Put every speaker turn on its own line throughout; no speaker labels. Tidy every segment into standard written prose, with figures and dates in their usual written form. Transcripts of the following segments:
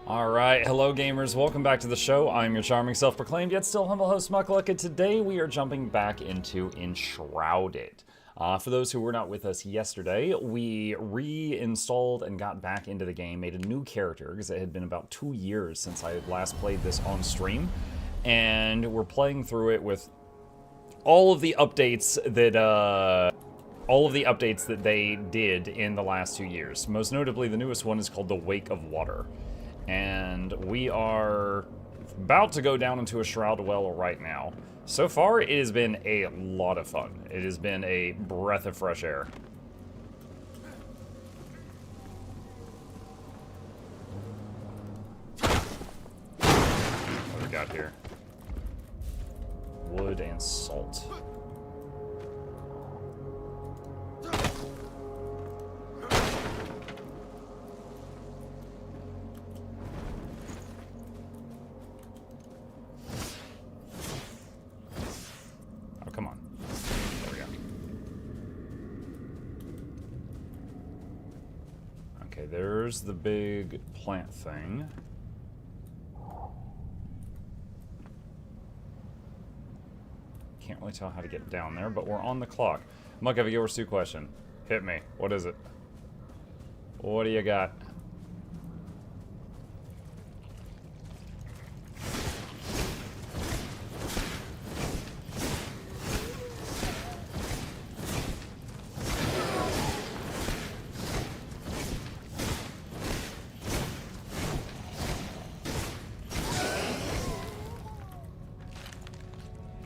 Alright, hello gamers, welcome back to the show. I'm your charming, self-proclaimed, yet still humble host, Mukluk, and today we are jumping back into Enshrouded. For those who were not with us yesterday, we reinstalled and got back into the game, made a new character, because it had been about 2 years since I had last played this on stream, and we're playing through it with all of the updates that they did in the last 2 years. Most notably, the newest one is called the Wake of Water. And we are about to go down into a shroud well right now. So far, it has been a lot of fun. It has been a breath of fresh air. What do we got here? Wood and salt. Come on. There we go. Okay, there's the big plant thing. Can't really tell how to get down there, but we're on the clock. Muck, have a Gilbert Stew question. Hit me. What is it? What do you got?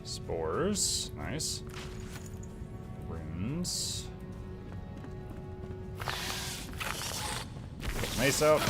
Spores. Nice. Runes. Mace out.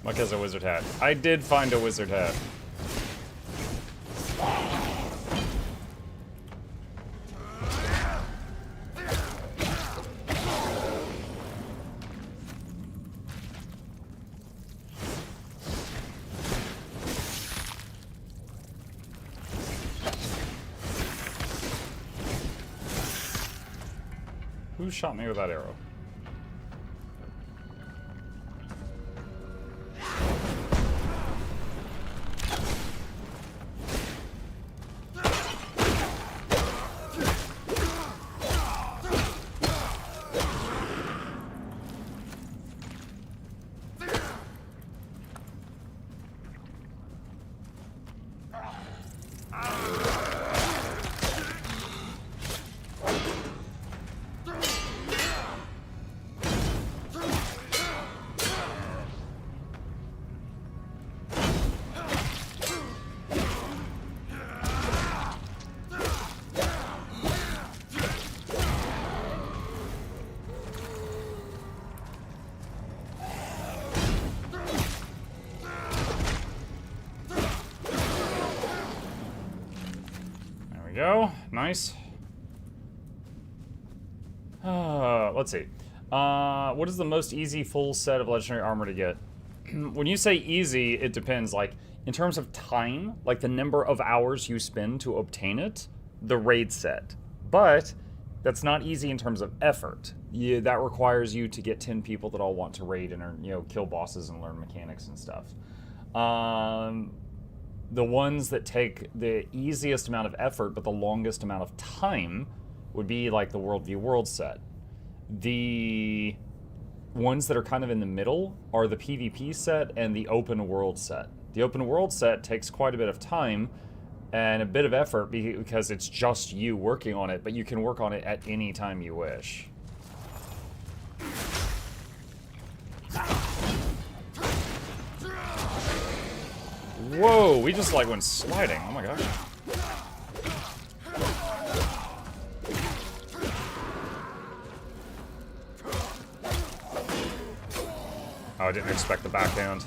Muck has a wizard hat. I did find a wizard hat. Who shot me with that arrow? Go. Nice. Let's see. What is the most easy full set of legendary armor to get? When you say easy, it depends. Like, in terms of time, like the number of hours you spend to obtain it, the raid set. But that's not easy in terms of effort. That requires you to get 10 people that all want to raid and, you know, kill bosses and learn mechanics and stuff. The ones that take the easiest amount of effort but the longest amount of time would be like the Worldview World set. The ones that are kind of in the middle are the PvP set and the Open World set. The Open World set takes quite a bit of time and a bit of effort because it's just you working on it, but you can work on it at any time you wish. Whoa, we just like went sliding. Oh my gosh. Oh, I didn't expect the backhand.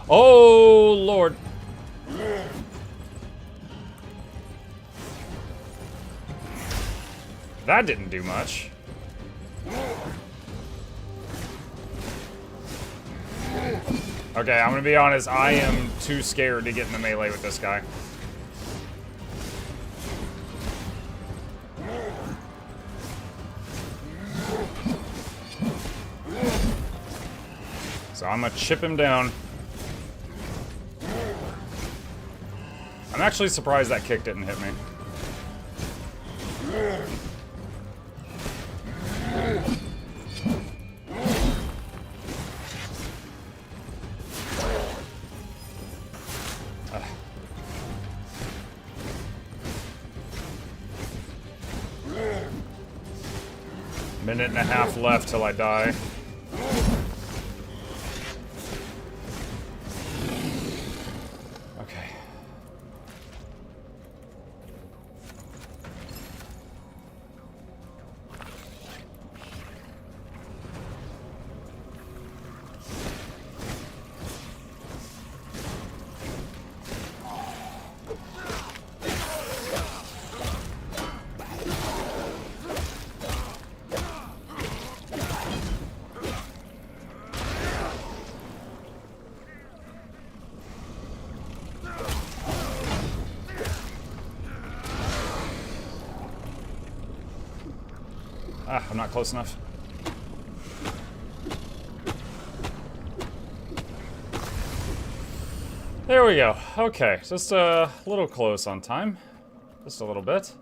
Oh, Lord. That didn't do much. Okay, I'm gonna be honest, I am too scared to get in the melee with this guy. So I'm gonna chip him down. I'm actually surprised that kick didn't hit me. Minute and a half left till I die. Okay. Ah, I'm not close enough. There we go. Okay, just a little close on time. Just a little bit.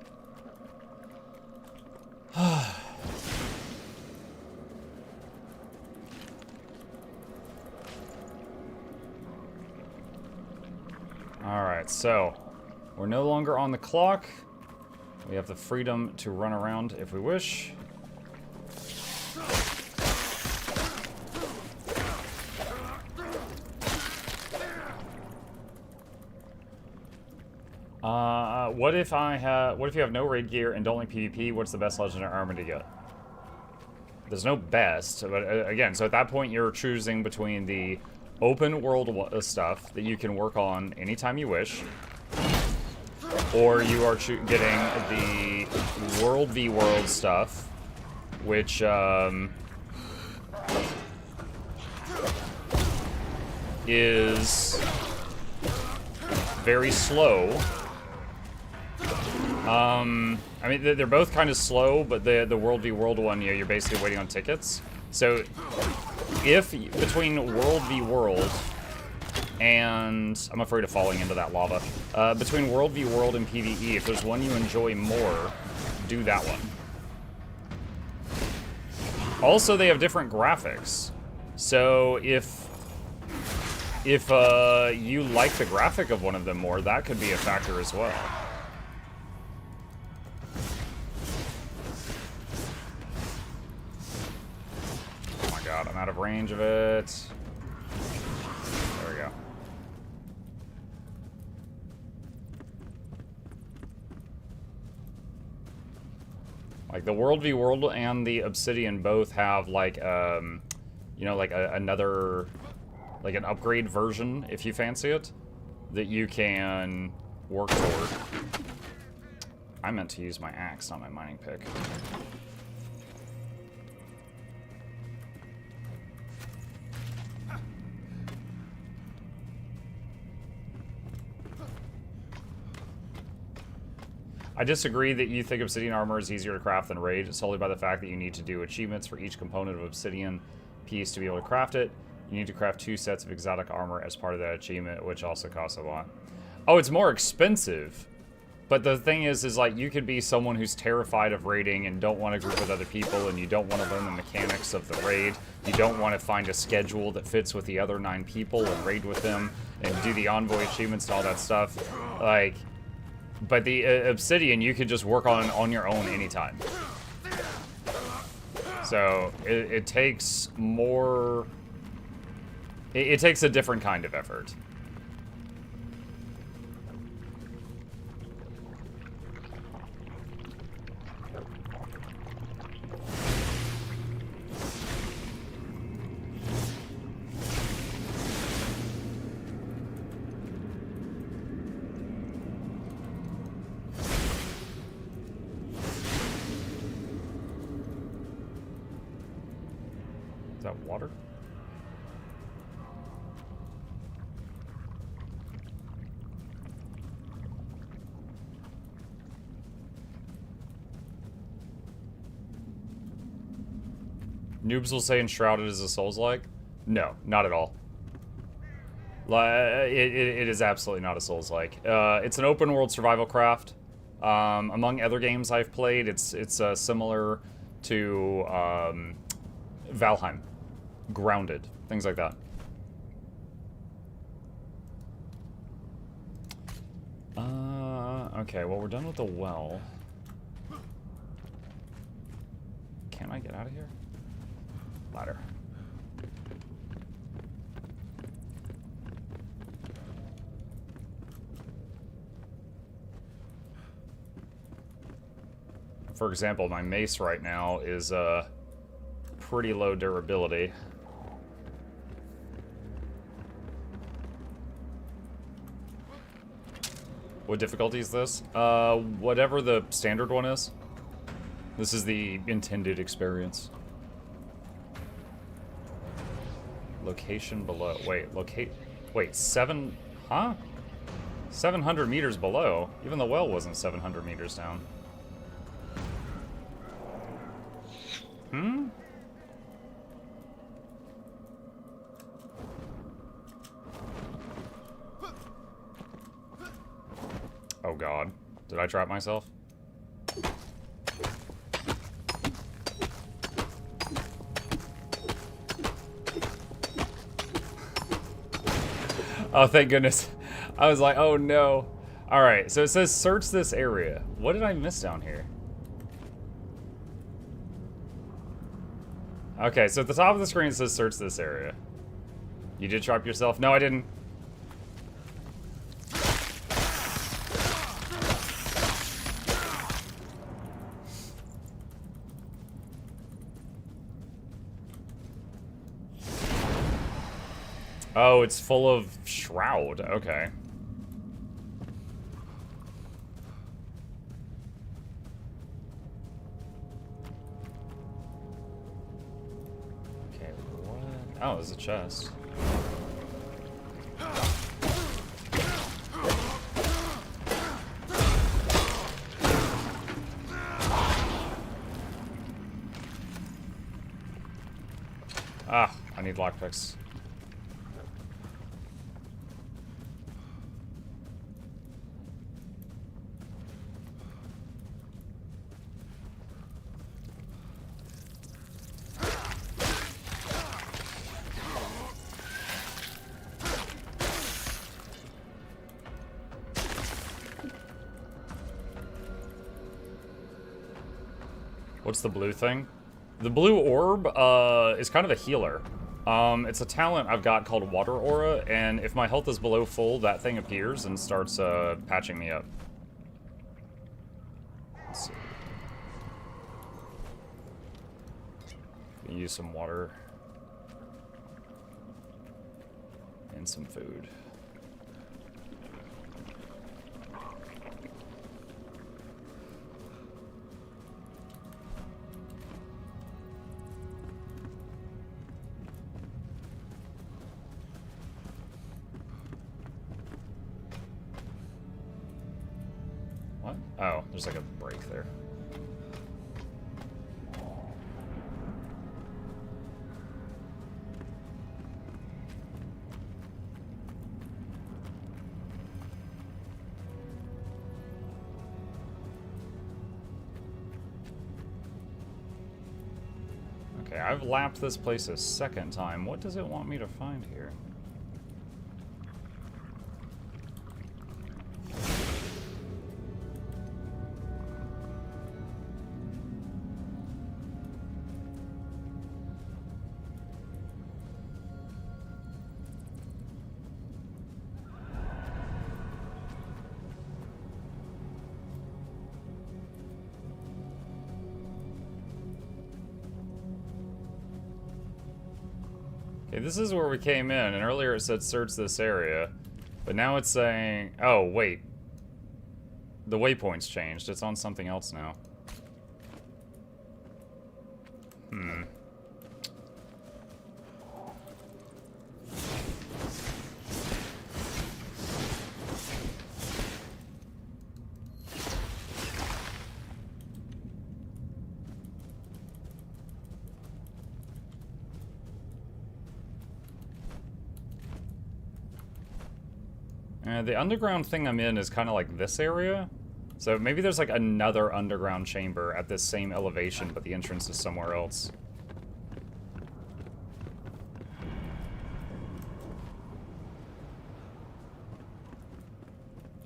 Alright, so we're no longer on the clock. We have the freedom to run around if we wish. What if you have no raid gear and don't like PvP? What's the best legendary armor to get? There's no best, but again, so at that point you're choosing between the open world stuff that you can work on anytime you wish, or you are getting the world v world stuff, which is very slow. I mean, they're both kind of slow, but the World v World one, you're basically waiting on tickets. So, if between World v World and... I'm afraid of falling into that lava. Between World v World and PvE, if there's one you enjoy more, do that one. Also, they have different graphics. So, if you like the graphic of one of them more, that could be a factor as well. Oh my god, I'm out of range of it. There we go. Like, the World v World and the Obsidian both have, like, you know, like another... like an upgrade version, if you fancy it, that you can work toward. I meant to use my axe, not my mining pick. I disagree that you think obsidian armor is easier to craft than raid, solely by the fact that you need to do achievements for each component of obsidian piece to be able to craft it. You need to craft 2 sets of exotic armor as part of that achievement, which also costs a lot. Oh, it's more expensive. But the thing is like, you could be someone who's terrified of raiding and don't want to group with other people, and you don't want to learn the mechanics of the raid. You don't want to find a schedule that fits with the other 9 people and raid with them and do the envoy achievements and all that stuff. Like, but the obsidian, you could just work on your own anytime. So, it takes more... It takes a different kind of effort. Is that water? Noobs will say Enshrouded is a Souls-like. No, not at all. It is absolutely not a Souls-like. It's an open-world survival craft. Among other games I've played, it's similar to Valheim, Grounded, things like that. Okay, well, we're done with the well. Can I get out of here? Ladder. For example, my mace right now is pretty low durability. What difficulty is this? Whatever the standard one is. This is the intended experience. Location below. Wait, 700 meters below? Even the well wasn't 700 meters down. Oh god. Did I trap myself? Oh, thank goodness. I was like, oh no. Alright, so it says search this area. What did I miss down here? Okay, so at the top of the screen it says search this area. You did trap yourself? No, I didn't. Oh, it's full of shroud. Okay. Okay, what? Oh, there's a chest. Ah, I need lockpicks. What's the blue thing? The blue orb is kind of a healer. It's a talent I've got called Water Aura, and if my health is below full, that thing appears and starts patching me up. Let's see. Use some water. And some food. What? Oh, there's like a break there. Okay, I've lapped this place a second time. What does it want me to find here? Okay, this is where we came in, and earlier it said search this area, but now it's saying, oh, wait. The waypoint's changed. It's on something else now. The underground thing I'm in is kind of like this area. So maybe there's like another underground chamber at this same elevation, but the entrance is somewhere else.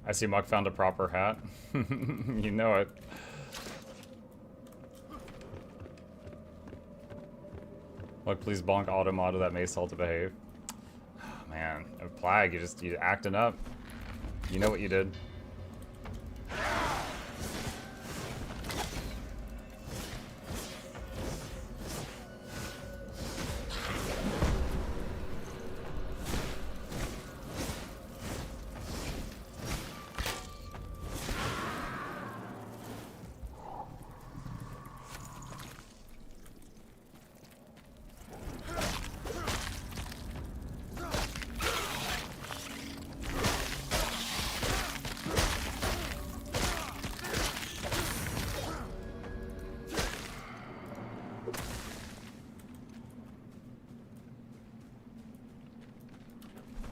I see Muck found a proper hat. You know it. Look, please bonk auto mod of that mace hall to behave. Oh, man, a Plague, you acting up. You know what you did.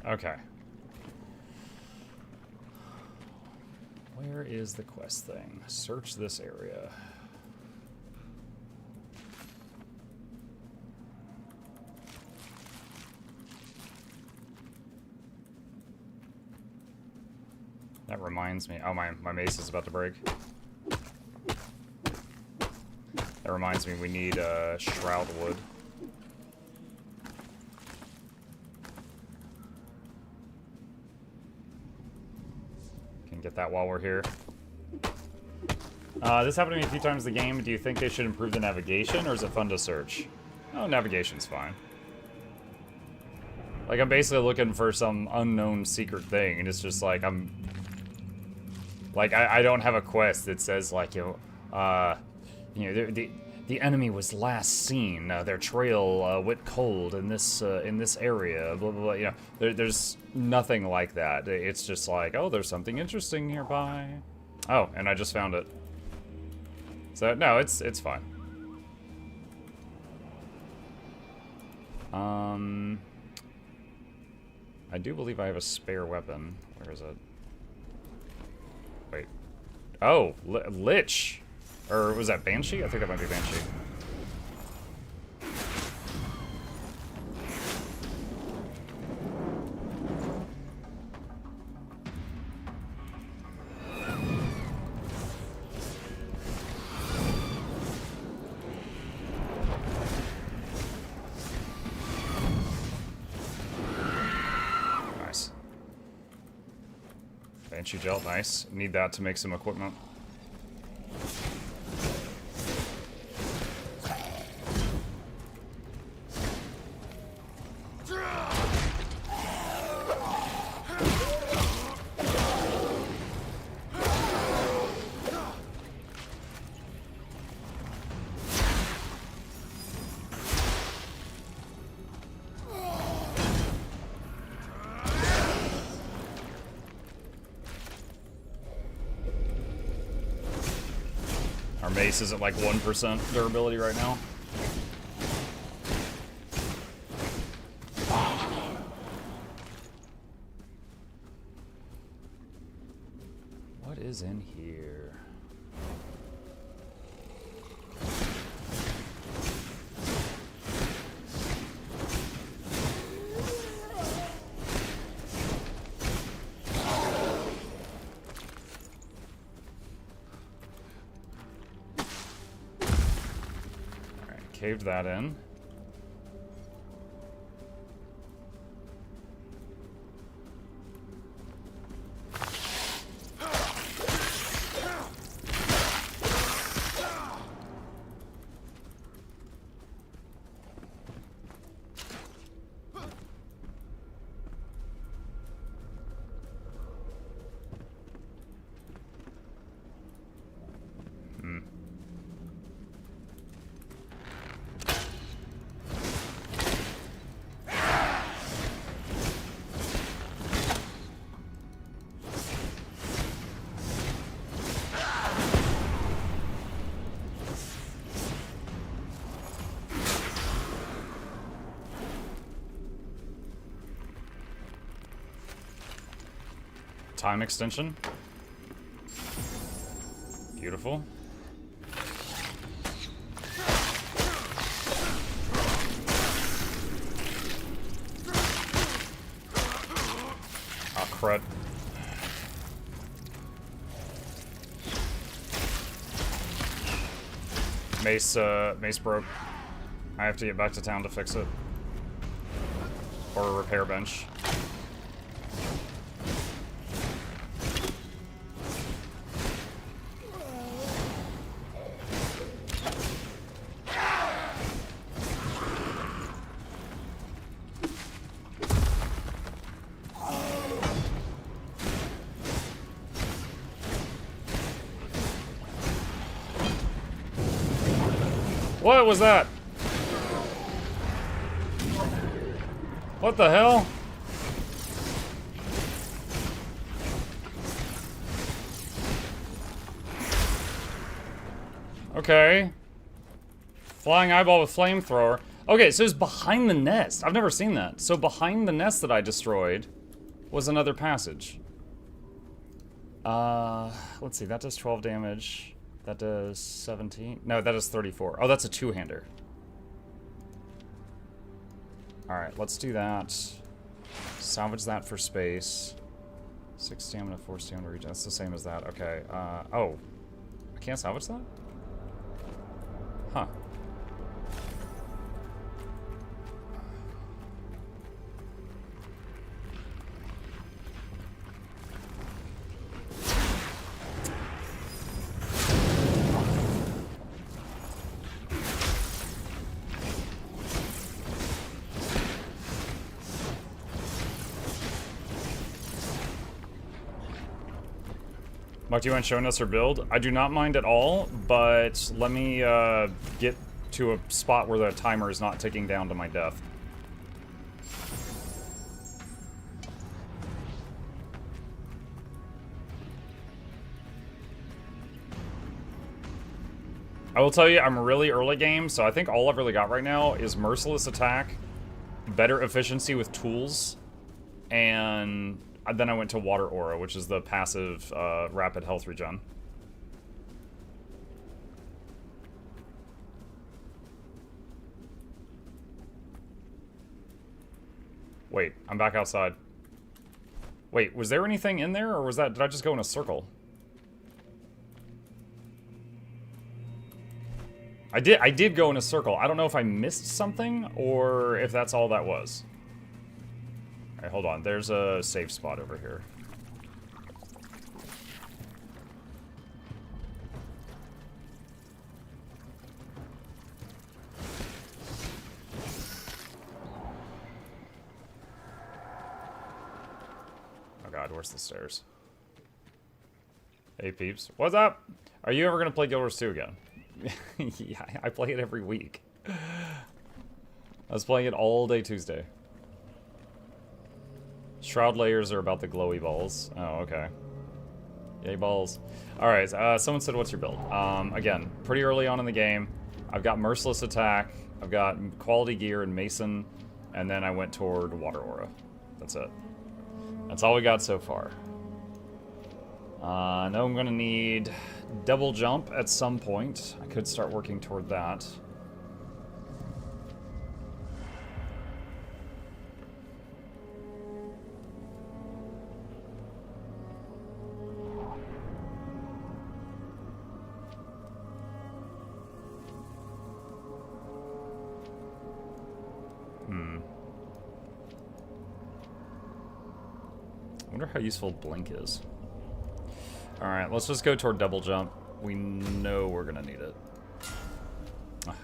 Okay. Where is the quest thing? Search this area. That reminds me. Oh, my mace is about to break. That reminds me, we need shroud wood. Get that while we're here. This happened to me a few times in the game. Do you think they should improve the navigation, or is it fun to search? Oh, navigation's fine. Like, I'm basically looking for some unknown secret thing, and it's just like, I don't have a quest that says, like, the enemy was last seen. Their trail went cold in this area. Blah blah blah. You know, there's nothing like that. It's just like, oh, there's something interesting nearby. Oh, and I just found it. So no, it's fine. I do believe I have a spare weapon. Where is it? Wait. Oh, Lich. Or was that Banshee? I think that might be Banshee. Nice. Banshee gel, nice. Need that to make some equipment. Mace is at like 1% durability right now. What is in here? Caved that in. time extension. Beautiful. Ah, crud. Mace broke. I have to get back to town to fix it. Or a repair bench. What was that? What the hell? Okay. Flying eyeball with flamethrower. Okay, so it's behind the nest. I've never seen that. So behind the nest that I destroyed was another passage. Let's see. That does 12 damage. That does 17. No, that does 34. Oh, that's a two-hander. Alright, let's do that. Salvage that for space. 6 stamina, 4 stamina regen. That's the same as that. Okay. Oh. I can't salvage that? Huh. Mike, do you mind showing us her build? I do not mind at all, but let me get to a spot where the timer is not ticking down to my death. I will tell you, I'm really early game, so I think all I've really got right now is Merciless Attack, better efficiency with tools, and then I went to Water Aura, which is the passive rapid health regen. Wait, I'm back outside. Wait, was there anything in there, or was that, did I just go in a circle? I did go in a circle. I don't know if I missed something, or if that's all that was. Alright, hold on. There's a safe spot over here. Oh god, where's the stairs? Hey peeps. What's up? Are you ever gonna play Guild Wars 2 again? Yeah, I play it every week. I was playing it all day Tuesday. Shroud layers are about the glowy balls. Oh, okay. Yay balls. Alright, someone said, what's your build? Again, pretty early on in the game. I've got Merciless Attack, I've got Quality Gear and Mason, and then I went toward Water Aura. That's it. That's all we got so far. I know I'm gonna need double jump at some point. I could start working toward that. I wonder how useful Blink is. Alright, let's just go toward double jump. We know we're gonna need it.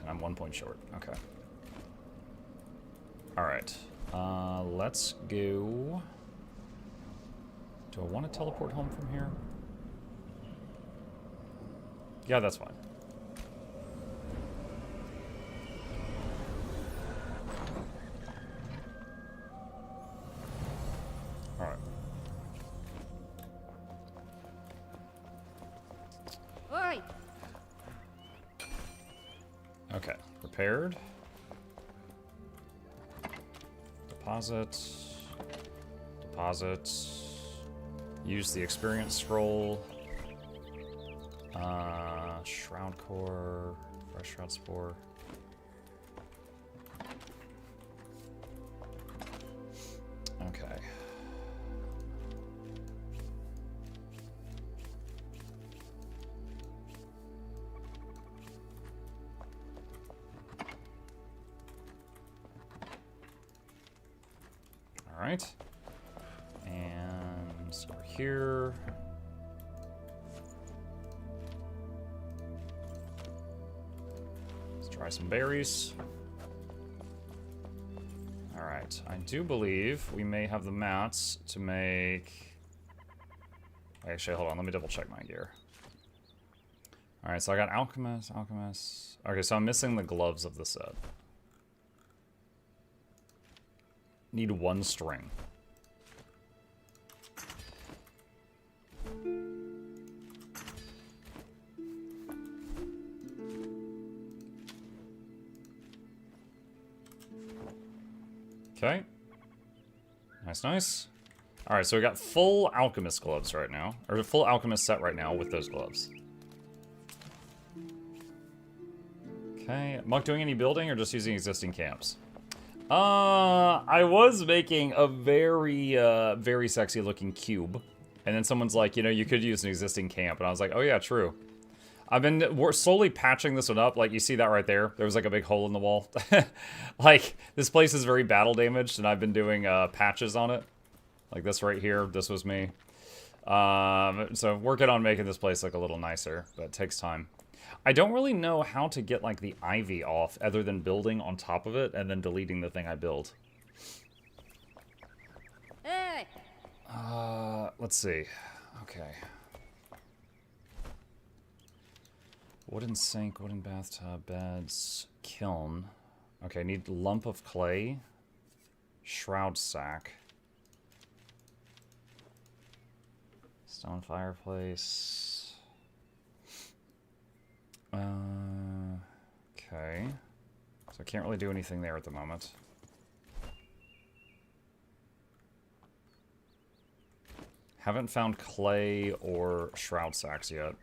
I'm 1 point short. Okay. Alright. Let's go... Do I want to teleport home from here? Yeah, that's fine. Alright. Okay, repaired. Deposit. Deposit. Use the experience scroll. Shroud core, fresh shroud spore. Okay. All right. And so we're here. Try some berries. Alright, I do believe we may have the mats to make... Actually, hold on, let me double check my gear. Alright, so I got alchemist. Okay, so I'm missing the gloves of the set. Need 1 string. Okay. Nice, nice. Alright, so we got full alchemist gloves right now. Or full alchemist set right now with those gloves. Okay. Muck doing any building or just using existing camps? I was making a very, very sexy looking cube. And then someone's like, you know, you could use an existing camp. And I was like, oh yeah, true. We're slowly patching this one up. Like, you see that right there? There was like a big hole in the wall. Like, this place is very battle damaged, and I've been doing patches on it. Like this right here. This was me. So working on making this place look a little nicer, but it takes time. I don't really know how to get, like, the ivy off, other than building on top of it, and then deleting the thing I built.
Hey.
Let's see. Okay. Wooden sink, wooden bathtub, beds, kiln. Okay, need lump of clay, shroud sack, stone fireplace. Okay. So I can't really do anything there at the moment. Haven't found clay or shroud sacks yet.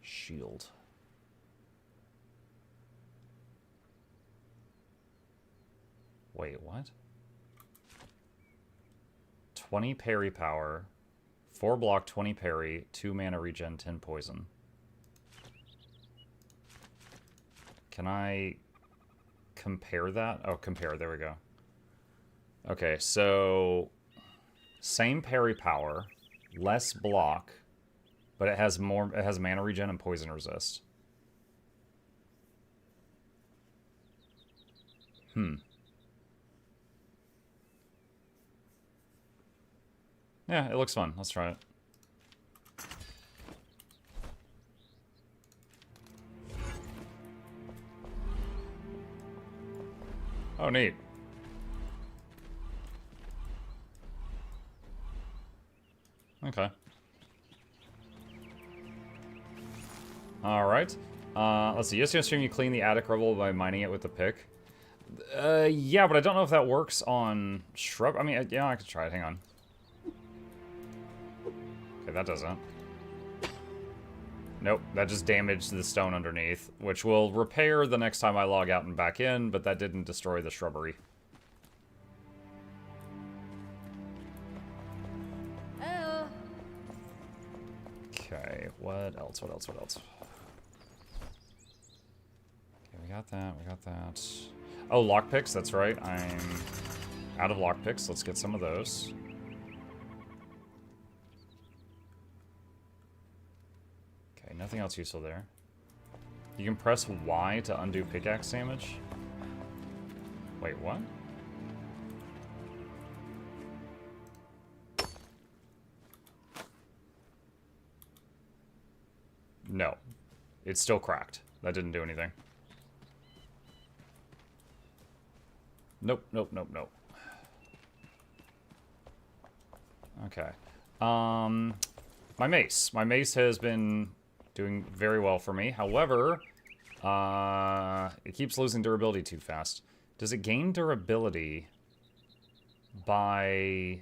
Shield. Wait, what? 20 parry power, 4 block, 20 parry, 2 mana regen, 10 poison. Can I compare that? Oh, compare, there we go. Okay, so same parry power, less block, but it has mana regen and poison resist. Yeah, it looks fun. Let's try it. Oh, neat. Okay. Alright. Let's see. Yesterday stream you clean the attic rubble by mining it with the pick. Yeah, but I don't know if that works on shrub. I mean, yeah, I could try it. Hang on. Okay, that doesn't. Nope, that just damaged the stone underneath, which will repair the next time I log out and back in, but that didn't destroy the shrubbery.
Hello.
Okay, what else? What else? What else? Okay, we got that. We got that. Oh, lockpicks. That's right. I'm out of lockpicks. Let's get some of those. Okay, nothing else useful there. You can press Y to undo pickaxe damage. Wait, what? No. It's still cracked. That didn't do anything. Nope, nope, nope, nope. Okay. My mace. My mace has been doing very well for me. However, it keeps losing durability too fast. Does it gain durability by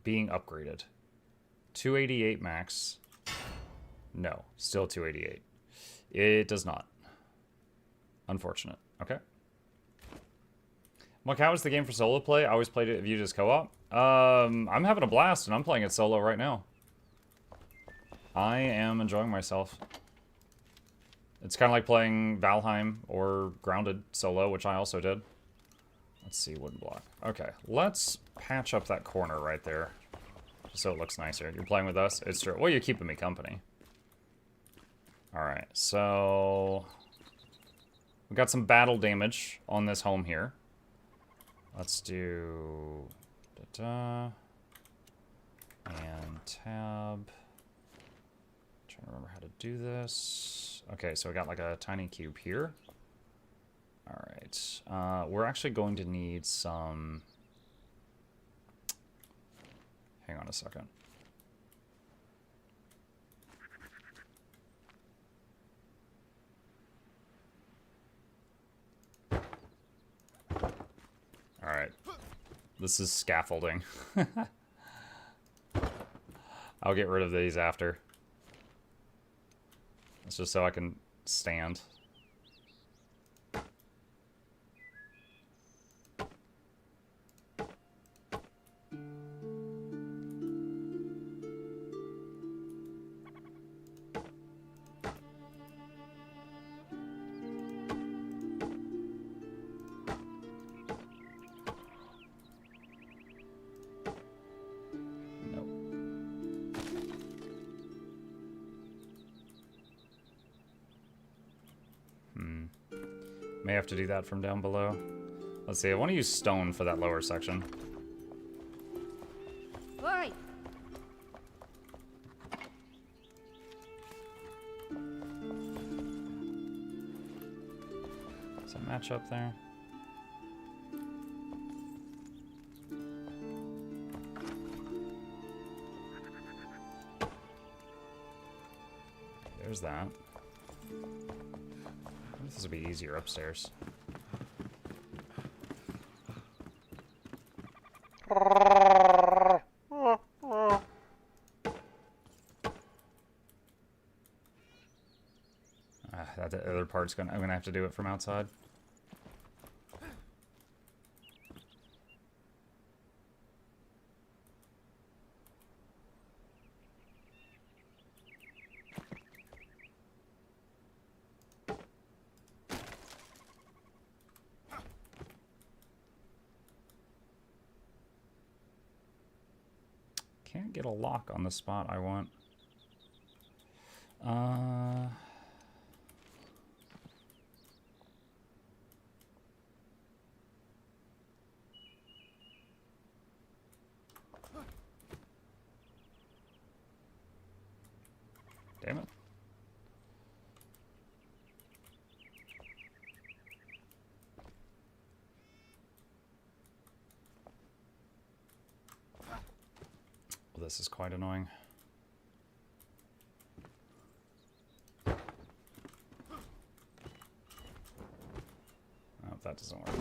being upgraded. 288 max. No, still 288. It does not. Unfortunate. Okay. Like, how was the game for solo play? I always played it viewed as co-op. I'm having a blast, and I'm playing it solo right now. I am enjoying myself. It's kind of like playing Valheim or Grounded solo, which I also did. Let's see, wooden block. Okay, let's patch up that corner right there, just so it looks nicer. You're playing with us? It's true. Well, you're keeping me company. Alright, so... we got some battle damage on this home here. Let's do... and tab. Trying to remember how to do this. Okay, so we got like a tiny cube here. Alright. We're actually going to need some... hang on a second. Alright. This is scaffolding. I'll get rid of these after. It's just so I can stand. May have to do that from down below. Let's see, I want to use stone for that lower section.
Oi!
Does that match up there? There's that. This will be easier upstairs. That other part's I'm gonna have to do it from outside. Can't get a lock on the spot I want. Damn it. Well, this is quite annoying. Oh, that doesn't work.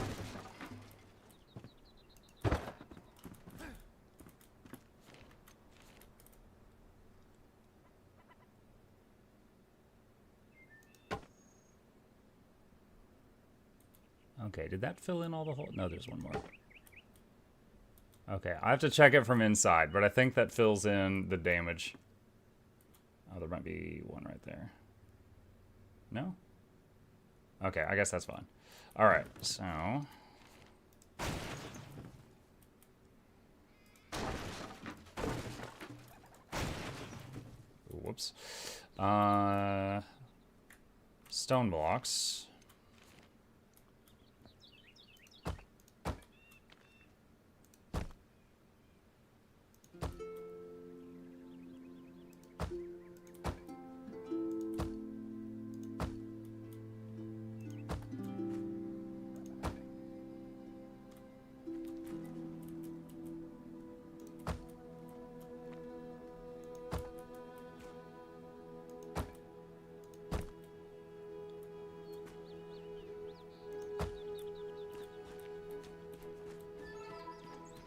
Okay, did that fill in all the holes? No, there's one more. Okay, I have to check it from inside, but I think that fills in the damage. Oh, there might be one right there. No? Okay, I guess that's fine. Alright, so... whoops. Stone blocks.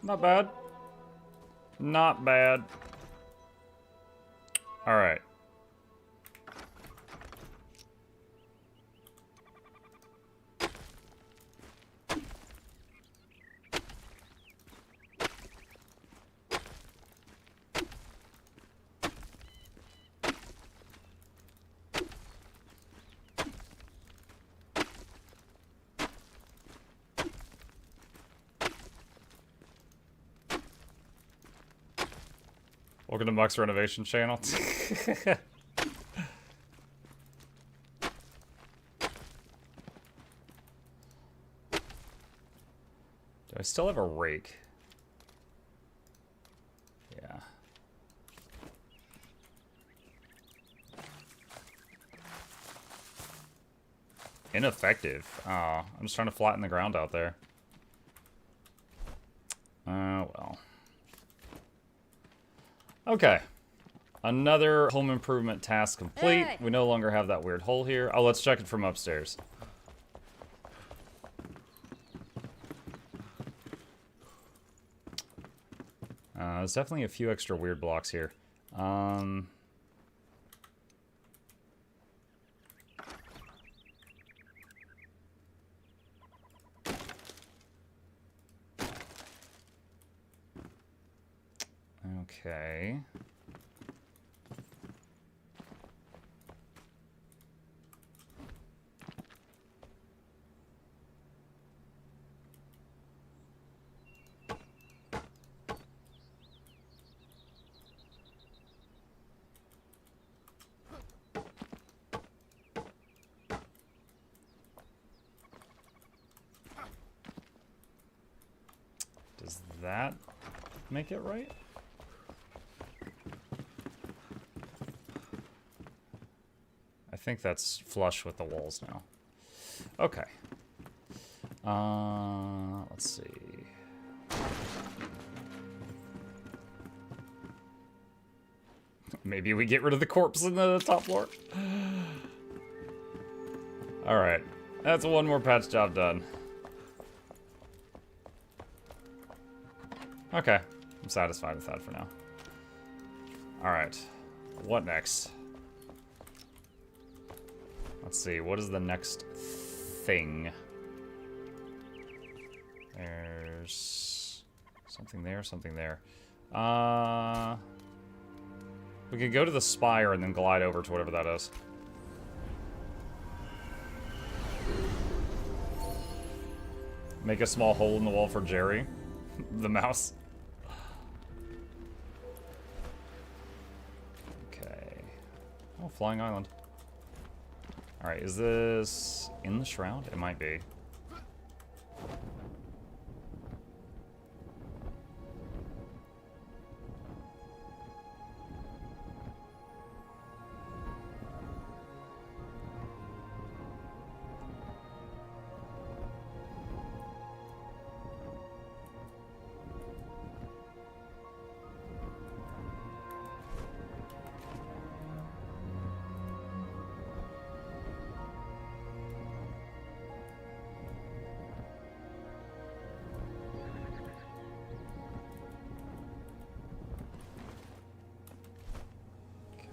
Not bad. Not bad. Alright. Welcome to Muck's Renovation Channel. Do I still have a rake? Yeah. Ineffective. Oh, I'm just trying to flatten the ground out there. Well. Okay. Another home improvement task complete.
Hey.
We no longer have that weird hole here. Oh, let's check it from upstairs. There's definitely a few extra weird blocks here. Okay. Does that make it right? I think that's flush with the walls now. Okay. Let's see. Maybe we get rid of the corpse in the top floor. Alright. That's one more patch job done. Okay. I'm satisfied with that for now. Alright. What next? Let's see, what is the next thing? There's something there, something there. We could go to the spire and then glide over to whatever that is. Make a small hole in the wall for Jerry, the mouse. Okay. Oh, flying island. Alright, is this in the shroud? It might be.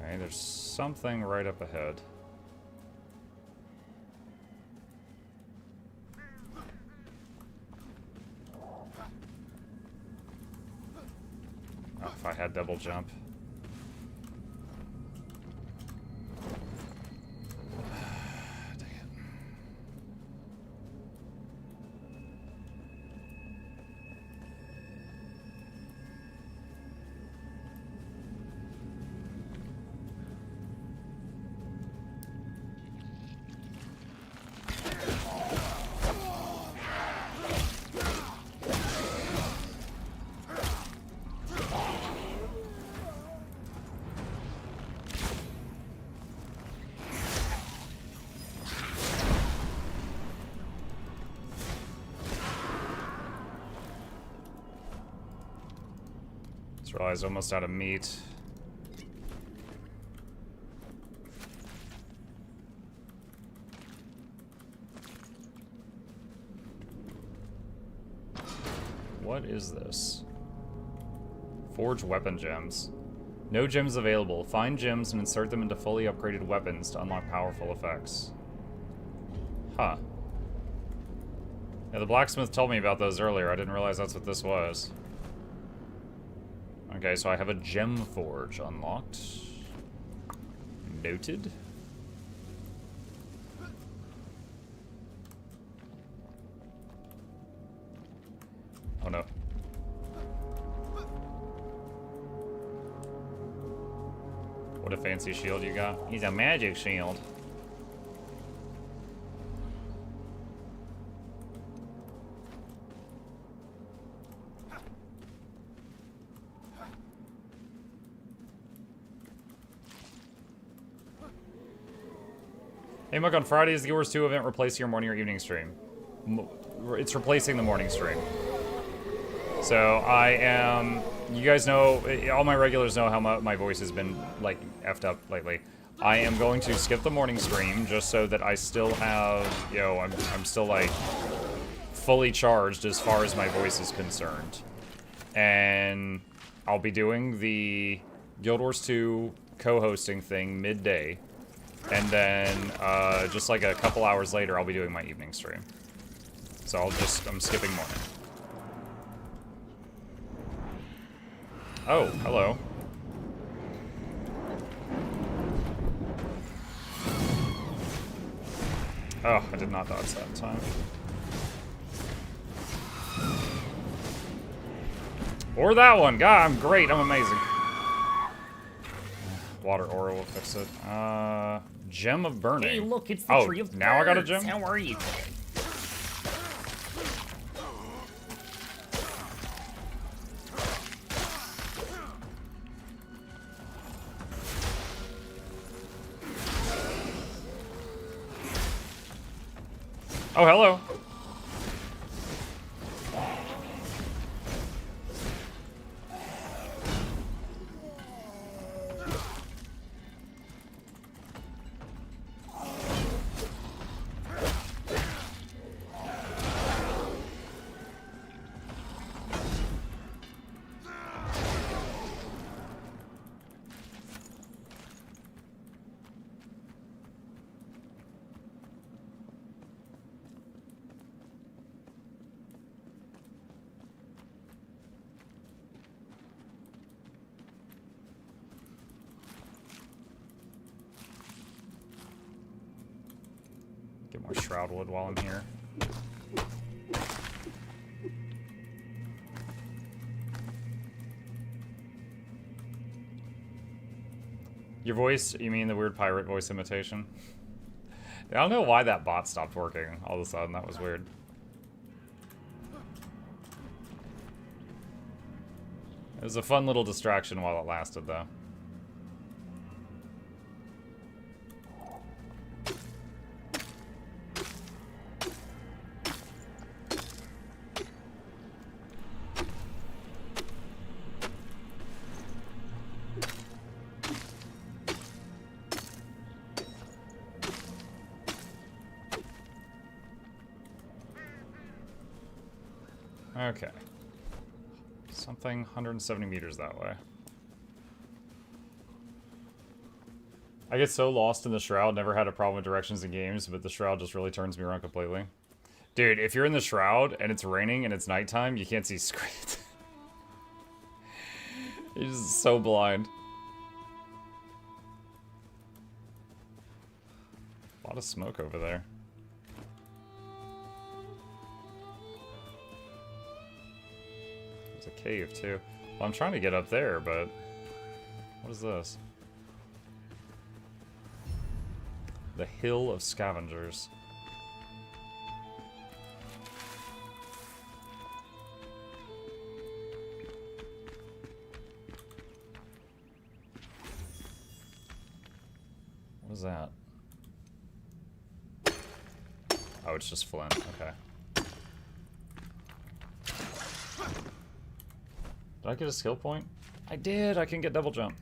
Okay, there's something right up ahead. Oh, if I had double jump. Dang it. Just realized almost out of meat. What is this? Forge weapon gems. No gems available. Find gems and insert them into fully upgraded weapons to unlock powerful effects. Huh. Yeah, the blacksmith told me about those earlier. I didn't realize that's what this was. Okay, so I have a gem forge unlocked. Noted. Oh no. What a fancy shield you got. He's a magic shield. Hey, Muk, on Fridays, the Wars 2 event replace your morning or evening stream. It's replacing the morning stream. So I am, you guys know, all my regulars know how my voice has been, like, effed up lately. I am going to skip the morning stream just so that I still have, you know, I'm still, like, fully charged as far as my voice is concerned. And I'll be doing the Guild Wars 2 co-hosting thing midday. And then, just like a couple hours later, I'll be doing my evening stream. So I'm skipping morning. Oh, hello. Oh, I did not dodge that time. Or that one. God, I'm great. I'm amazing. Water aura will fix it. Gem of burning.
Hey, look, it's the tree of
now I got a
birds.
gem?
How are you?
Oh, hello. Get more shroud wood while I'm here. Your voice, you mean the weird pirate voice imitation? I don't know why that bot stopped working all of a sudden. That was weird. It was a fun little distraction while it lasted, though. Okay. Something 170 meters that way. I get so lost in the Shroud, never had a problem with directions in games, but the Shroud just really turns me around completely. Dude, if you're in the Shroud and it's raining and it's nighttime, you can't see straight. You're just so blind. A lot of smoke over there. There's a cave, too. Well, I'm trying to get up there, but... What is this? The Hill of Scavengers. What is that? Oh, it's just flint. Okay. Did I get a skill point? I did! I can get double jump.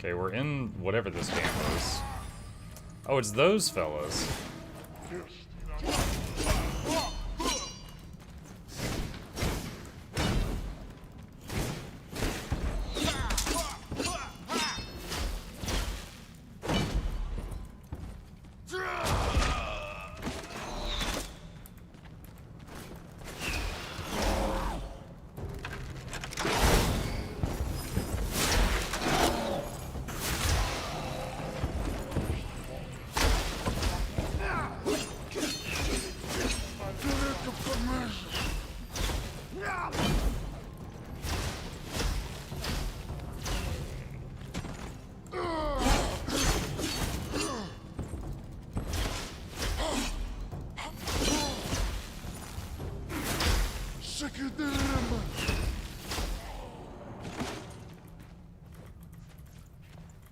Okay, we're in whatever this game is. Oh, it's those fellas.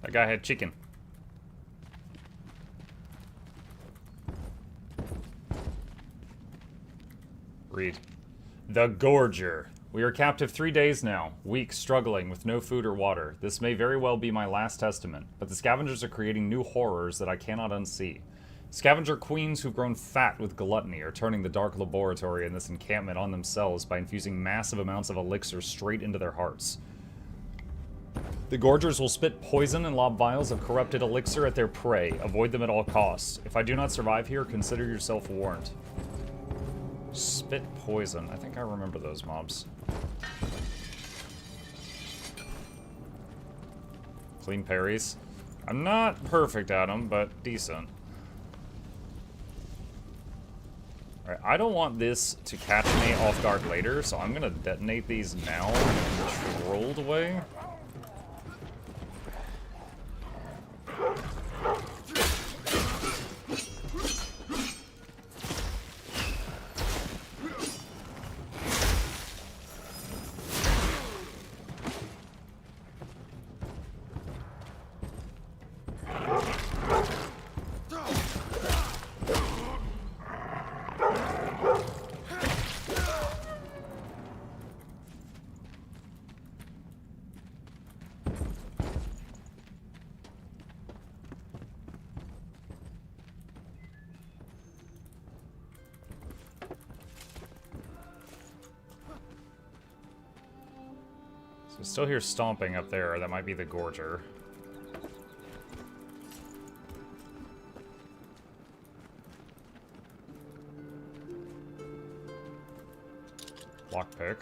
That guy had chicken. Read. The Gorger. We are captive 3 days now. Weak, struggling, with no food or water. This may very well be my last testament, but the scavengers are creating new horrors that I cannot unsee. Scavenger queens who've grown fat with gluttony are turning the dark laboratory in this encampment on themselves by infusing massive amounts of elixir straight into their hearts. The Gorgers will spit poison and lob vials of corrupted elixir at their prey. Avoid them at all costs. If I do not survive here, consider yourself warned. Spit poison. I think I remember those mobs. Clean parries. I'm not perfect at them, but decent. Alright, I don't want this to catch me off guard later, so I'm gonna detonate these now in a controlled way. I still hear stomping up there. That might be the Gorger. Lockpick.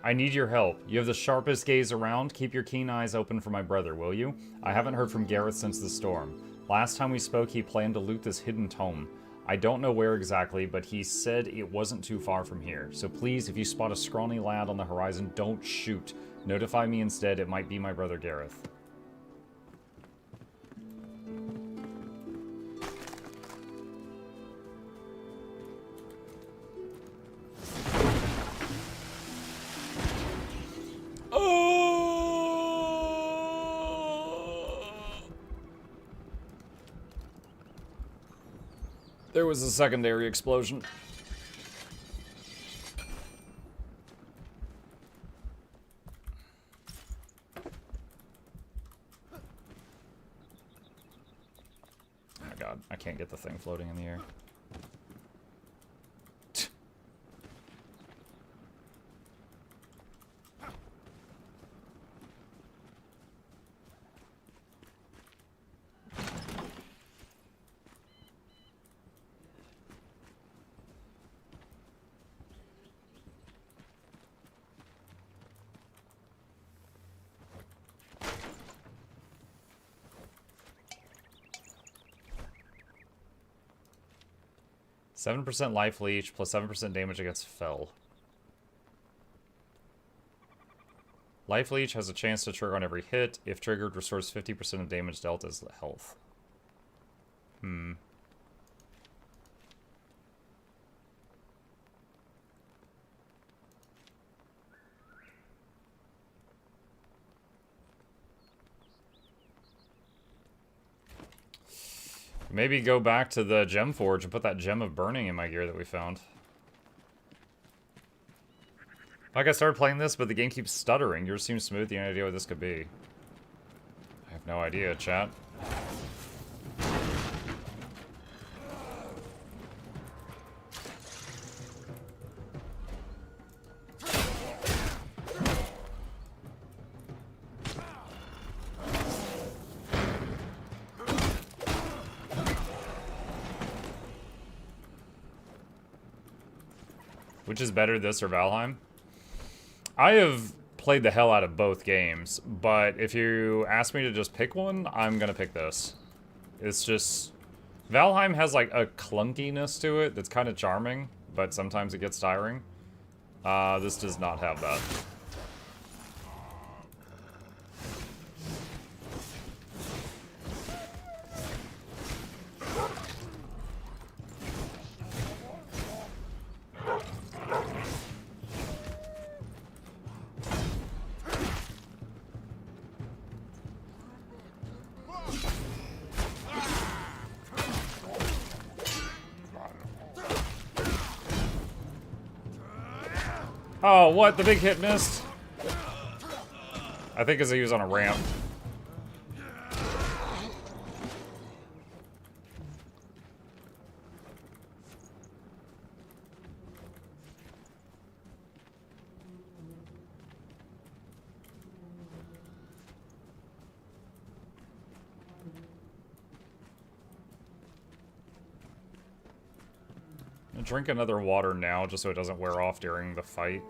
I need your help. You have the sharpest gaze around. Keep your keen eyes open for my brother, will you? I haven't heard from Gareth since the storm. Last time we spoke, he planned to loot this hidden tome. I don't know where exactly, but he said it wasn't too far from here. So please, if you spot a scrawny lad on the horizon, don't shoot. Notify me instead. It might be my brother Gareth. There was a secondary explosion. Oh my god, I can't get the thing floating in the air. %7 life leech plus 7% damage against fell. Life leech has a chance to trigger on every hit. If triggered, restores 50% of damage dealt as health. Maybe go back to the gem forge and put that gem of burning in my gear that we found. Like, I started playing this, but the game keeps stuttering. Yours seems smooth. You have no idea what this could be. I have no idea, chat. Which is better, this or Valheim? I have played the hell out of both games, but if you ask me to just pick one, I'm gonna pick this. It's just... Valheim has, like, a clunkiness to it that's kind of charming, but sometimes it gets tiring. This does not have that. Oh, what? The big hit missed? I think because he was on a ramp. I'll drink another water now just so it doesn't wear off during the fight.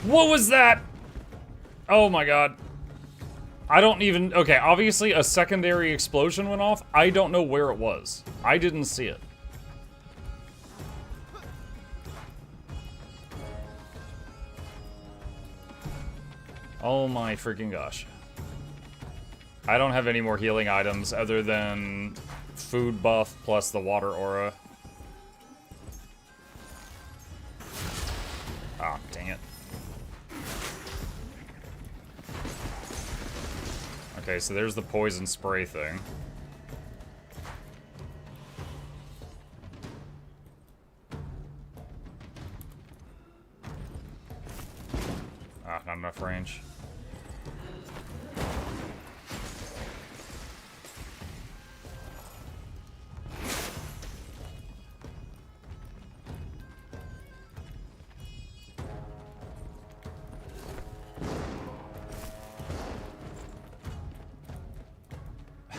What was that? Oh my god. I don't even... Okay, obviously a secondary explosion went off. I don't know where it was. I didn't see it. Oh my freaking gosh. I don't have any more healing items other than food buff plus the water aura. Ah, dang it. Okay, so there's the poison spray thing. Ah, not enough range.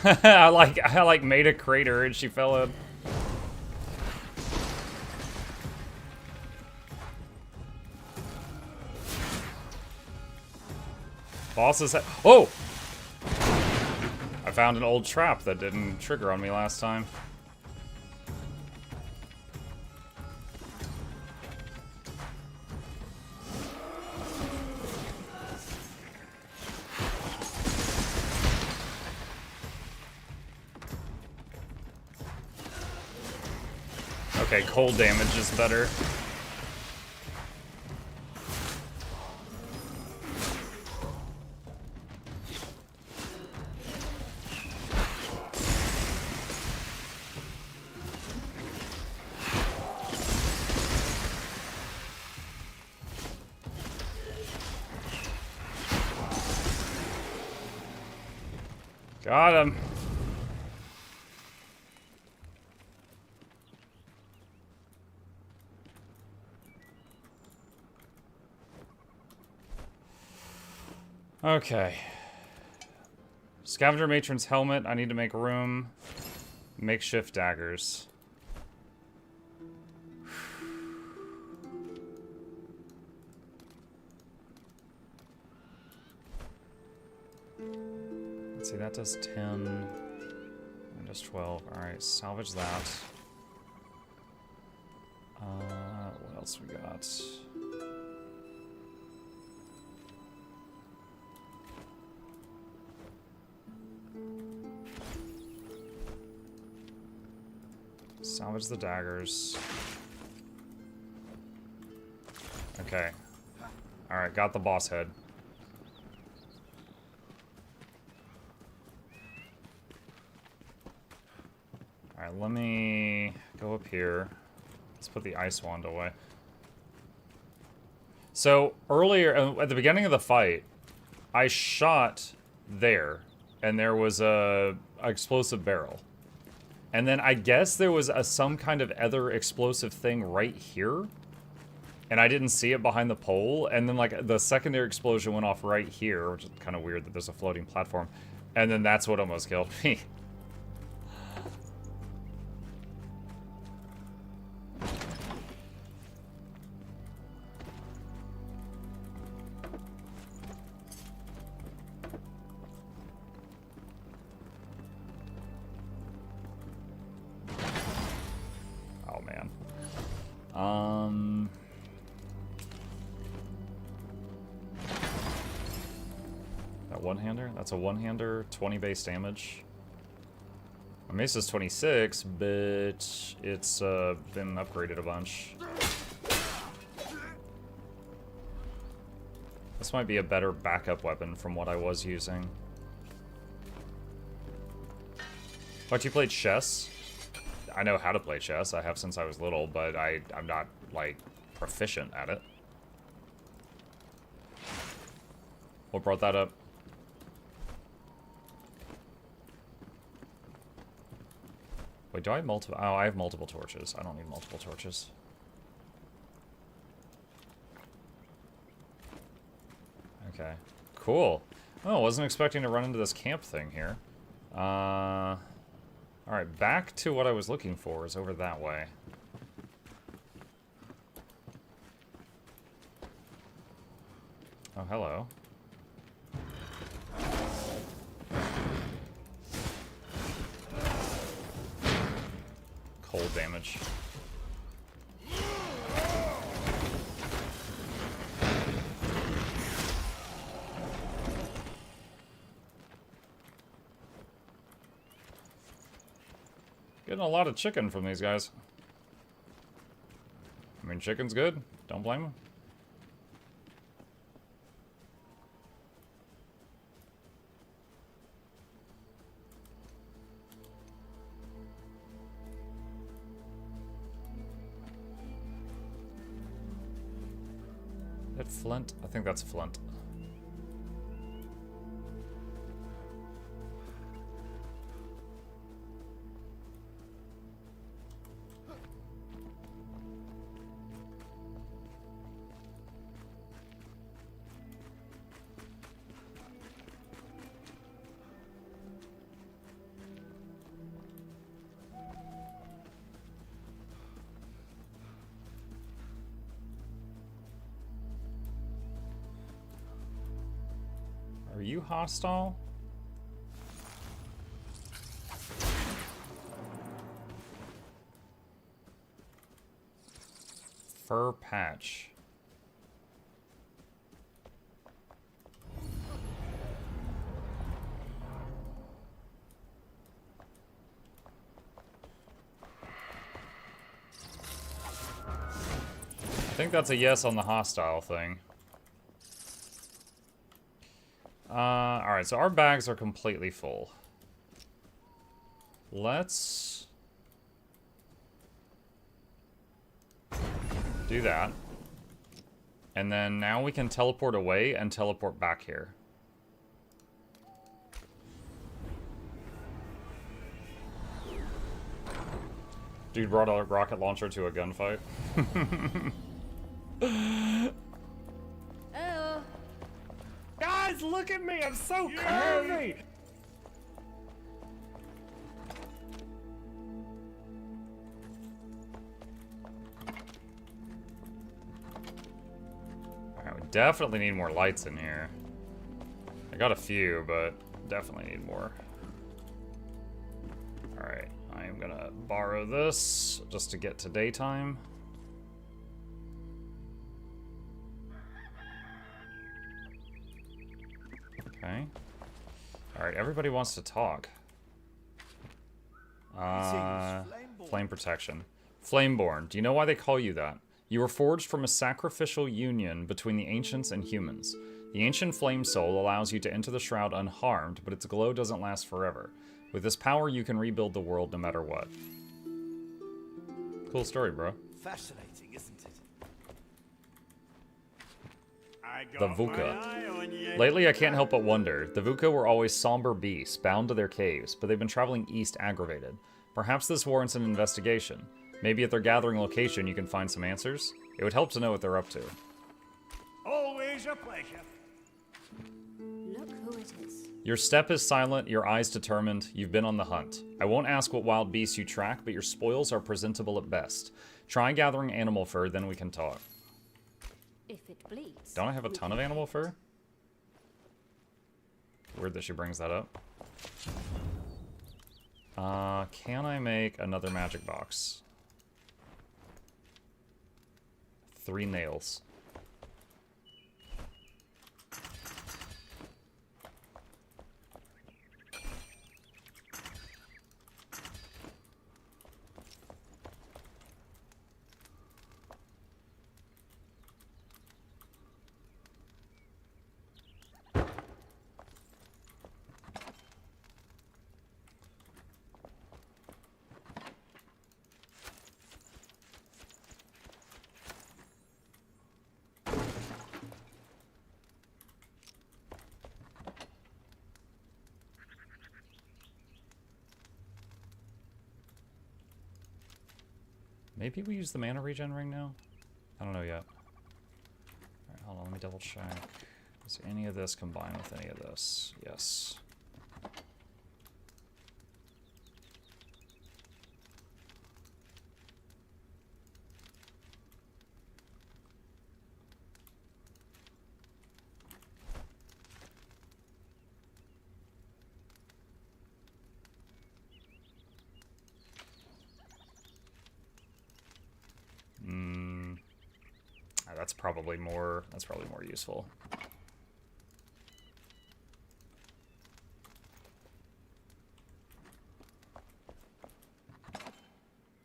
I like made a crater and she fell in. Bosses oh! I found an old trap that didn't trigger on me last time. Okay, cold damage is better. Got him. Okay. Scavenger Matron's helmet. I need to make room. Makeshift daggers. Let's see, that does 10. That does 12. Alright, salvage that. What else we got? Salvage the daggers. Okay. Alright, got the boss head. Alright, let me go up here. Let's put the ice wand away. So, earlier, at the beginning of the fight, I shot there, and there was a explosive barrel. And then I guess there was some kind of other explosive thing right here. And I didn't see it behind the pole. And then, like, the secondary explosion went off right here, which is kind of weird that there's a floating platform. And then that's what almost killed me. Oh, man. That one-hander? That's a one-hander, 20 base damage. My mace is 26, but it's been upgraded a bunch. This might be a better backup weapon from what I was using. But you played chess? I know how to play chess. I have since I was little, but I'm not, like, proficient at it. What brought that up? Wait, do I have multiple? Oh, I have multiple torches. I don't need multiple torches. Okay. Cool. Oh, wasn't expecting to run into this camp thing here. Alright, back to what I was looking for is over that way. Oh, hello. Cold damage. Getting a lot of chicken from these guys. I mean, chicken's good. Don't blame them. Is that flint? I think that's flint. Are you hostile? Fur patch. I think that's a yes on the hostile thing. Alright, so our bags are completely full. Let's do that. And then now we can teleport away and teleport back here. Dude brought a rocket launcher to a gunfight.
Oh.
Guys, look at me! I'm so curvy! Alright, we definitely need more lights in here. I got a few, but definitely need more. Alright, I am gonna borrow this just to get to daytime. Okay. Alright, everybody wants to talk. Flame protection. Flameborn. Do you know why they call you that? You were forged from a sacrificial union between the ancients and humans. The ancient flame soul allows you to enter the shroud unharmed, but its glow doesn't last forever. With this power, you can rebuild the world no matter what. Cool story, bro.
Fascinating, isn't it?
The Vuka. Lately, I can't help but wonder. The Vuka were always somber beasts, bound to their caves, but they've been traveling east aggravated. Perhaps this warrants an investigation. Maybe at their gathering location you can find some answers? It would help to know what they're up to.
Always a pleasure.
Look who it is.
Your step is silent, your eyes determined, you've been on the hunt. I won't ask what wild beasts you track, but your spoils are presentable at best. Try gathering animal fur, then we can talk.
If it bleeds.
Don't I have a ton of animal fur? Weird that she brings that up. Can I make another magic box? 3 nails. Maybe we use the mana regen ring now? I don't know yet. Alright, hold on, let me double check. Is any of this combined with any of this? Yes. That's probably more useful.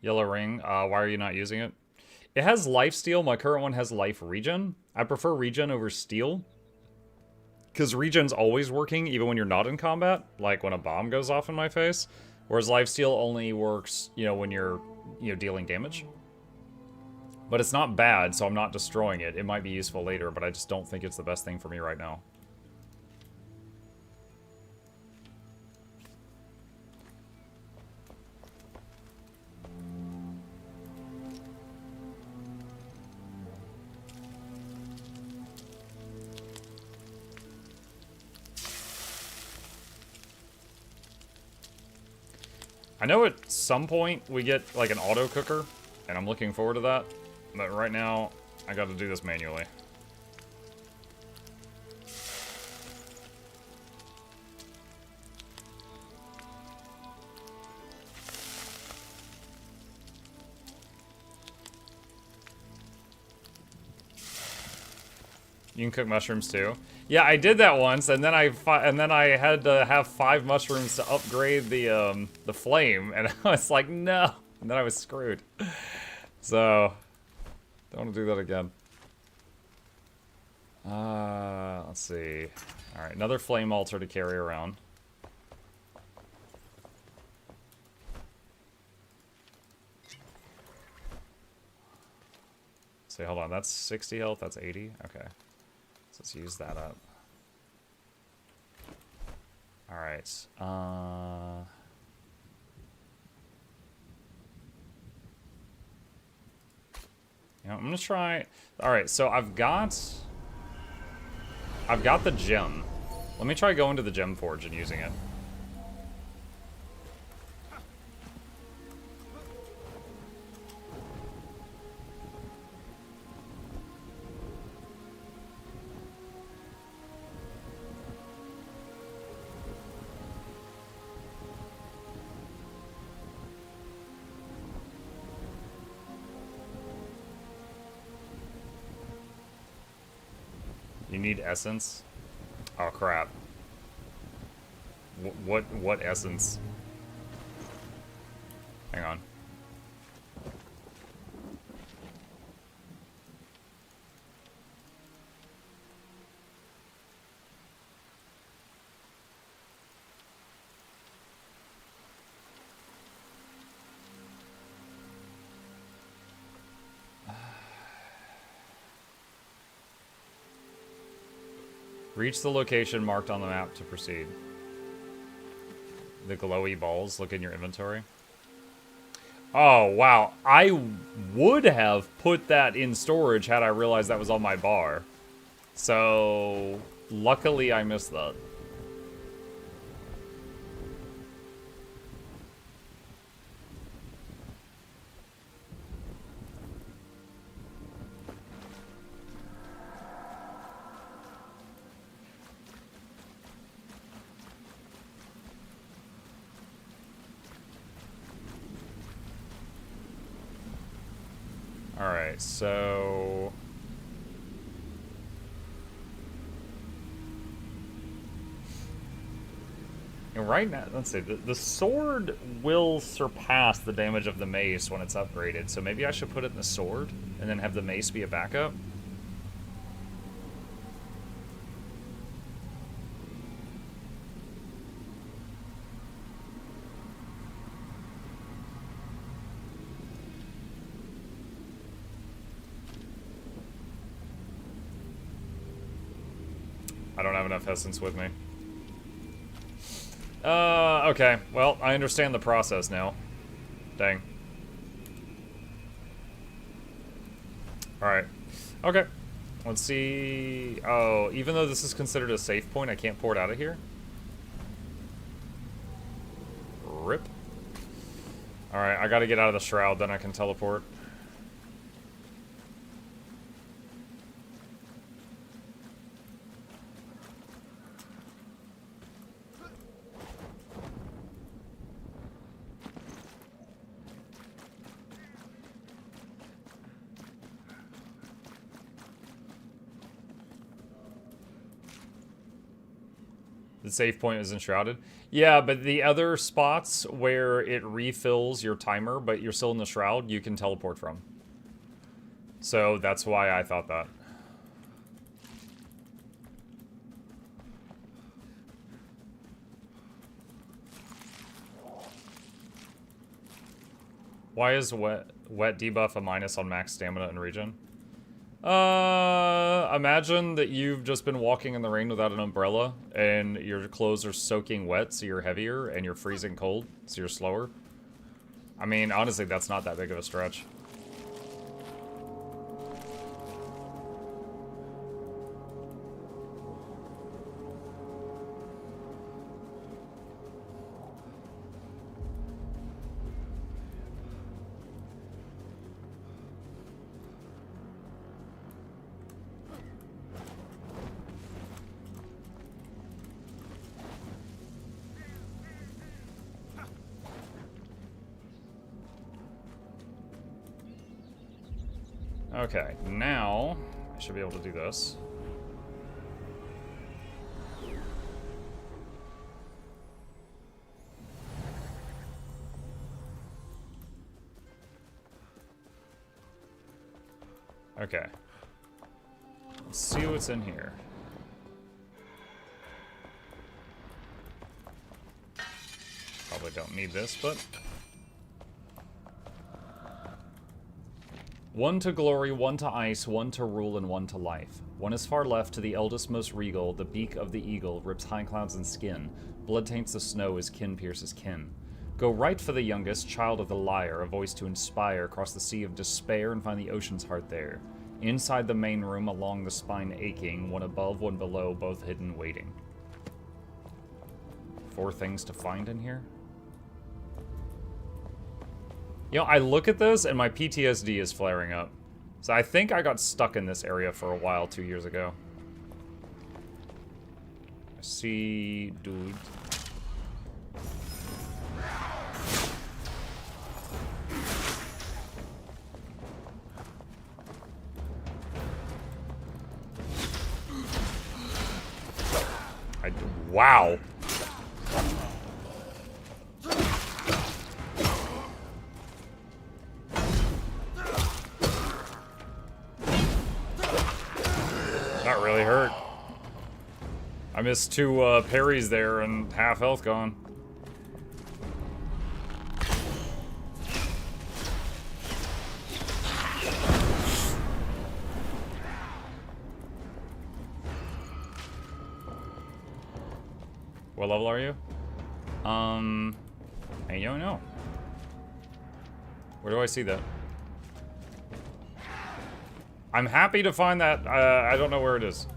Yellow ring, why are you not using it? It has life steal, my current one has life regen. I prefer regen over steal. Because regen's always working, even when you're not in combat, like when a bomb goes off in my face. Whereas life steal only works, you know, when you're, dealing damage. But it's not bad, so I'm not destroying it. It might be useful later, but I just don't think it's the best thing for me right now. I know at some point we get like an auto cooker, and I'm looking forward to that. But right now, I gotta do this manually. You can cook mushrooms too. Yeah, I did that once, and then I had to have 5 mushrooms to upgrade the flame, and I was like, no, and then I was screwed. So, don't want to do that again. Let's see. All right, another flame altar to carry around. See, hold on, that's 60 health, that's 80? Okay. So let's use that up. Alright, I'm gonna try... Alright, so I've got the gem. Let me try going to the gem forge and using it. You need essence? Oh crap. What essence? Hang on. Reach the location marked on the map to proceed. The glowy balls, look in your inventory. Oh, wow. I would have put that in storage had I realized that was on my bar. So, luckily I missed that. Alright, so... and right now, let's see, the sword will surpass the damage of the mace when it's upgraded, so maybe I should put it in the sword, and then have the mace be a backup? I don't have enough essence with me. Okay. Well, I understand the process now. Dang. Alright. Okay. Let's see... oh, even though this is considered a safe point, I can't pour it out of here? Rip. Alright, I gotta get out of the shroud, then I can teleport. The save point is enshrouded. Yeah, but the other spots where it refills your timer, but you're still in the shroud, you can teleport from. So that's why I thought that. Why is wet debuff a minus on max stamina and regen? Imagine that you've just been walking in the rain without an umbrella, and your clothes are soaking wet, so you're heavier, and you're freezing cold, so you're slower. I mean, honestly, that's not that big of a stretch. Okay, now I should be able to do this. Okay. Let's see what's in here. Probably don't need this, but... one to glory, one to ice, one to rule, and one to life. One is far left to the eldest most regal, the beak of the eagle rips high clouds and skin. Blood taints the snow as kin pierces kin. Go right for the youngest, child of the lyre, a voice to inspire, cross the sea of despair and find the ocean's heart there. Inside the main room, along the spine aching, one above, one below, both hidden waiting. 4 things to find in here? You know, I look at this and my PTSD is flaring up. So I think I got stuck in this area for a while 2 years ago. I see dude. Wow. That really hurt. I missed 2 parries there and half health gone. What level are you? I don't know. Where do I see that? I'm happy to find that. I don't know where it is.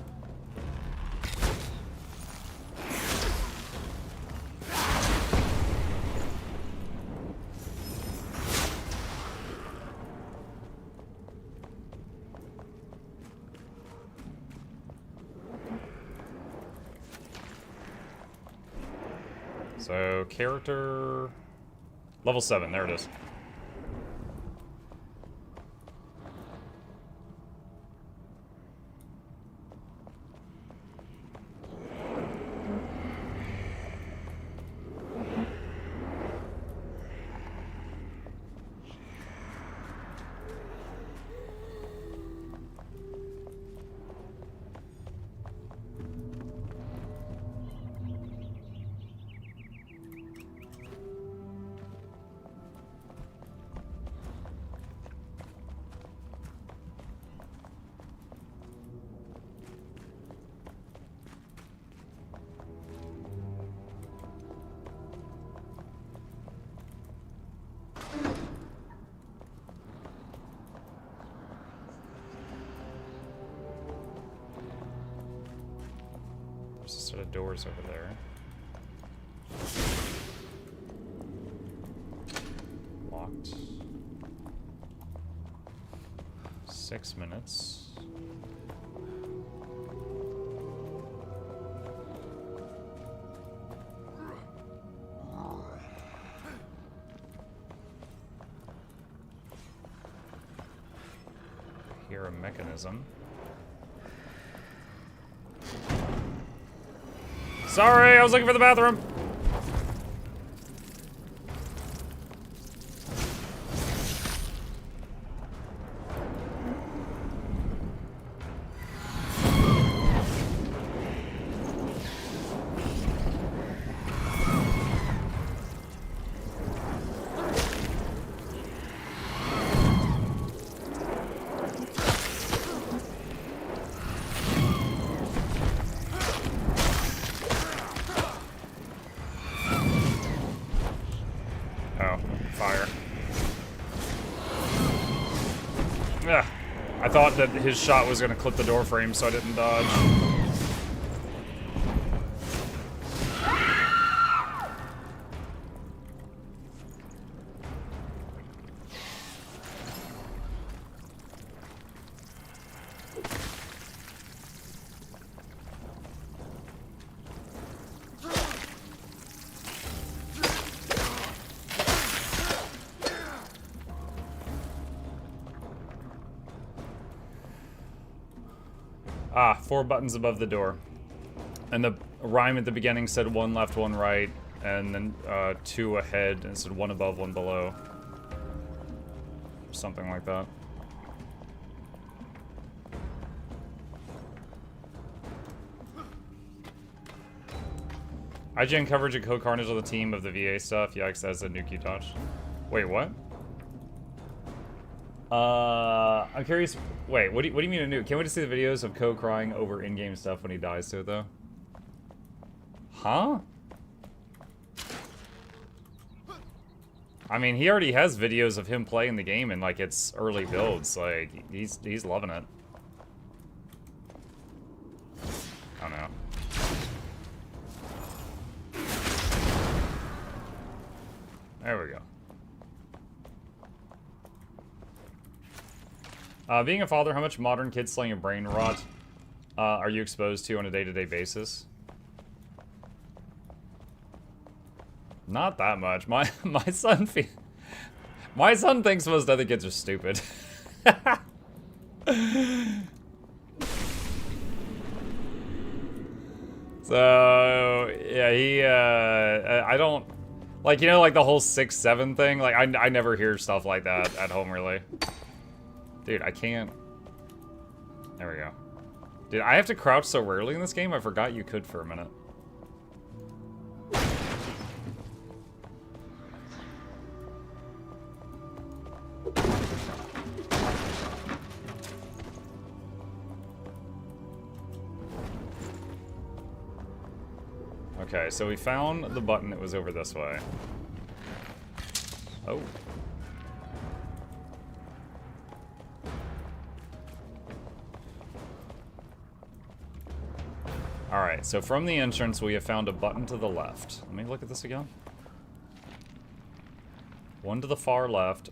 So, character... Level 7, there it is. There's a set of doors over there. Locked. 6 minutes. Hear a mechanism. Sorry, I was looking for the bathroom. I thought that his shot was going to clip the door frame, so I didn't dodge. Ah, 4 buttons above the door. And the rhyme at the beginning said 1 left, 1 right, and then 2 ahead, and it said 1 above, 1 below. Something like that. IGN coverage of Code Carnage on the team of the VA stuff. Yikes, that's a nuke you touched. Wait, what? I'm curious. Wait, what do you mean a nuke? Can't wait to see the videos of Ko crying over in-game stuff when he dies to it, though. Huh? I mean, he already has videos of him playing the game in like its early builds. Like he's loving it. I don't know. There we go. Being a father, how much modern kid slaying and brain rot are you exposed to on a day-to-day basis? Not that much. My son thinks most other kids are stupid. So yeah, I don't like, you know, like the whole 6-7 thing. Like I never hear stuff like that at home, really. Dude, I can't. There we go. Dude, I have to crouch so rarely in this game. I forgot you could for a minute. Okay, so we found the button that was over this way. Oh. Alright, so from the entrance we have found a button to the left. Let me look at this again. One to the far left.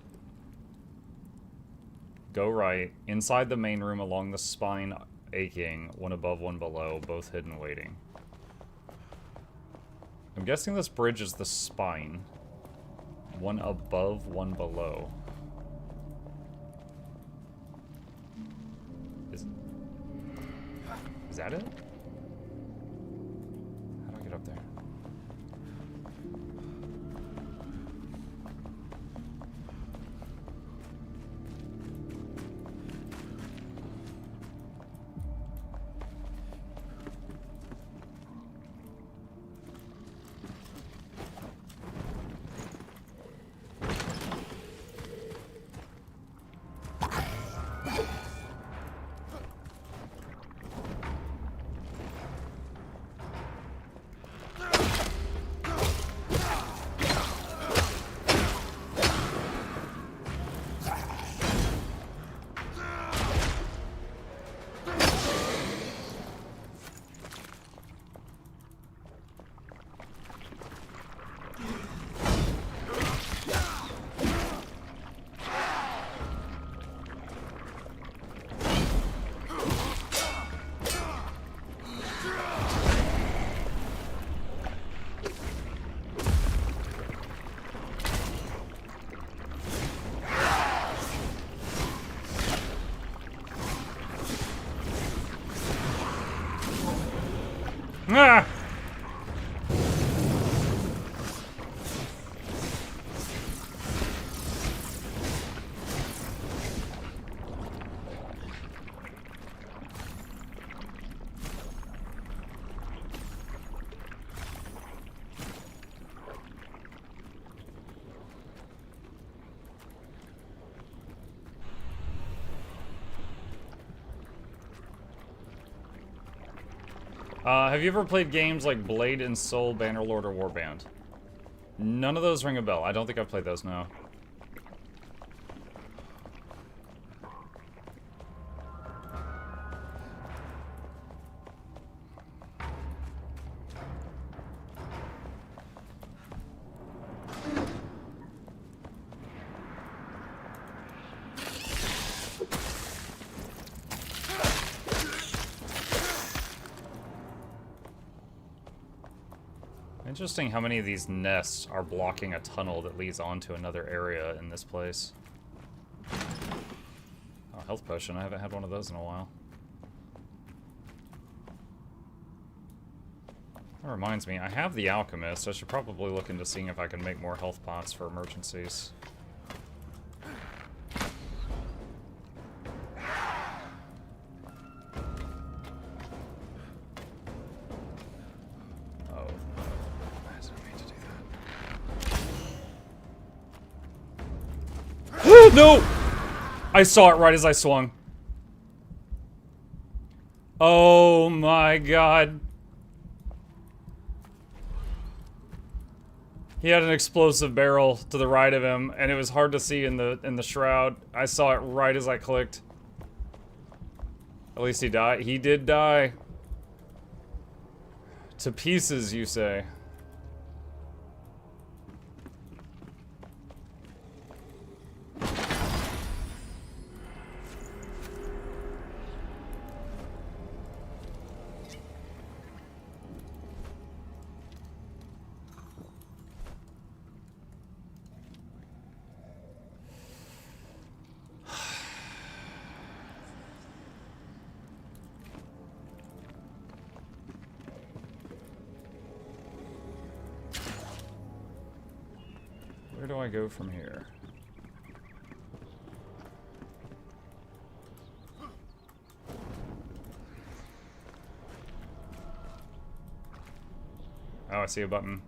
Go right. Inside the main room along the spine aching. One above, one below. Both hidden waiting. I'm guessing this bridge is the spine. One above, one below. Is that it? How do I get up there? Ah! Have you ever played games like Blade and Soul, Bannerlord, or Warband? None of those ring a bell. I don't think I've played those, no. Interesting how many of these nests are blocking a tunnel that leads onto another area in this place. Oh, health potion. I haven't had one of those in a while. That reminds me, I have the alchemist. I should probably look into seeing if I can make more health pots for emergencies. No! I saw it right as I swung. Oh my god. He had an explosive barrel to the right of him, and it was hard to see in the shroud. I saw it right as I clicked. At least he died. He did die. To pieces, you say. Where do I go from here? Oh, I see a button.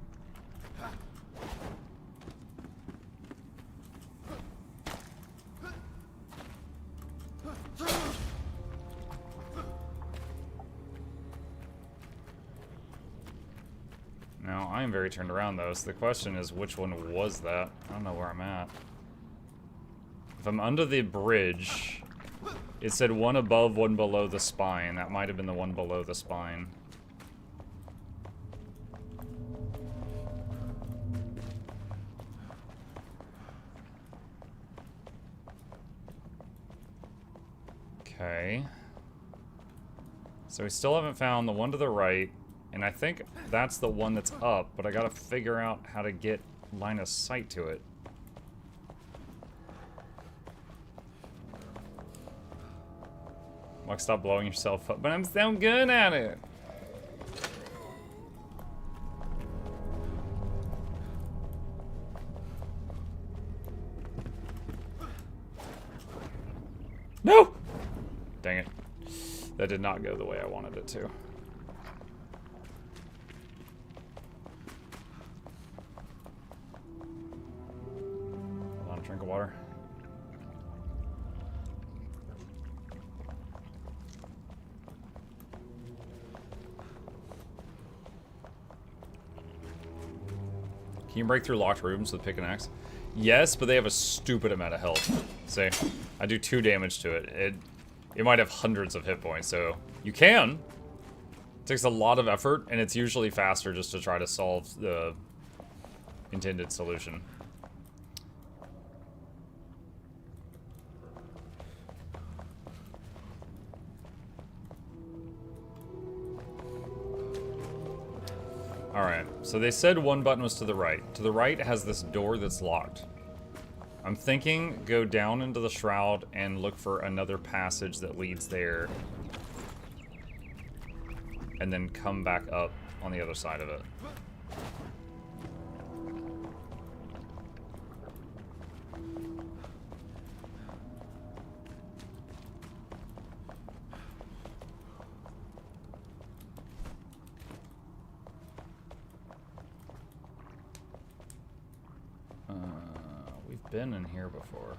I am very turned around, though, so the question is, which one was that? I don't know where I'm at. If I'm under the bridge, it said one above, one below the spine. That might have been the one below the spine. Okay. So we still haven't found the one to the right, and I think that's the one that's up, but I gotta figure out how to get line of sight to it. Like, stop blowing yourself up, but I'm so good at it. No! Dang it. That did not go the way I wanted it to. Hold on, drink of water. Can you break through locked rooms with pick and axe? Yes, but they have a stupid amount of health. See, I do 2 damage to it. It might have hundreds of hit points, so you can. It takes a lot of effort, and it's usually faster just to try to solve the intended solution. Alright, so they said one button was to the right. To the right has this door that's locked. I'm thinking go down into the shroud and look for another passage that leads there. And then come back up on the other side of it. We've been in here before.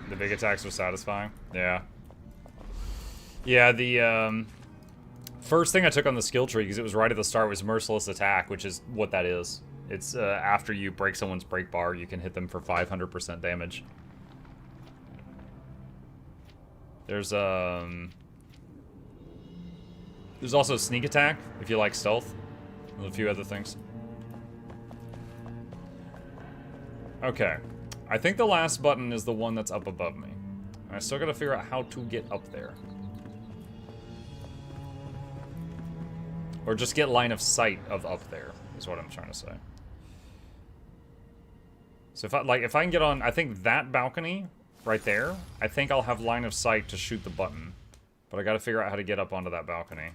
The big attacks were satisfying. Yeah. Yeah, the first thing I took on the skill tree, because it was right at the start, was Merciless Attack, which is what that is. It's after you break someone's break bar, you can hit them for 500% damage. There's also Sneak Attack, if you like stealth. There's a few other things. Okay. I think the last button is the one that's up above me. And I still gotta figure out how to get up there. Or just get line of sight of up there, is what I'm trying to say. So if I can get on, I think that balcony right there, I think I'll have line of sight to shoot the button. But I gotta figure out how to get up onto that balcony.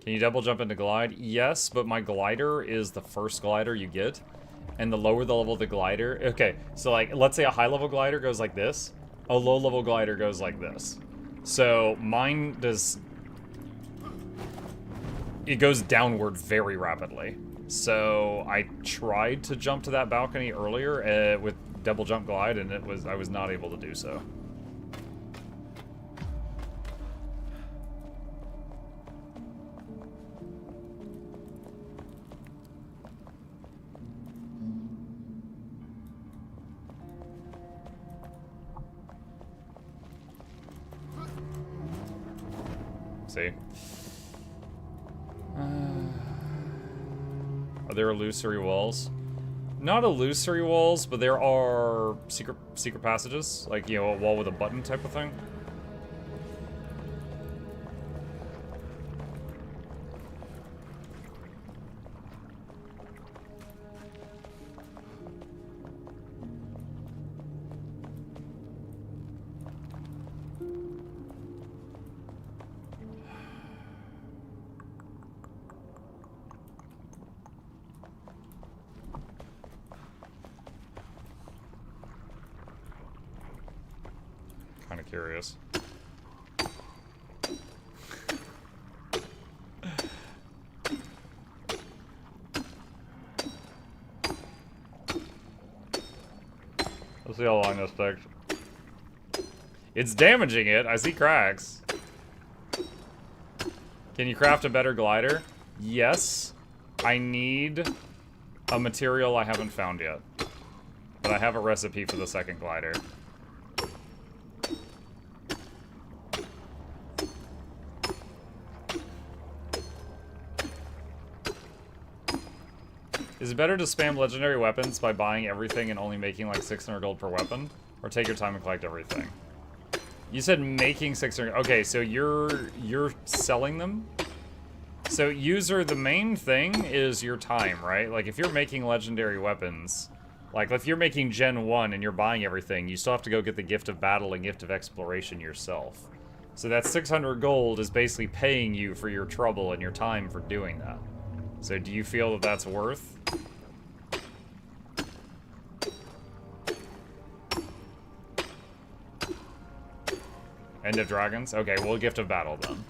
Can you double jump into glide? Yes, but my glider is the first glider you get. And the lower the level of the glider... Okay, so like, let's say a high level glider goes like this. A low level glider goes like this. So mine does... It goes downward very rapidly. So I tried to jump to that balcony earlier with double jump glide, and I was not able to do so. See? Are there illusory walls? Not illusory walls, but there are secret passages, like, you know, a wall with a button type of thing. Kind of curious. Let's see how long this takes. It's damaging it. I see cracks. Can you craft a better glider? Yes. I need a material I haven't found yet. But I have a recipe for the second glider. Is it better to spam legendary weapons by buying everything and only making like 600 gold per weapon? Or take your time and collect everything? You said making 600... Okay, so you're selling them? So user, the main thing is your time, right? Like if you're making legendary weapons, like if you're making Gen 1 and you're buying everything, you still have to go get the Gift of Battle and Gift of Exploration yourself. So that 600 gold is basically paying you for your trouble and your time for doing that. So do you feel that that's worth? End of Dragons? Okay, well, Gift of Battle then.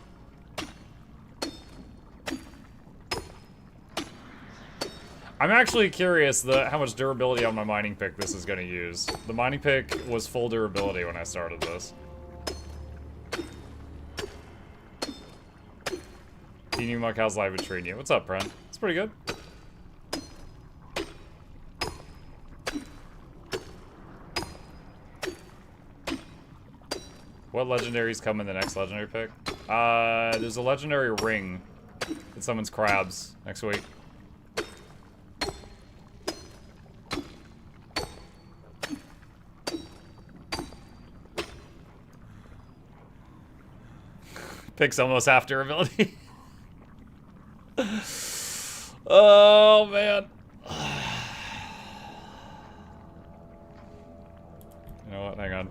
I'm actually curious how much durability on my mining pick this is going to use. The mining pick was full durability when I started this. Teeny Muck, how's life been treating you? What's up, Pren? It's pretty good. What legendaries come in the next legendary pick? There's a legendary ring that summons crabs next week. Pick's almost half durability. Oh, man. You know what? Hang on.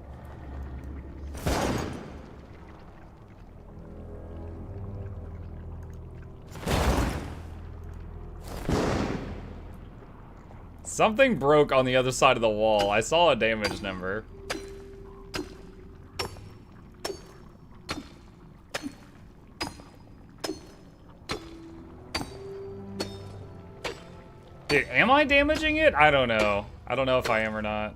Something broke on the other side of the wall. I saw a damage number. Dude, am I damaging it? I don't know. I don't know if I am or not.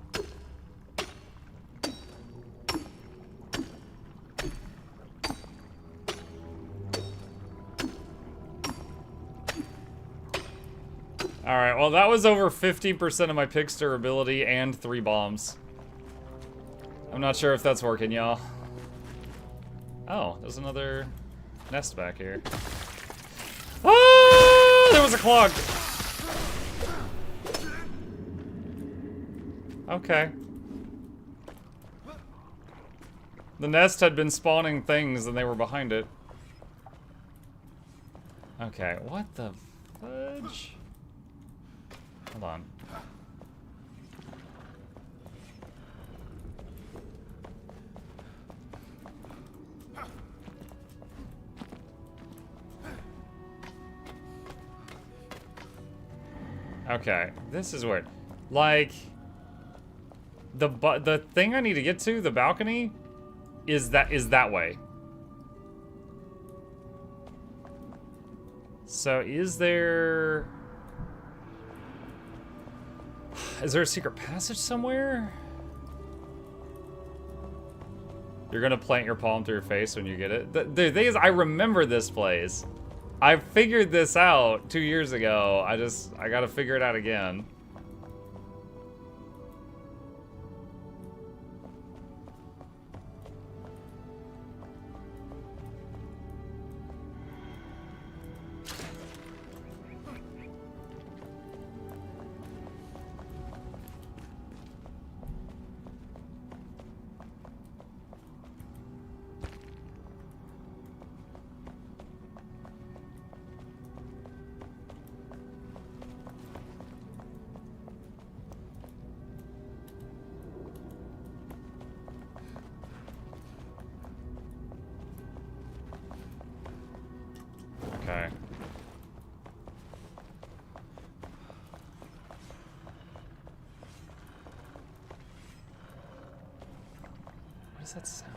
Alright, well that was over 50% of my pick's durability and 3 bombs. I'm not sure if that's working, y'all. Oh, there's another nest back here. Ah! There was a clog! Okay. The nest had been spawning things and they were behind it. Okay, what the fudge? Hold on. Okay, this is weird. Like, the thing I need to get to, the balcony, is that way. So is there a secret passage somewhere? You're gonna plant your palm through your face when you get it? The thing is, I remember this place. I figured this out 2 years ago. I gotta figure it out again. is that sound?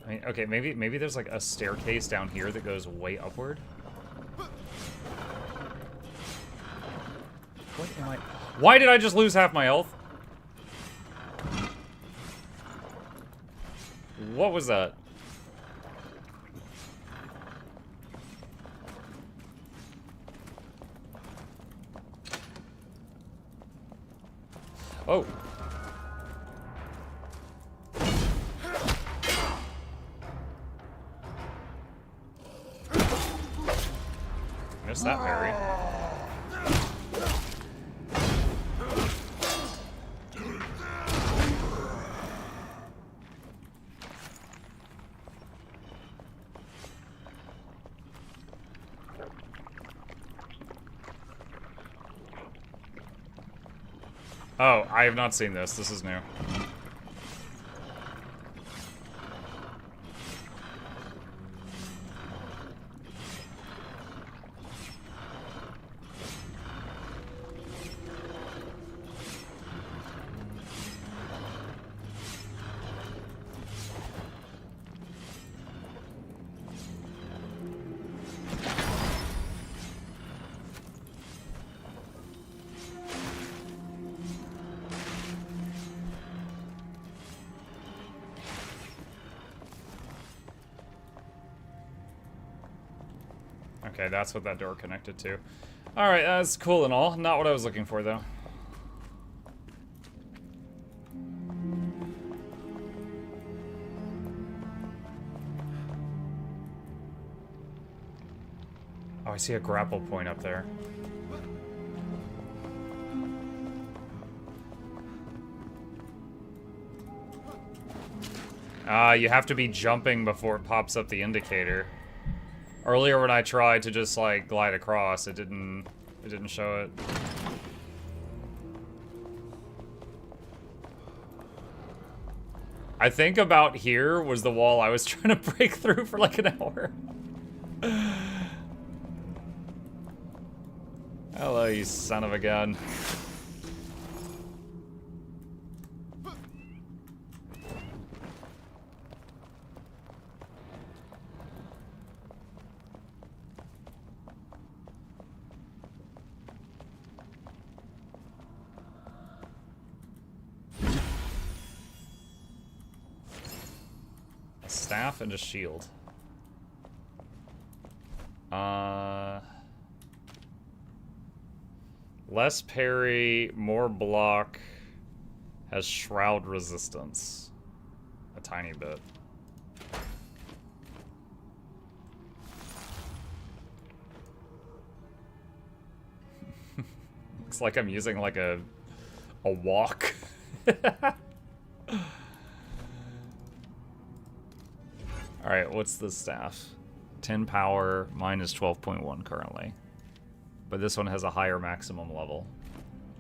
I mean, okay, maybe there's like a staircase down here that goes way upward. What am I? Why did I just lose half my health? What was that? Oh. Missed that parry. Oh, I have not seen this. This is new. Okay, that's what that door connected to. Alright, that's cool and all. Not what I was looking for, though. Oh, I see a grapple point up there. You have to be jumping before it pops up the indicator. Earlier when I tried to just like glide across, it didn't show it. I think about here was the wall I was trying to break through for like an hour. Hello, you son of a gun. Staff and a shield. Less parry, more block, has shroud resistance. A tiny bit. Looks like I'm using like a walk. Alright, what's the staff? 10 power, mine is 12.1 currently. But this one has a higher maximum level.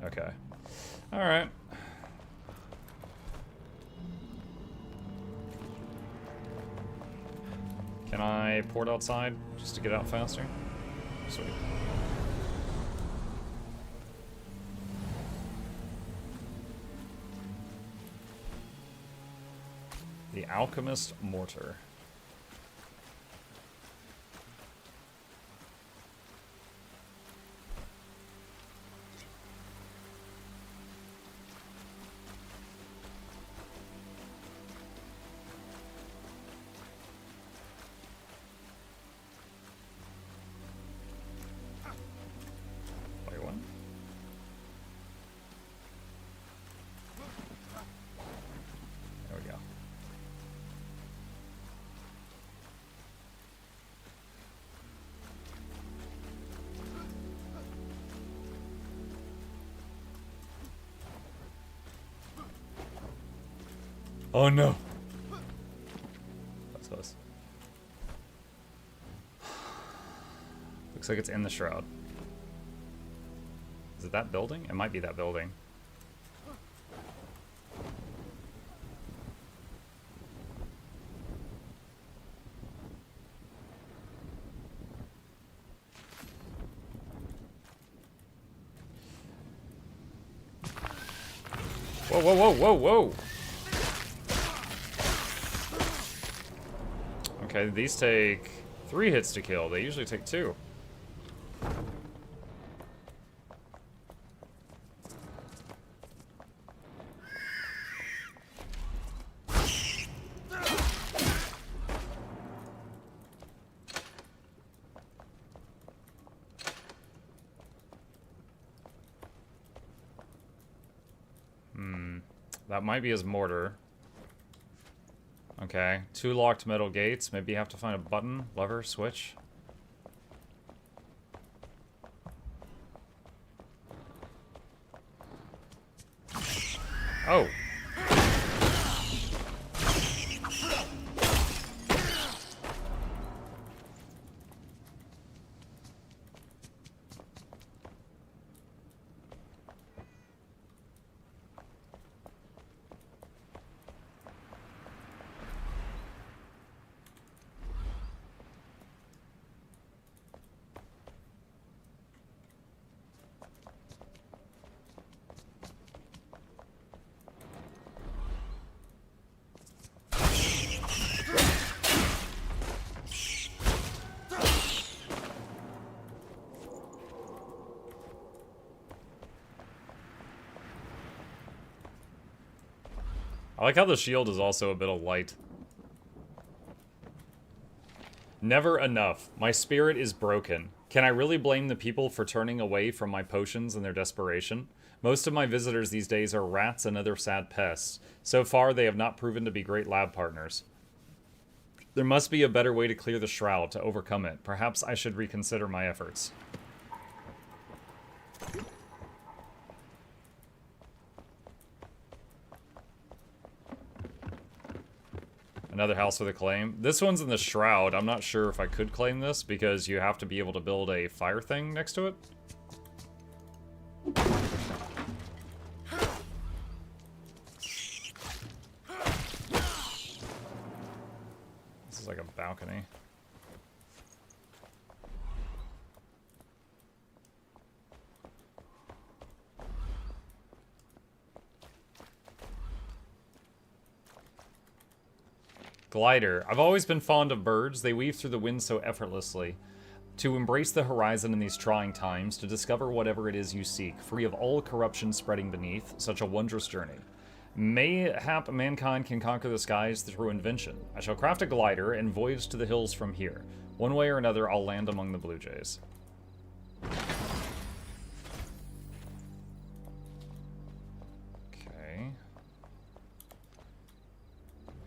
Okay. Alright. Can I port outside just to get out faster? Sweet. The Alchemist Mortar. Oh no. That's close. Looks like it's in the shroud. Is it that building? It might be that building. Whoa, whoa, whoa, whoa, whoa! Okay, these take 3 hits to kill. They usually take 2. That might be his mortar. Okay, 2 locked metal gates. Maybe you have to find a button, lever, switch. Oh. I like how the shield is also a bit of light. Never enough. My spirit is broken. Can I really blame the people for turning away from my potions in their desperation? Most of my visitors these days are rats and other sad pests. So far, they have not proven to be great lab partners. There must be a better way to clear the shroud, to overcome it. Perhaps I should reconsider my efforts. Another house with a claim. This one's in the shroud. I'm not sure if I could claim this because you have to be able to build a fire thing next to it. This is like a balcony. Glider. I've always been fond of birds. They weave through the wind so effortlessly. To embrace the horizon in these trying times, to discover whatever it is you seek, free of all corruption spreading beneath, such a wondrous journey. Mayhap mankind can conquer the skies through invention. I shall craft a glider and voyage to the hills from here. One way or another, I'll land among the blue jays.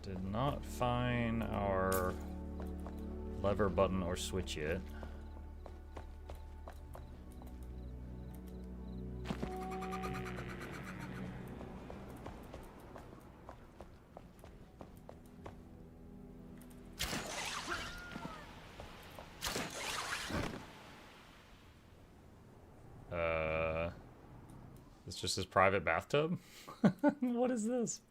Did not find our lever button or switch yet. It's just his private bathtub? What is this?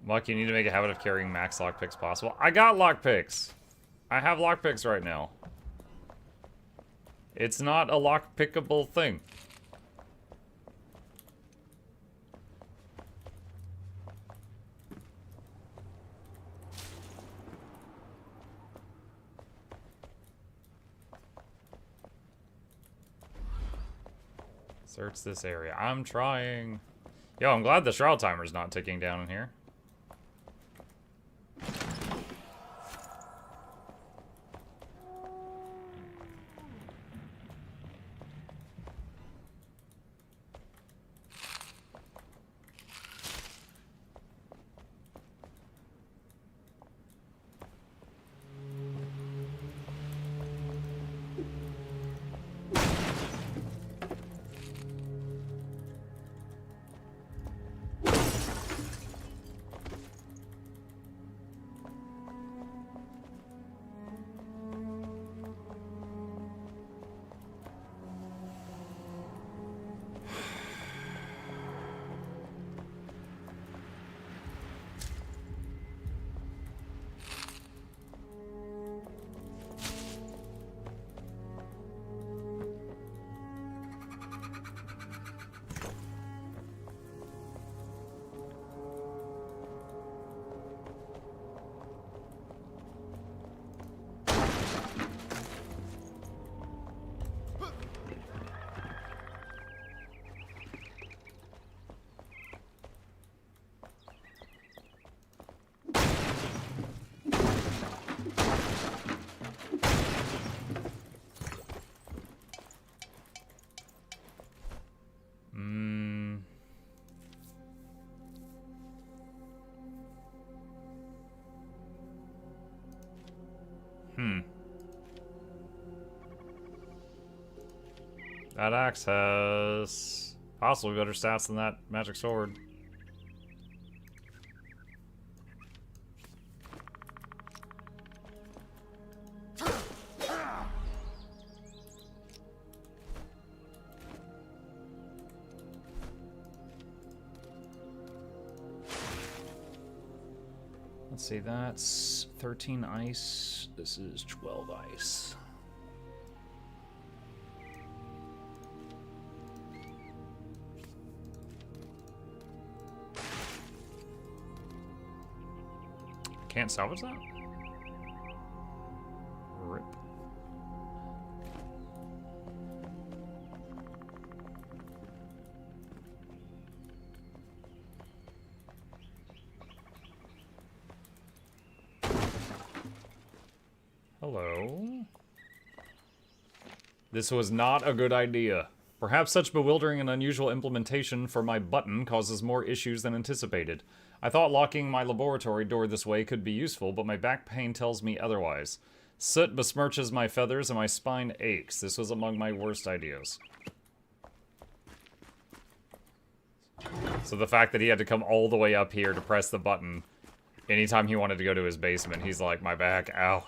Muck, you need to make a habit of carrying max lockpicks possible. I got lockpicks! I have lockpicks right now. It's not a lockpickable thing. Search this area. I'm trying. Yo, I'm glad the shroud timer's not ticking down in here. That axe has possibly better stats than that magic sword. Let's see, that's 13 ice. This is 12 ice. Can't salvage that? Rip. Hello? This was not a good idea. Perhaps such bewildering and unusual implementation for my button causes more issues than anticipated. I thought locking my laboratory door this way could be useful, but my back pain tells me otherwise. Soot besmirches my feathers and my spine aches. This was among my worst ideas. So the fact that he had to come all the way up here to press the button anytime he wanted to go to his basement, he's like, my back, ow.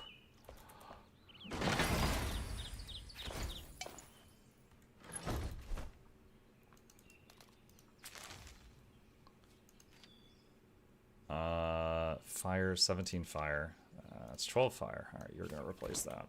Fire, 17 fire. That's 12 fire. Alright, you're gonna replace that.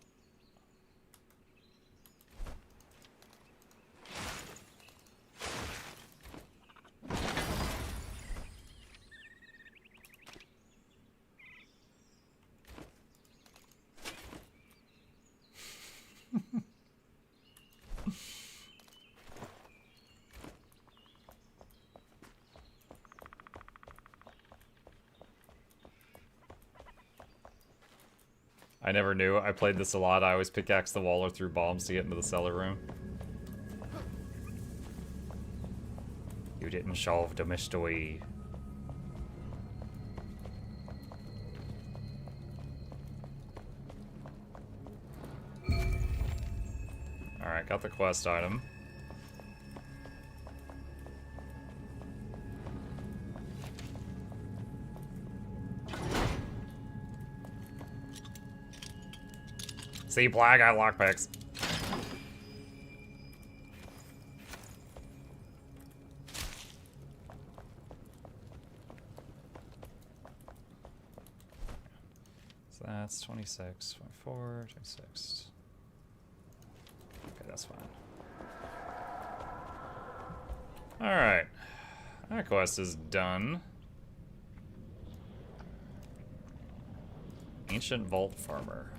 I never knew. I played this a lot. I always pickaxe the wall or threw bombs to get into the cellar room. You didn't solve the mystery. Alright, got the quest item. See, Black, I lockpicks. So that's 26, 24, 26. Okay, that's fine. Alright. That quest is done. Ancient Vault Farmer.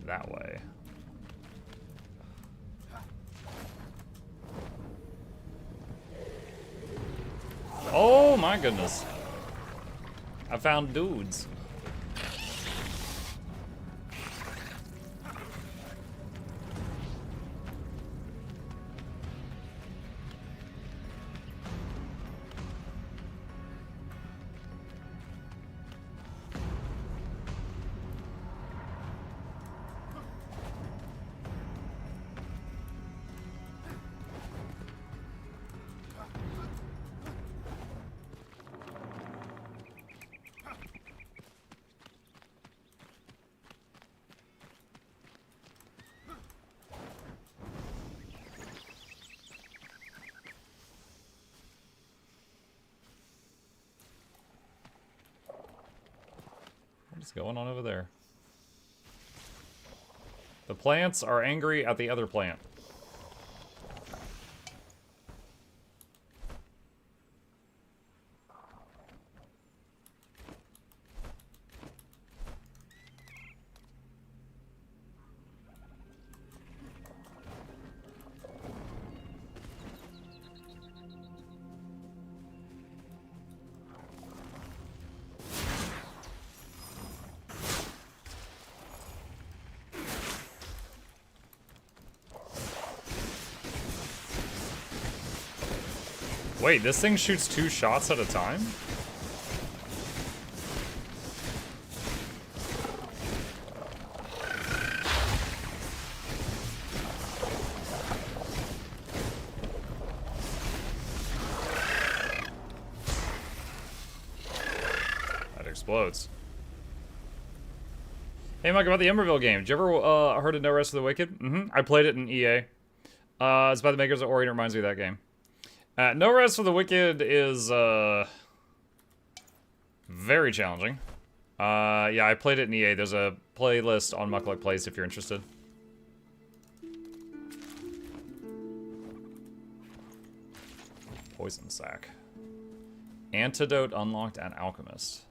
That way. my goodness. I found dudes. What's going on over there? The plants are angry at the other plant. Wait, this thing shoots 2 shots at a time? That explodes. Hey, Mike, about the Emerville game. Did you ever heard of No Rest for the Wicked? I played it in EA. It's by the makers of Ori, and it reminds me of that game. No Rest for the Wicked is, very challenging. Yeah, I played it in EA. There's a playlist on Mukluk Plays if you're interested. Poison sac. Antidote unlocked at Alchemist.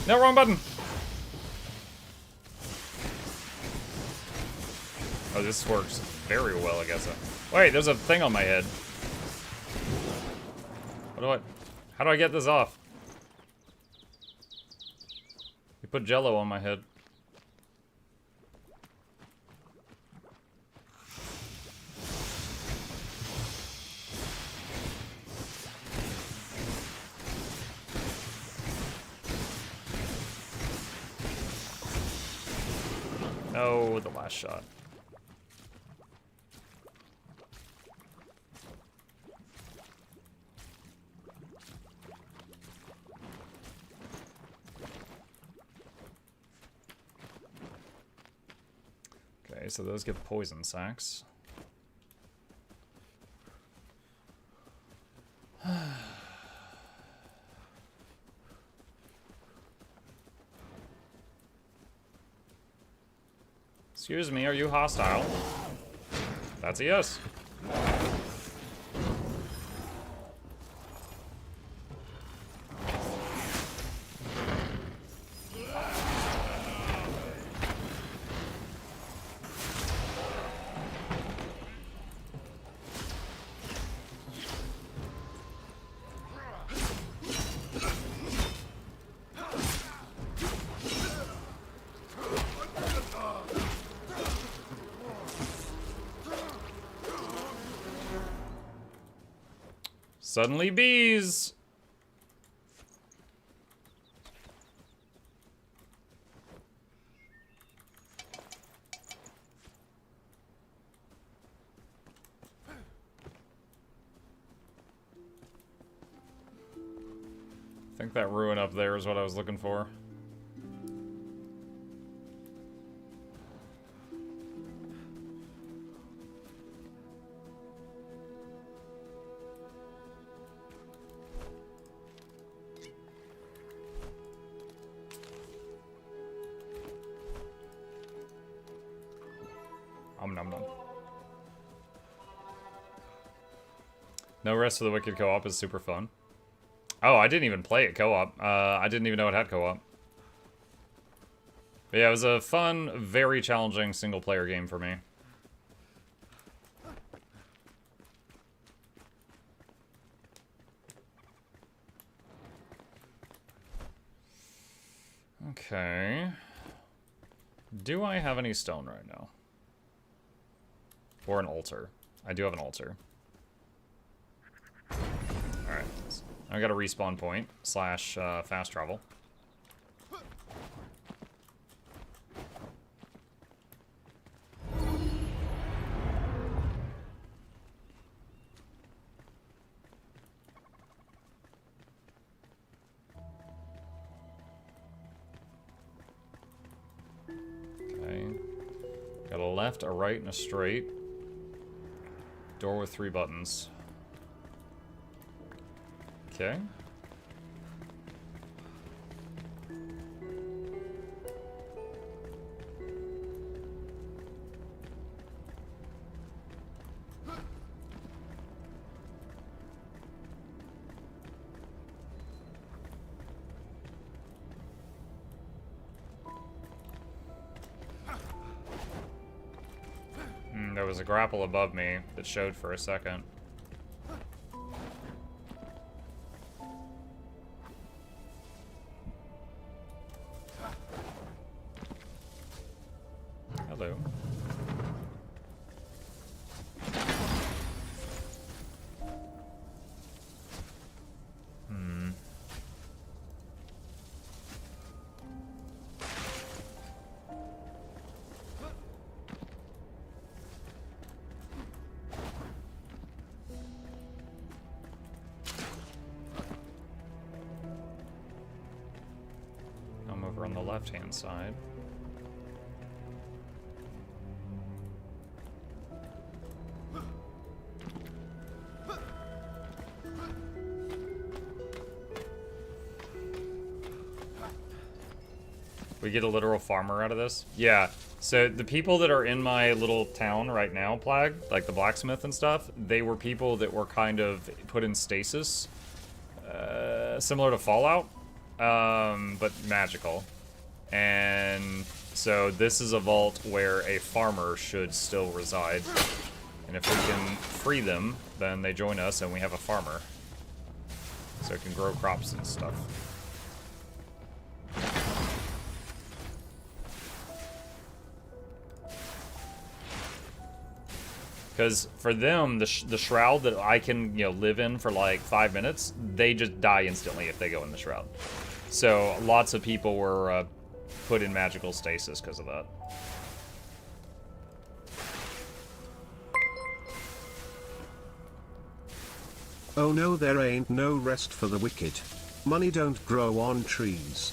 No, wrong button! Oh, this works very well, I guess. Wait, there's a thing on my head. How do I get this off? You put jello on my head. No, the last shot. Okay, so those give poison sacs. Excuse me, are you hostile? That's a yes. Suddenly bees! I think that ruin up there is what I was looking for. Nom nom. No Rest for the Wicked co-op is super fun. Oh, I didn't even play it co-op. I didn't even know it had co-op. But yeah, it was a fun, very challenging single-player game for me. Okay. Do I have any stone right now? Or an altar? I do have an altar. Alright. I got a respawn point / fast travel. Okay. Got a left, a right, and a straight. Door with 3 buttons. Okay. There was a grapple above me that showed for a second. Hello. I'm over on the left-hand side. We get a literal farmer out of this? Yeah. So the people that are in my little town right now, Plague, like the blacksmith and stuff, they were people that were kind of put in stasis. Similar to Fallout, but magical. And so this is a vault where a farmer should still reside. And if we can free them, then they join us and we have a farmer. So it can grow crops and stuff. Because for them, the shroud that I can, live in for like 5 minutes, they just die instantly if they go in the shroud. So lots of people were put in magical stasis because of that.
Oh no, there ain't no rest for the wicked. Money don't grow on trees.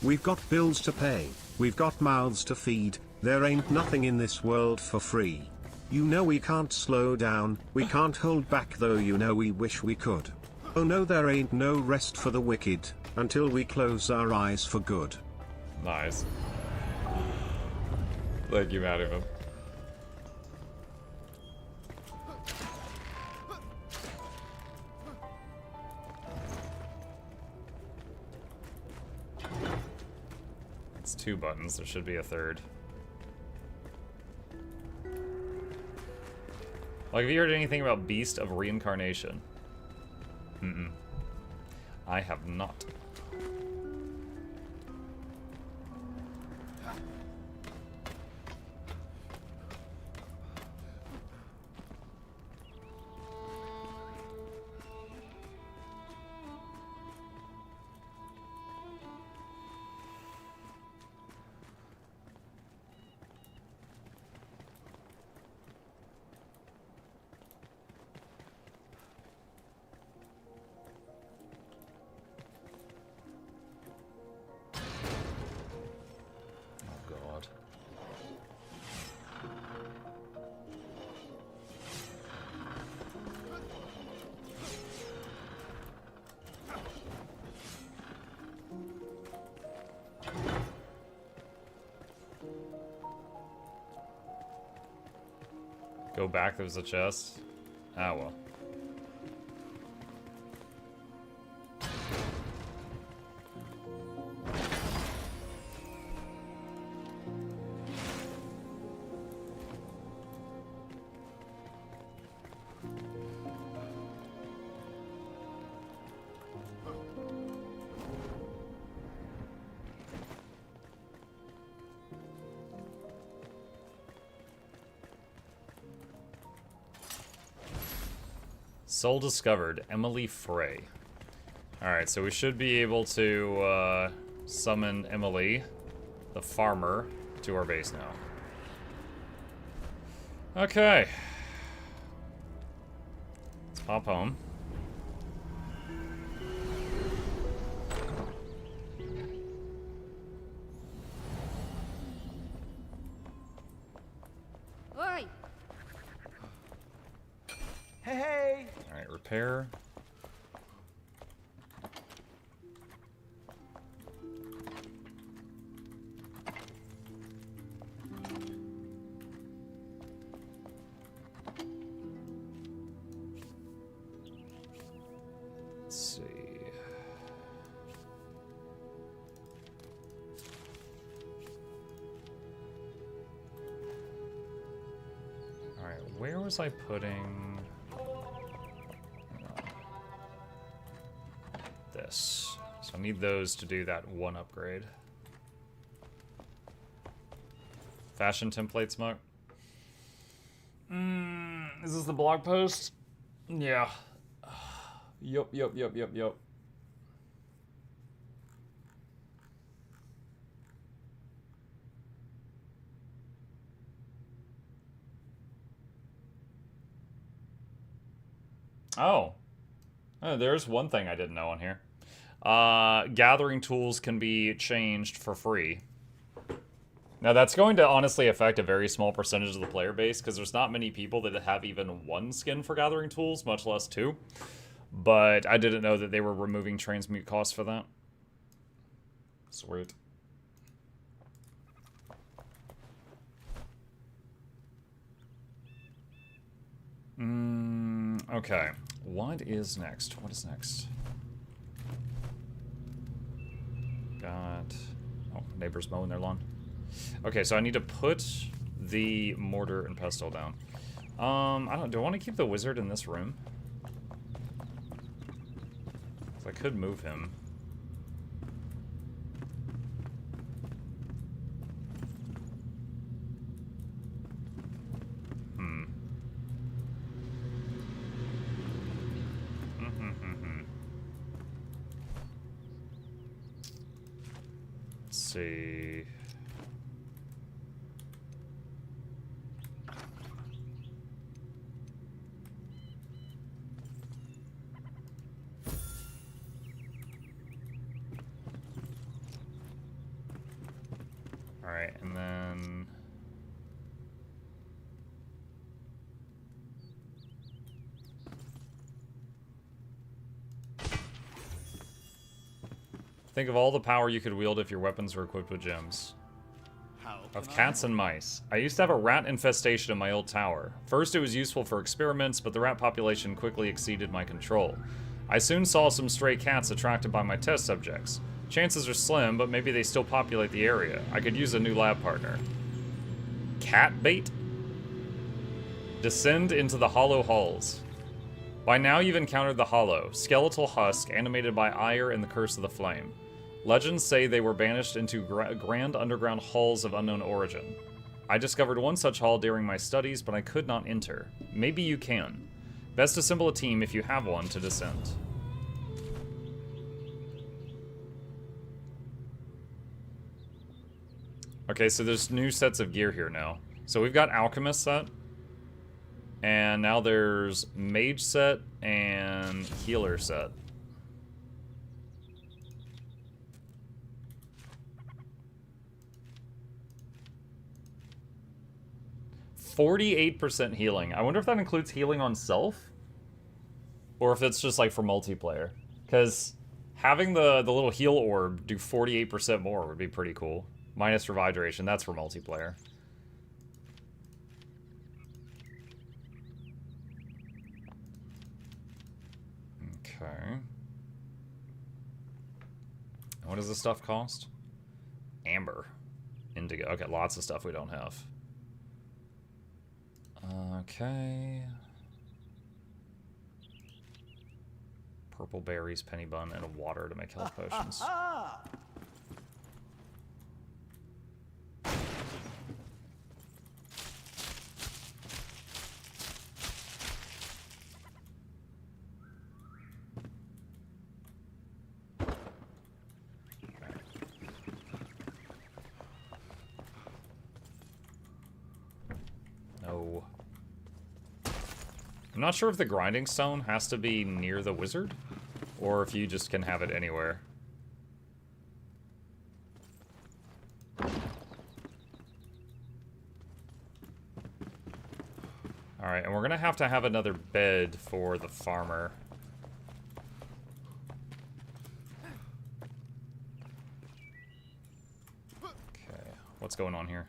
We've got bills to pay, we've got mouths to feed, there ain't nothing in this world for free. You know we can't slow down, we can't hold back, though you know we wish we could. Oh no, there ain't no rest for the wicked, until we close our eyes for good.
Nice. Thank you, Madam. It's 2 buttons, there should be a third. Like, have you heard anything about Beast of Reincarnation? I have not. Go back, there's a chest. Ah, well. Soul discovered. Emily Frey. Alright, so we should be able to summon Emily, the farmer, to our base now. Okay. Let's pop home.
Oi!
Hey!
Alright, repair. Let's see. Alright, where was I putting this? So I need those to do that one upgrade. Fashion templates, Muck. Is this the blog post? Yeah. Yup. Oh. Oh, there's one thing I didn't know on here. Gathering tools can be changed for free. Now that's going to honestly affect a very small percentage of the player base, because there's not many people that have even one skin for gathering tools, much less two. But I didn't know that they were removing transmute costs for that. Sweet. Okay. What is next? What is next? Got... Oh, neighbors mowing their lawn. Okay, so I need to put the mortar and pestle down. I don't... Do I want to keep the wizard in this room? I could move him. Let's see. Alright, and then... Think of all the power you could wield if your weapons were equipped with gems. Of cats and mice. I used to have a rat infestation in my old tower. First it was useful for experiments, but the rat population quickly exceeded my control. I soon saw some stray cats attracted by my test subjects. Chances are slim, but maybe they still populate the area. I could use a new lab partner. Cat bait? Descend into the hollow halls. By now you've encountered the hollow, skeletal husk animated by ire and the curse of the flame. Legends say they were banished into grand underground halls of unknown origin. I discovered one such hall during my studies, but I could not enter. Maybe you can. Best assemble a team if you have one to descend. Okay, so there's new sets of gear here now. So we've got Alchemist set. And now there's Mage set and Healer set. %48 healing. I wonder if that includes healing on self? Or if it's just like for multiplayer. Because having the little heal orb do 48% more would be pretty cool. Minus revive duration, that's for multiplayer. Okay. What does this stuff cost? Amber. Indigo. Okay, lots of stuff we don't have. Okay. Purple berries, penny bun, and a water to make health potions. go. I'm not sure if the grinding stone has to be near the wizard, or if you just can have it anywhere. Alright, and we're gonna have to have another bed for the farmer. Okay, what's going on here?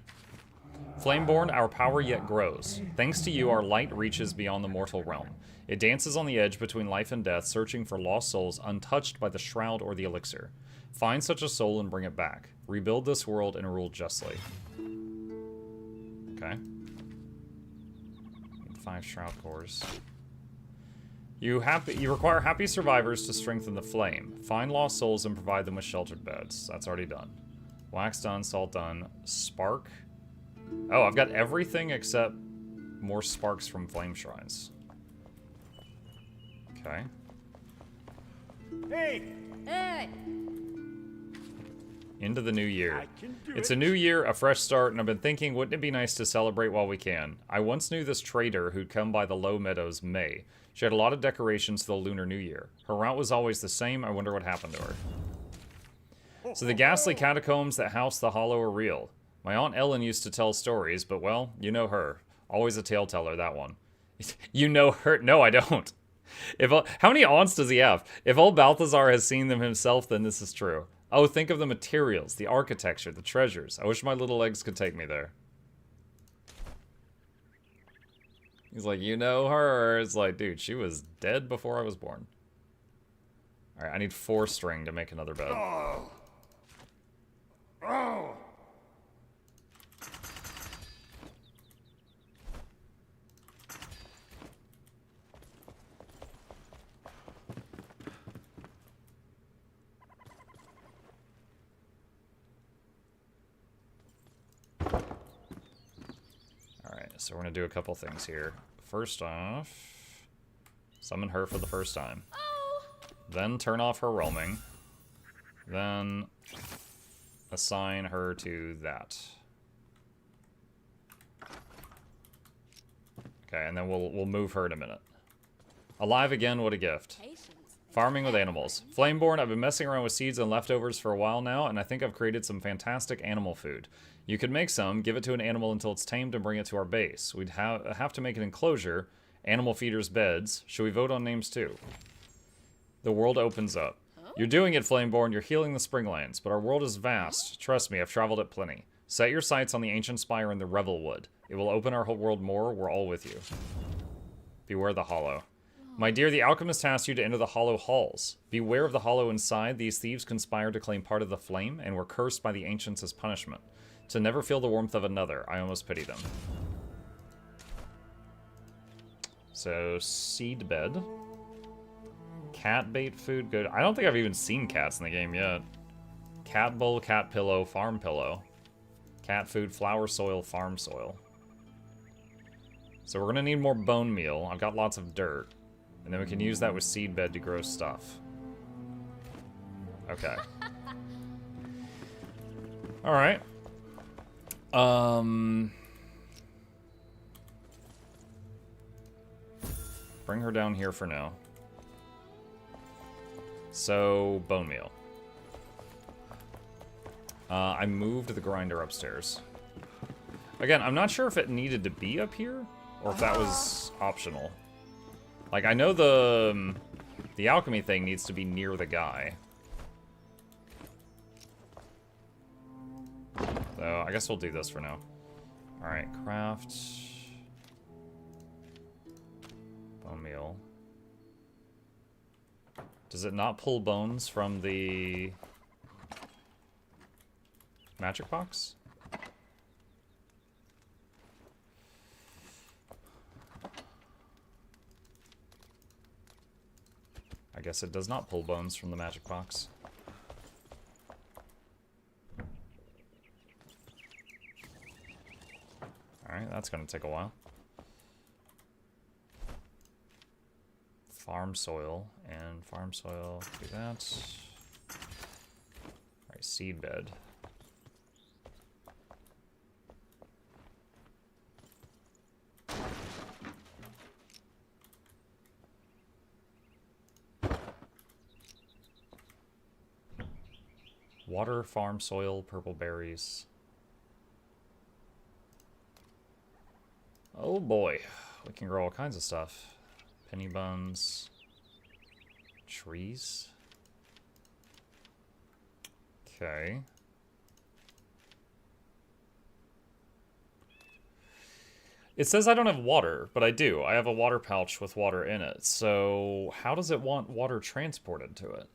Flameborn, our power yet grows. Thanks to you, our light reaches beyond the mortal realm. It dances on the edge between life and death, searching for lost souls untouched by the shroud or the elixir. Find such a soul and bring it back. Rebuild this world and rule justly. Okay. 5 shroud cores. You require happy survivors to strengthen the flame. Find lost souls and provide them with sheltered beds. That's already done. Wax done, salt done. Spark. Oh, I've got everything except more sparks from flame shrines. Okay.
Hey!
Hey!
Into the new year.
I can do
It's
it.
a new year, a fresh start, and I've been thinking, wouldn't it be nice to celebrate while we can? I once knew this trader who'd come by the Low Meadows, May. She had a lot of decorations for the Lunar New Year. Her route was always the same. I wonder what happened to her. So the ghastly catacombs that house the Hollow are real. My Aunt Ellen used to tell stories, but well, you know her. Always a tale teller, that one. You know her? No, I don't. How many aunts does he have? If old Balthazar has seen them himself, then this is true. Oh, think of the materials, the architecture, the treasures. I wish my little legs could take me there. He's like, you know her? It's like, dude, she was dead before I was born. Alright, I need 4 string to make another bed.
Oh. Oh.
So we're gonna do a couple things here. First off, summon her for the first time.
Oh!
Then turn off her roaming. Then assign her to that. Okay, and then we'll move her in a minute. Alive again, what a gift.
Patience.
Farming with animals. Flameborn, I've been messing around with seeds and leftovers for a while now, and I think I've created some fantastic animal food. You could make some, give it to an animal until it's tamed, and bring it to our base. We'd have to make an enclosure, animal feeders' beds. Should we vote on names too? The world opens up. You're doing it, Flameborn. You're healing the Springlands, but our world is vast. Trust me, I've traveled it plenty. Set your sights on the ancient spire in the Revelwood. It will open our whole world more. We're all with you. Beware the Hollow. My dear, the alchemist asked you to enter the Hollow halls. Beware of the Hollow inside. These thieves conspired to claim part of the flame and were cursed by the ancients as punishment. To never feel the warmth of another. I almost pity them. So, seed bed. Cat bait food, good. I don't think I've even seen cats in the game yet. Cat bowl, cat pillow, farm pillow. Cat food, flower soil, farm soil. So we're gonna need more bone meal. I've got lots of dirt. And then we can use that with seed bed to grow stuff. Okay. Alright. Bring her down here for now. So, bone meal. I moved the grinder upstairs. Again, I'm not sure if it needed to be up here, or if that was optional. Like, I know the alchemy thing needs to be near the guy. So, I guess we'll do this for now. Alright, craft. Bone meal. Does it not pull bones from the magic box? I guess it does not pull bones from the magic box. Alright, that's gonna take a while. Farm soil, and farm soil, do that. Alright, seed bed. Water, farm, soil, purple berries. Oh boy. We can grow all kinds of stuff. Penny buns. Trees. Okay. It says I don't have water, but I do. I have a water pouch with water in it. So how does it want water transported to it?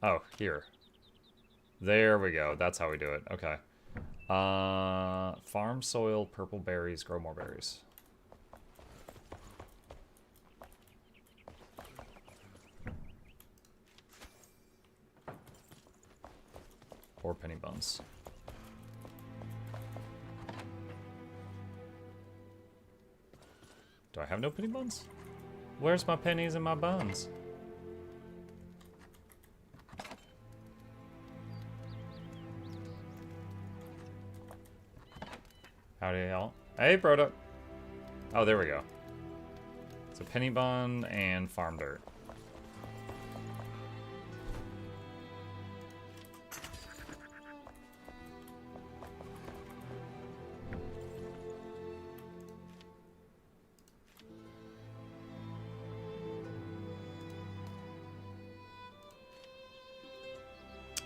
Oh, here. There we go. That's how we do it. Okay. Farm soil, purple berries, grow more berries. Or penny buns. Do I have no penny buns? Where's my pennies and my buns? Howdy, y'all. Hey, product. Oh, there we go. It's a penny bun and farm dirt.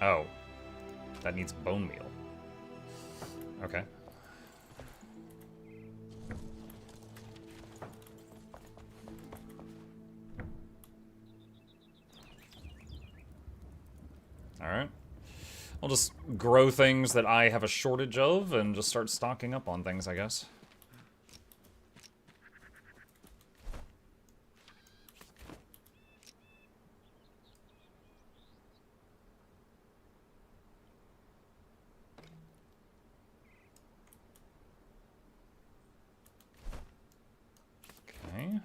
Oh, that needs bone meal. Okay. Alright. I'll just grow things that I have a shortage of and just start stocking up on things, I guess. Okay.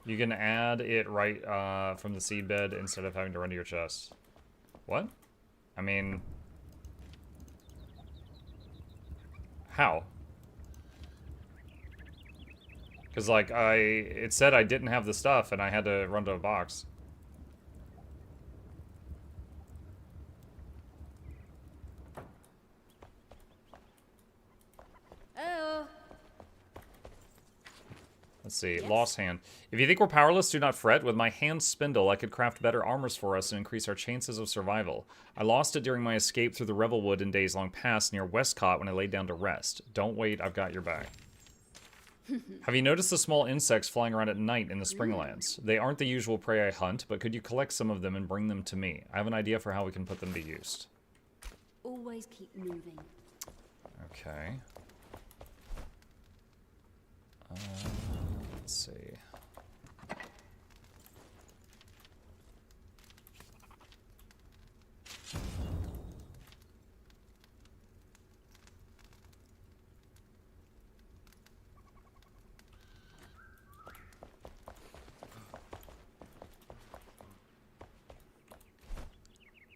You can add it right from the seedbed instead of having to run to your chest. What? I mean... How? Because, like, it said I didn't have the stuff and I had to run to a box. Let's see,
Yes?
lost hand. If you think we're powerless, do not fret. With my hand spindle, I could craft better armors for us and increase our chances of survival. I lost it during my escape through the Revelwood in days long past near Westcott when I laid down to rest. Don't wait, I've got your back. Have you noticed the small insects flying around at night in the Springlands? They aren't the usual prey I hunt, but could you collect some of them and bring them to me? I have an idea for how we can put them to use.
Always keep moving.
Okay. Let's see.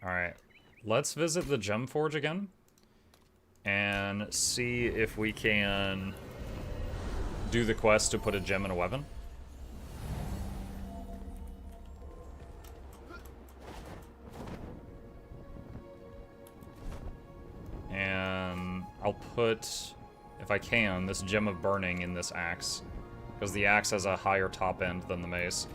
Alright, let's visit the Gem Forge again and see if we can do the quest to put a gem in a weapon. And I'll put, if I can, this gem of burning in this axe, because the axe has a higher top end than the mace.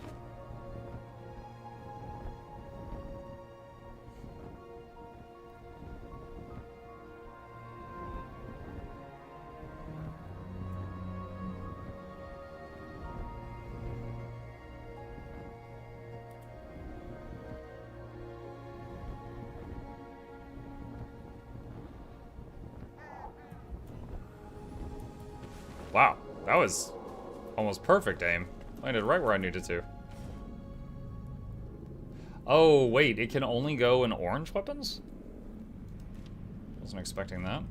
Wow, that was almost perfect aim. Landed right where I needed to. Oh, wait, it can only go in orange weapons? Wasn't expecting that.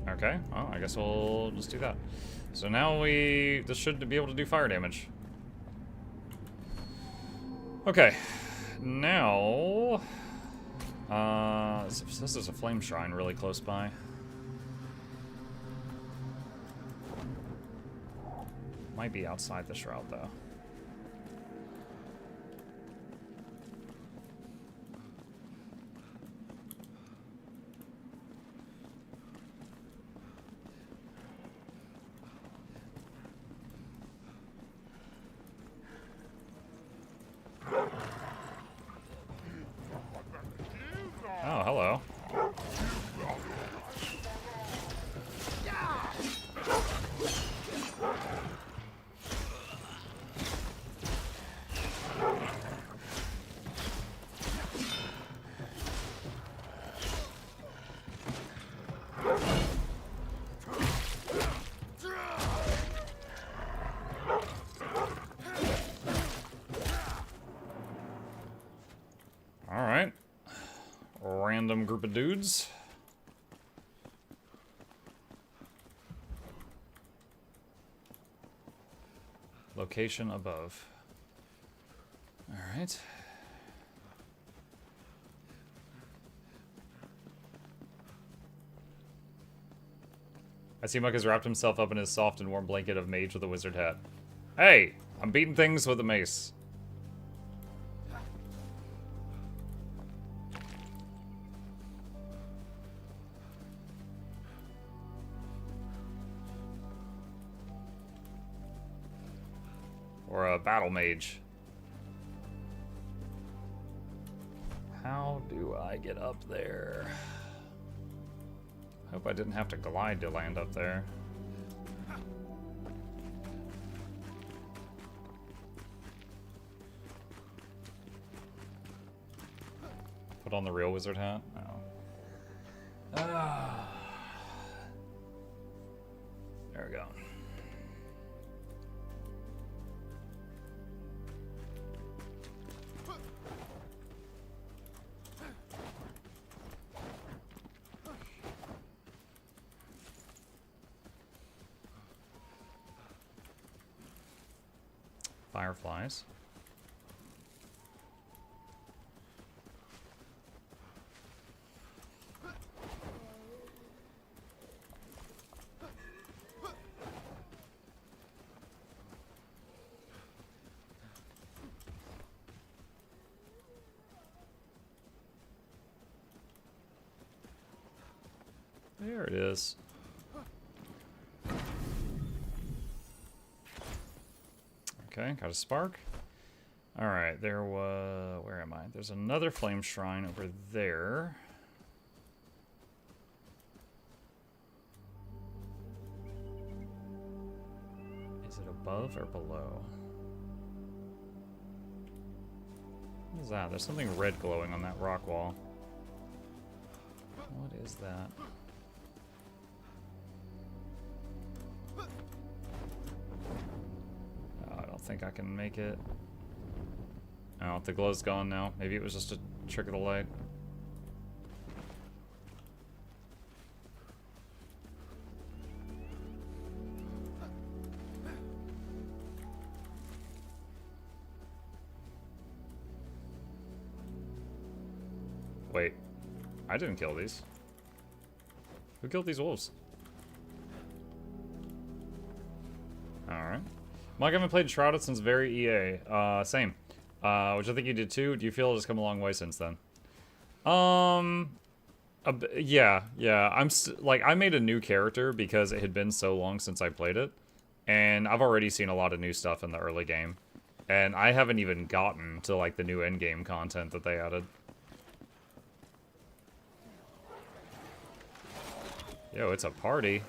Okay, well, I guess we'll just do that. So now this should be able to do fire damage. Okay, now this is a flame shrine really close by. Might be outside the shroud though. Oh, hello. All right. Random group of dudes. Location above. All right. I see Muck has wrapped himself up in his soft and warm blanket of mage with a wizard hat. Hey, I'm beating things with a mace. Or a battle mage. How do I get up there? Hope I didn't have to glide to land up there. Put on the real wizard hat? No. There we go. Fireflies. There it is. Okay, got a spark. Alright, there was... Where am I? There's another flame shrine over there. Is it above or below? What is that? There's something red glowing on that rock wall. What is that? I don't think I can make it. Oh, the glow's gone now. Maybe it was just a trick of the light. Wait, I didn't kill these. Who killed these wolves? Alright. Mike, I haven't played Enshrouded since very EA. Same. Which I think you did too. Do you feel it's come a long way since then? Yeah. I made a new character because it had been so long since I played it. And I've already seen a lot of new stuff in the early game. And I haven't even gotten to, like, the new endgame content that they added. Yo, it's a party.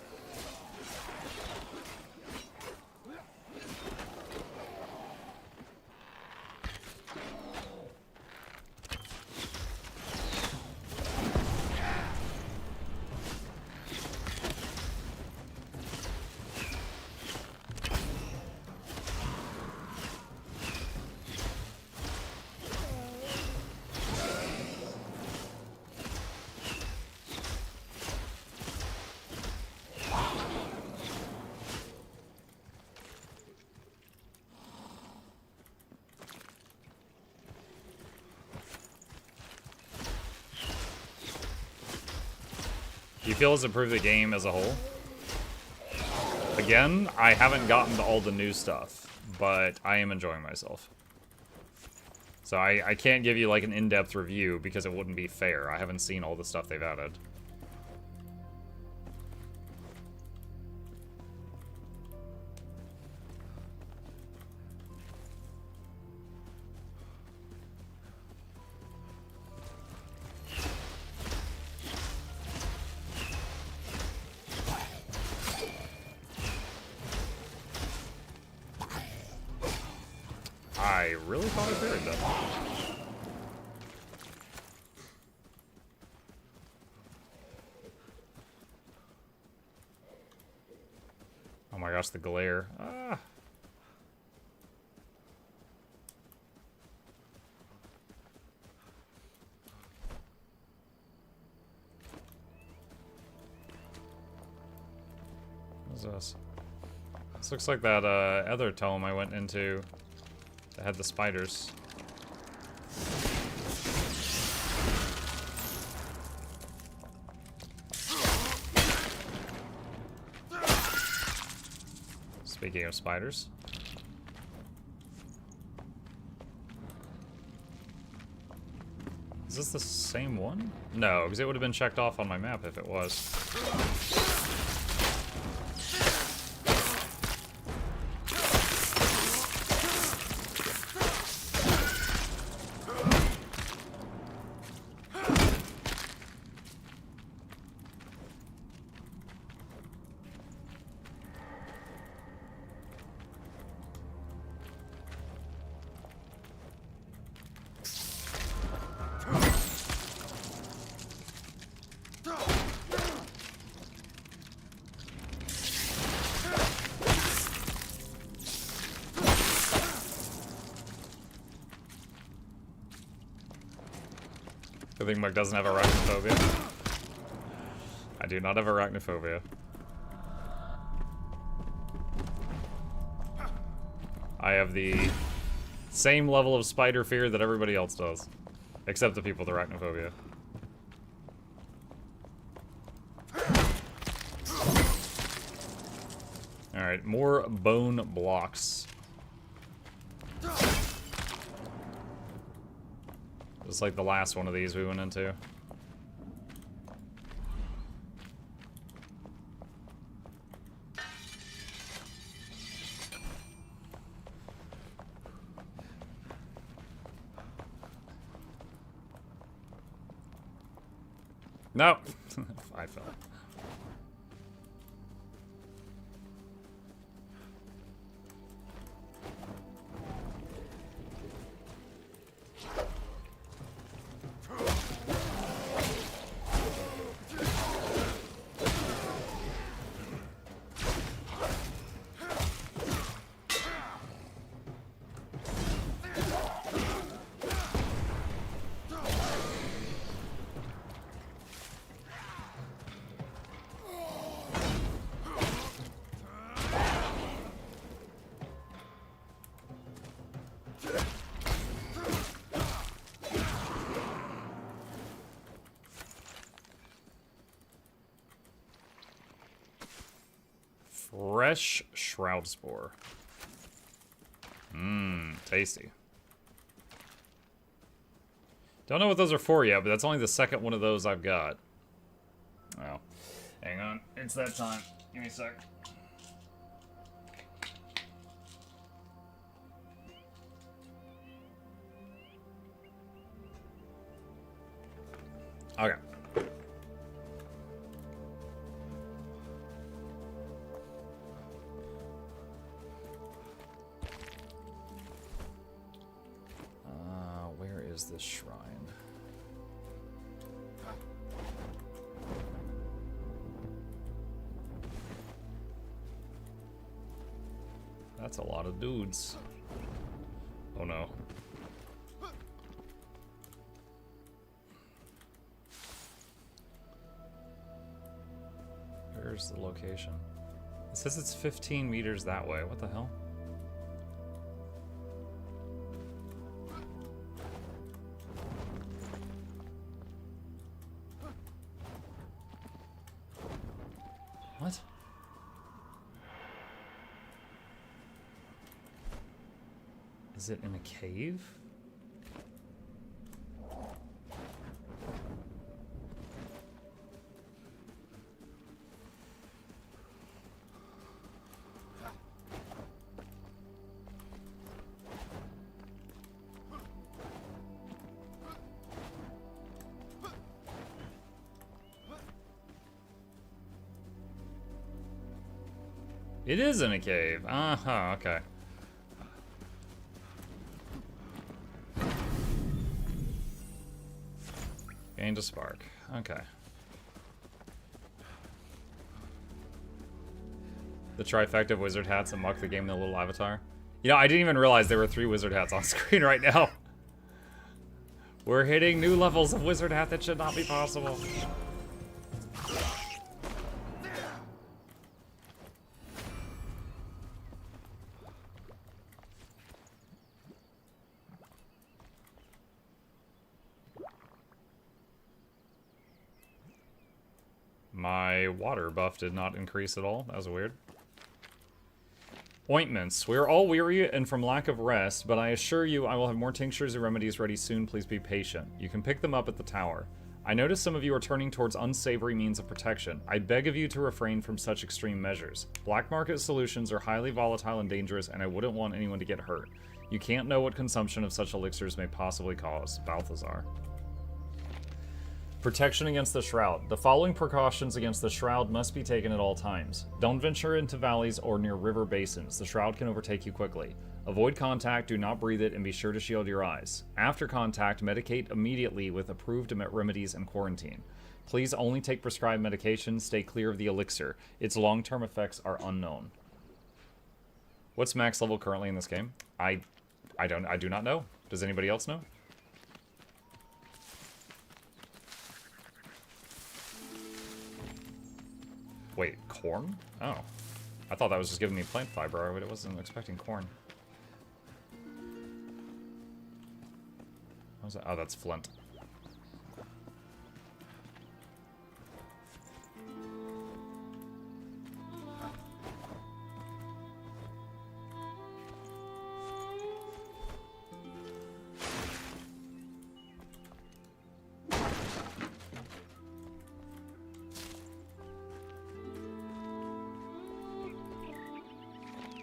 Do you feel it's improved the game as a whole? Again, I haven't gotten to all the new stuff, but I am enjoying myself. So I can't give you like an in-depth review because it wouldn't be fair. I haven't seen all the stuff they've added. I really thought I buried that. Oh my gosh, the glare. Ah. What is this? This looks like that other tome I went into that had the spiders. Speaking of spiders. Is this the same one? No, because it would have been checked off on my map if it was. I think Mug doesn't have arachnophobia. I do not have arachnophobia. I have the same level of spider fear that everybody else does. Except the people with arachnophobia. Alright, more bone blocks. Just like the last one of these we went into. No! I fell. Fresh shroud spore. Mmm, tasty. Don't know what those are for yet, but that's only the second one of those I've got. Oh, hang on. It's that time. Give me a sec. Okay. Where is this shrine? That's a lot of dudes. Oh no. Where's the location? It says it's 15 meters that way. What the hell? What? Is it in a cave? It is in a cave. Uh-huh, okay. Gained a spark. Okay. The trifecta of wizard hats that mock the game in the little avatar. You know, I didn't even realize there were 3 wizard hats on screen right now. We're hitting new levels of wizard hat that should not be possible. My water buff did not increase at all. That was weird. Ointments. We are all weary and from lack of rest, but I assure you I will have more tinctures and remedies ready soon. Please be patient. You can pick them up at the tower. I notice some of you are turning towards unsavory means of protection. I beg of you to refrain from such extreme measures. Black market solutions are highly volatile and dangerous, and I wouldn't want anyone to get hurt. You can't know what consumption of such elixirs may possibly cause. Balthazar. Protection against the Shroud. The following precautions against the Shroud must be taken at all times. Don't venture into valleys or near river basins. The Shroud can overtake you quickly. Avoid contact, do not breathe it, and be sure to shield your eyes. After contact, medicate immediately with approved remedies and quarantine. Please only take prescribed medication. Stay clear of the elixir. Its long-term effects are unknown. What's max level currently in this game? I do not know. Does anybody else know? Wait, corn? Oh. I thought that was just giving me plant fiber, but I wasn't expecting corn. What was that? Oh, that's flint.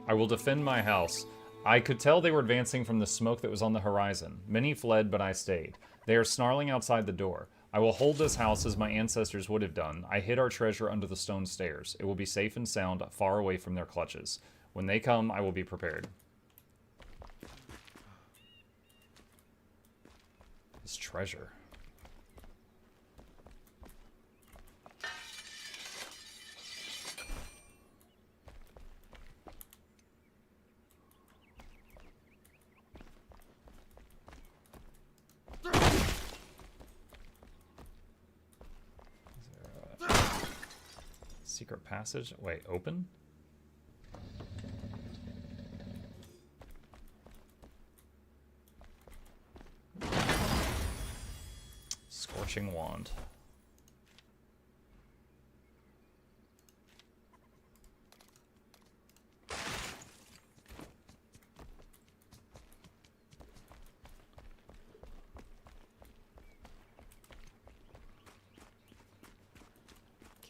I will defend my house. I could tell they were advancing from the smoke that was on the horizon. Many fled, but I stayed. They are snarling outside the door. I will hold this house as my ancestors would have done. I hid our treasure under the stone stairs. It will be safe and sound, far away from their clutches. When they come, I will be prepared. This treasure. Secret passage? Wait, open? Scorching wand.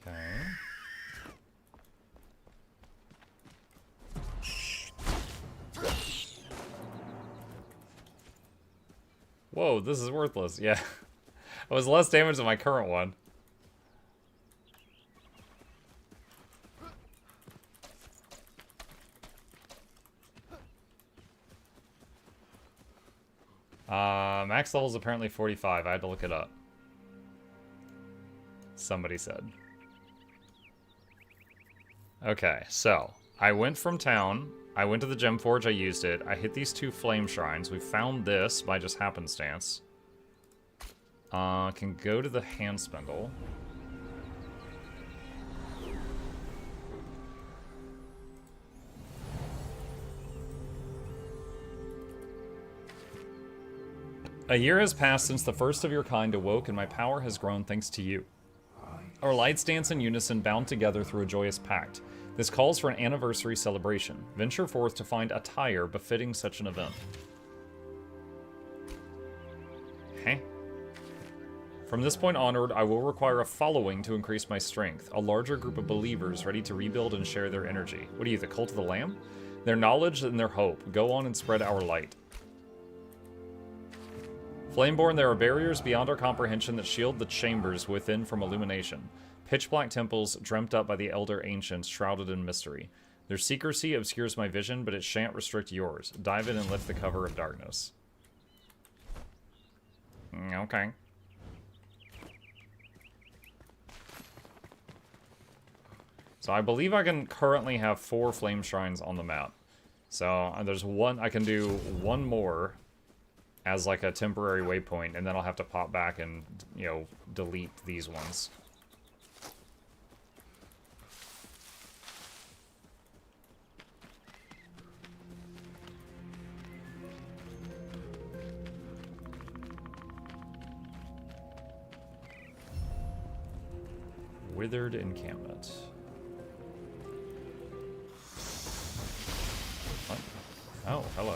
Okay. Whoa, this is worthless. Yeah. It was less damage than my current one. Max level is apparently 45. I had to look it up. Somebody said. Okay, so I went from town. I went to the gem forge, I used it. I hit these 2 flame shrines. We found this by just happenstance. Can go to the hand spindle. A year has passed since the first of your kind awoke, and my power has grown thanks to you. Our lights dance in unison, bound together through a joyous pact. This calls for an anniversary celebration. Venture forth to find attire befitting such an event. Huh? From this point onward, I will require a following to increase my strength. A larger group of believers ready to rebuild and share their energy. What are you, the cult of the Lamb? Their knowledge and their hope. Go on and spread our light. Flameborn, there are barriers beyond our comprehension that shield the chambers within from illumination. Pitch-black temples dreamt up by the elder ancients, shrouded in mystery. Their secrecy obscures my vision, but it shan't restrict yours. Dive in and lift the cover of darkness. Okay. So I believe I can currently have 4 flame shrines on the map. So there's one, I can do one more as like a temporary waypoint, and then I'll have to pop back and, you know, delete these ones. Withered encampment. What? Oh, hello.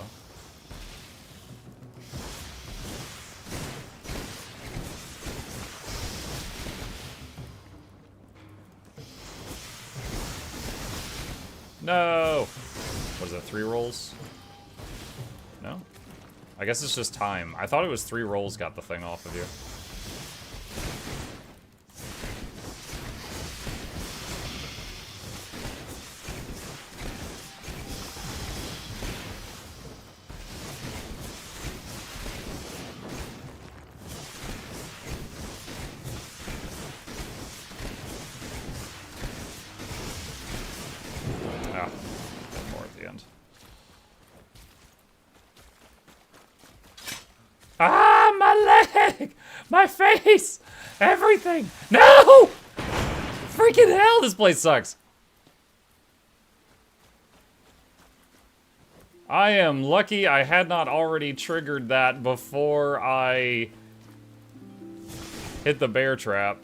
No! What is it, 3 rolls? No? I guess it's just time. I thought it was 3 rolls got the thing off of you. Ah, my leg! My face! Everything! No! Freaking hell, this place sucks. I am lucky I had not already triggered that before I hit the bear trap.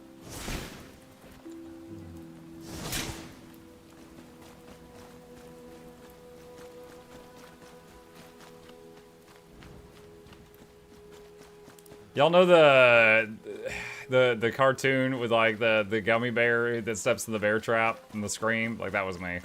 Y'all know the cartoon with like the gummy bear that steps in the bear trap and the scream? Like, that was me.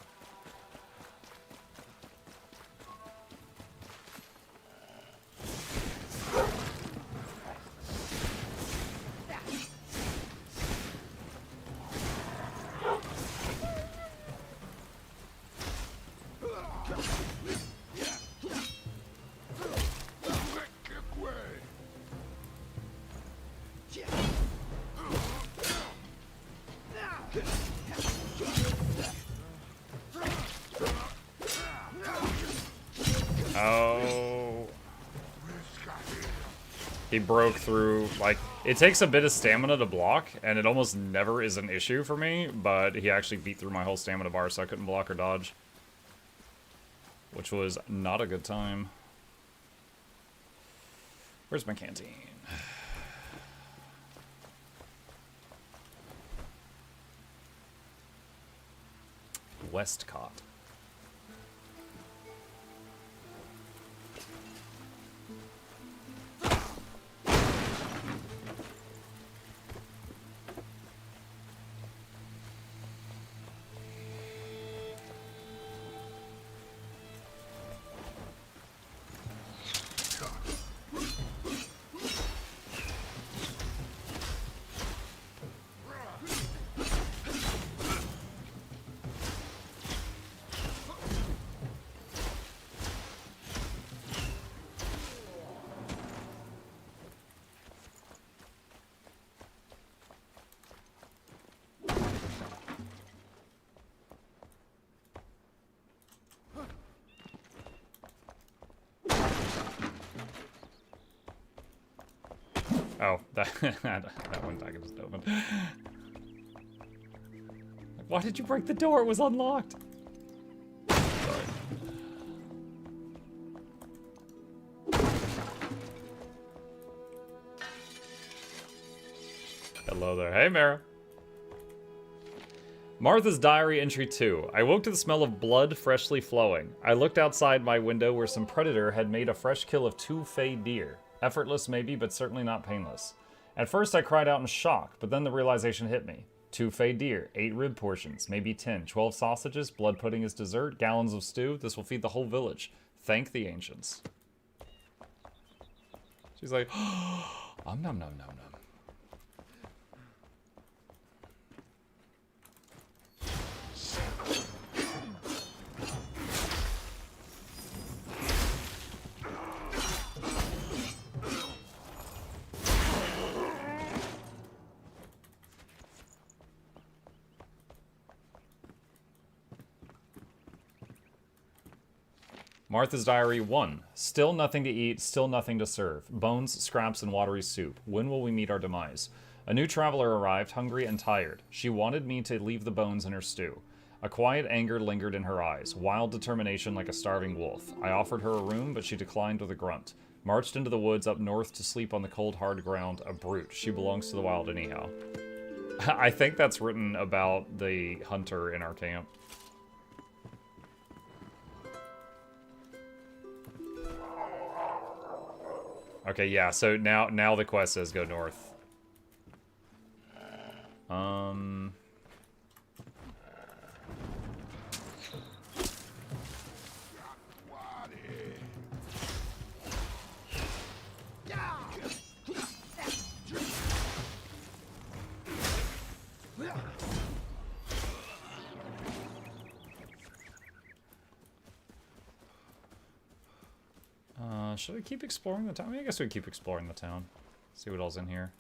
Oh. He broke through, like, it takes a bit of stamina to block, and it almost never is an issue for me, but he actually beat through my whole stamina bar, so I couldn't block or dodge. Which was not a good time. Where's my canteen? Westcott. Oh, that one I can just open. Why did you break the door? It was unlocked. Sorry. Hello there. Hey, Mara. Martha's Diary, Entry 2. I woke to the smell of blood freshly flowing. I looked outside my window where some predator had made a fresh kill of 2 fey deer. Effortless maybe, but certainly not painless. At first I cried out in shock, but then the realization hit me. 2 fey deer, 8 rib portions, maybe 10, 12 sausages, blood pudding as dessert, gallons of stew. This will feed the whole village. Thank the ancients. She's like, nom nom nom nom nom. Martha's Diary 1. Still nothing to eat, still nothing to serve. Bones, scraps, and watery soup. When will we meet our demise? A new traveler arrived, hungry and tired. She wanted me to leave the bones in her stew. A quiet anger lingered in her eyes, wild determination like a starving wolf. I offered her a room, but she declined with a grunt. Marched into the woods up north to sleep on the cold, hard ground, a brute. She belongs to the wild anyhow. I think that's written about the hunter in our camp. Okay, yeah, so now the quest says go north. Should I keep exploring the town? I mean, I guess we keep exploring the town. See what else in here.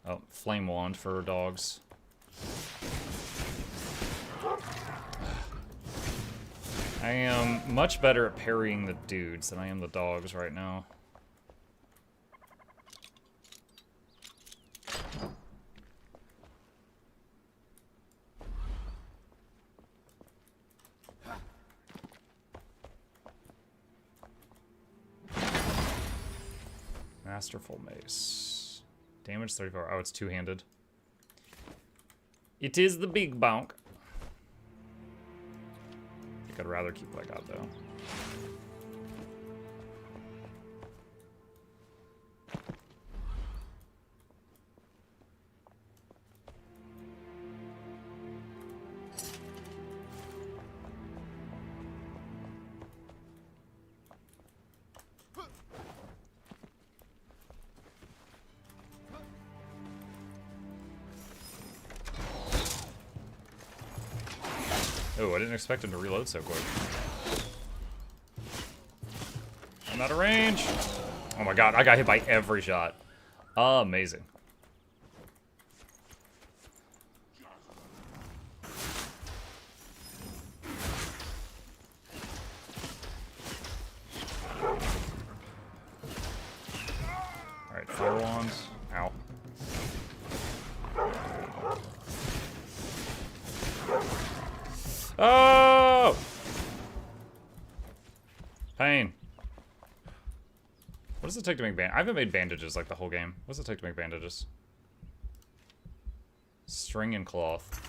Oh, flame wand for dogs. I am much better at parrying the dudes than I am the dogs right now. Masterful mace. Damage 34. Oh, it's two-handed. It is the big bonk. I think I'd rather keep what I got, though. Oh, I didn't expect him to reload so quick. I'm out of range. Oh my god, I got hit by every shot. Amazing. Alright, fire wands. Ow. Oh! Pain. What does it take to make bandages? I haven't made bandages like the whole game. What does it take to make bandages? String and cloth.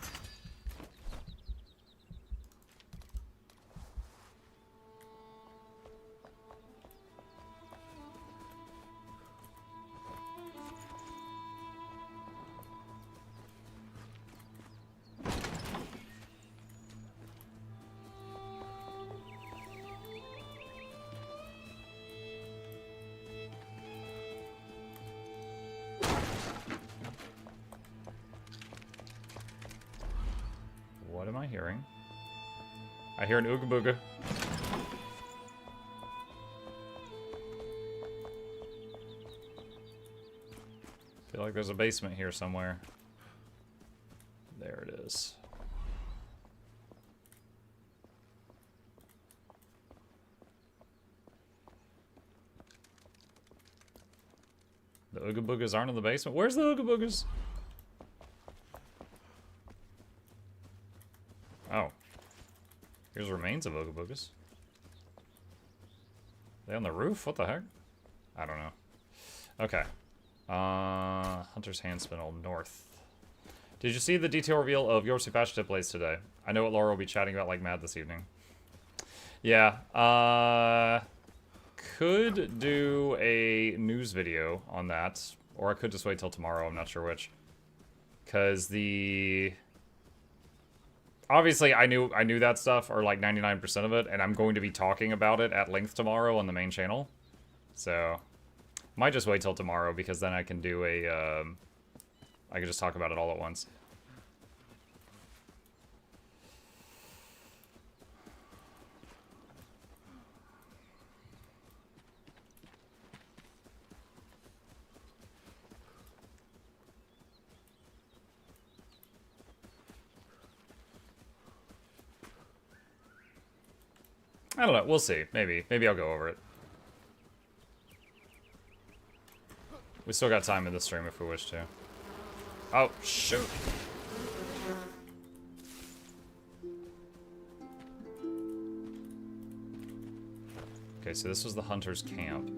What am I hearing? I hear an ooga booga. Feel like there's a basement here somewhere. There it is. The ooga boogas aren't in the basement. Where's the ooga boogas? Oh. Here's remains of ooga boogas. They on the roof? What the heck? I don't know. Okay. Hunter's Handspinel north. Did you see the detail reveal of your Patch Tip plays today? I know what Laura will be chatting about like mad this evening. Yeah, could do a news video on that, or I could just wait till tomorrow, I'm not sure which. Because obviously I knew that stuff, or like 99% of it, and I'm going to be talking about it at length tomorrow on the main channel. So, might just wait till tomorrow, because then I can do a, I can just talk about it all at once. I don't know, we'll see. Maybe I'll go over it. We still got time in the stream if we wish to. Oh, shoot. Okay, so this was the hunter's camp.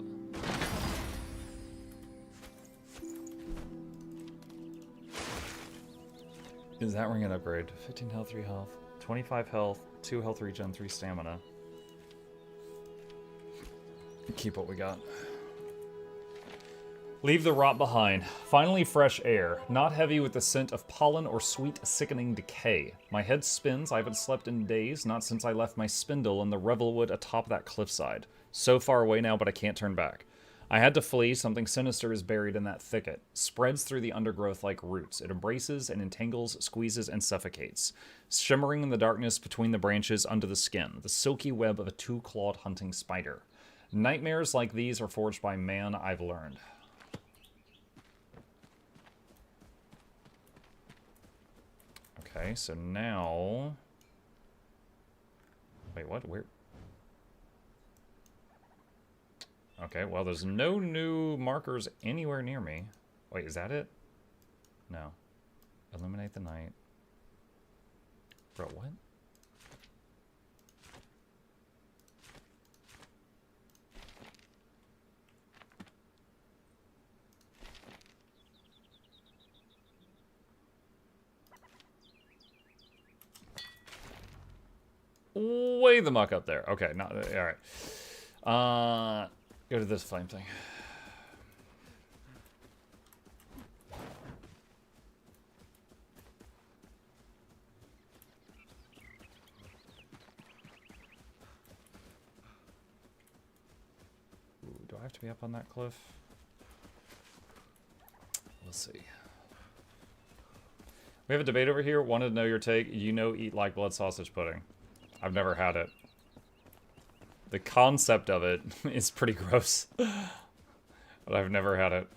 Is that ring an upgrade? 15 health, 3 health, 25 health, 2 health regen, 3 stamina. Keep what we got. Leave the rot behind. Finally fresh air. Not heavy with the scent of pollen or sweet, sickening decay. My head spins. I haven't slept in days, not since I left my spindle in the revelwood atop that cliffside. So far away now, but I can't turn back. I had to flee. Something sinister is buried in that thicket. Spreads through the undergrowth like roots. It embraces and entangles, squeezes, and suffocates. Shimmering in the darkness between the branches under the skin. The silky web of a two-clawed hunting spider. Nightmares like these are forged by man, I've learned. Okay, so now... Wait, what? Where? Okay, well, there's no new markers anywhere near me. Wait, is that it? No. Illuminate the night. Bro, what? Way the muck up there. Okay, not all right. Go to this flame thing. Ooh, do I have to be up on that cliff? We'll see. We have a debate over here. Wanted to know your take. You know, eat like blood sausage pudding. I've never had it. The concept of it is pretty gross, but I've never had it.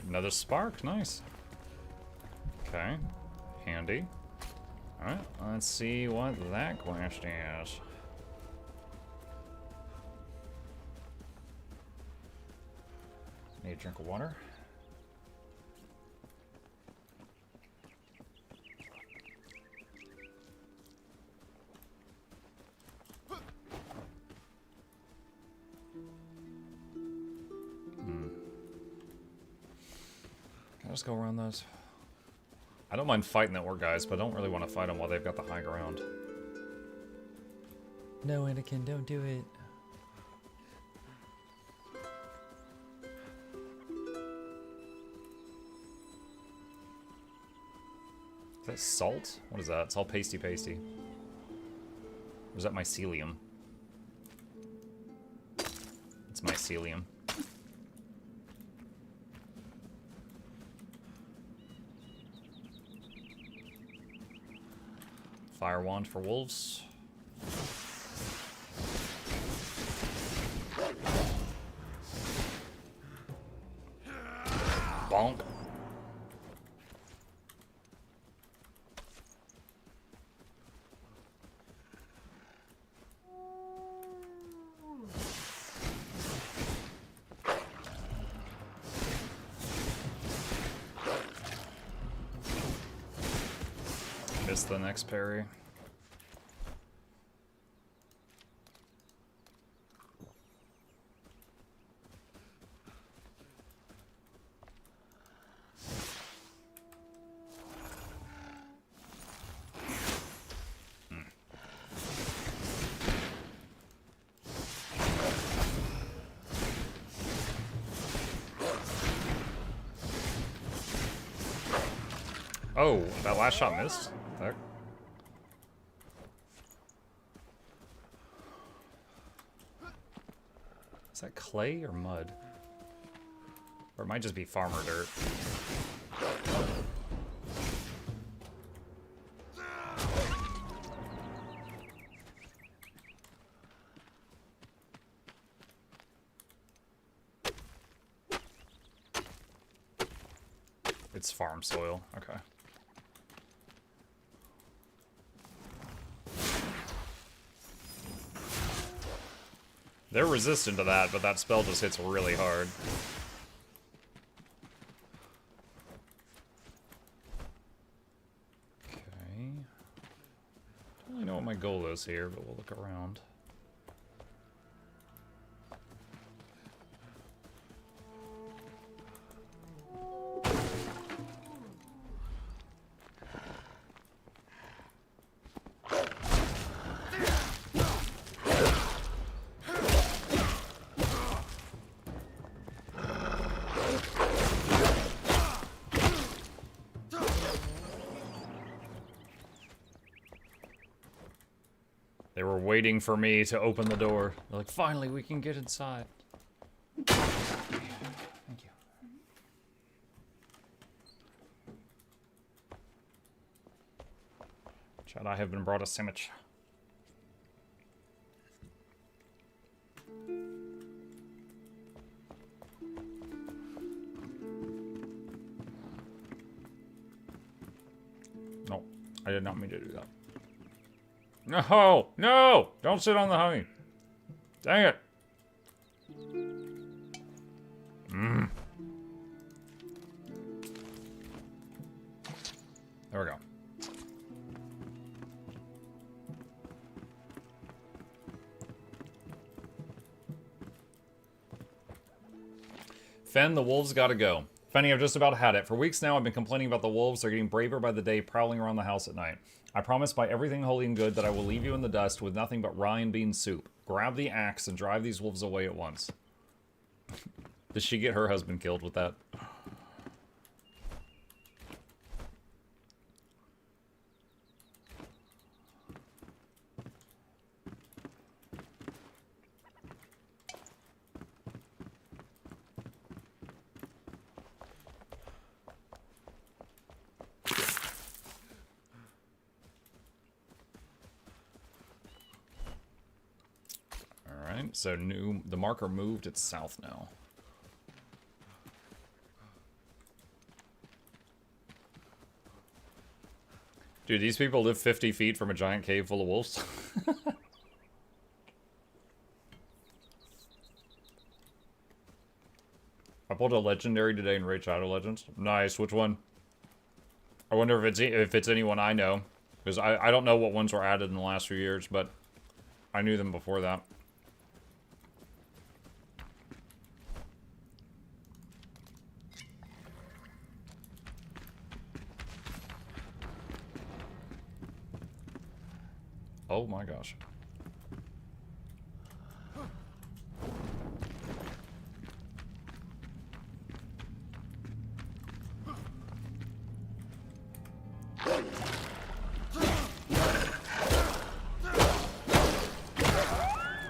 Another spark, nice. Okay, handy. Alright, let's see what that quest is. Need a drink of water. Just go around those. I don't mind fighting that orc guys, but I don't really want to fight them while they've got the high ground. No, Anakin, don't do it. Is that salt? What is that? It's all pasty. Or is that mycelium? It's mycelium. Fire wand for wolves. Bonk. Missed the next parry. Oh, that last shot missed? There. Is that clay or mud? Or it might just be farmer dirt. It's farm soil, okay. They're resistant to that, but that spell just hits really hard. Okay. Don't really know what my goal is here, but we'll look around. They were waiting for me to open the door. They're like, finally, we can get inside. Thank you. Chad, I have been brought a sandwich. No, I did not mean to do that. No! No! Don't sit on the honey. Dang it. There we go. Fen, the wolves gotta go. Fenny, I've just about had it. For weeks now, I've been complaining about the wolves. They're getting braver by the day, prowling around the house at night. I promise by everything holy and good that I will leave you in the dust with nothing but rye and bean soup. Grab the axe and drive these wolves away at once. Did she get her husband killed with that? So the marker moved, it's south now. Dude, these people live 50 feet from a giant cave full of wolves. I pulled a legendary today in Raid Shadow Legends. Nice, which one? I wonder if it's anyone I know. Because I don't know what ones were added in the last few years, but I knew them before that. Oh my gosh.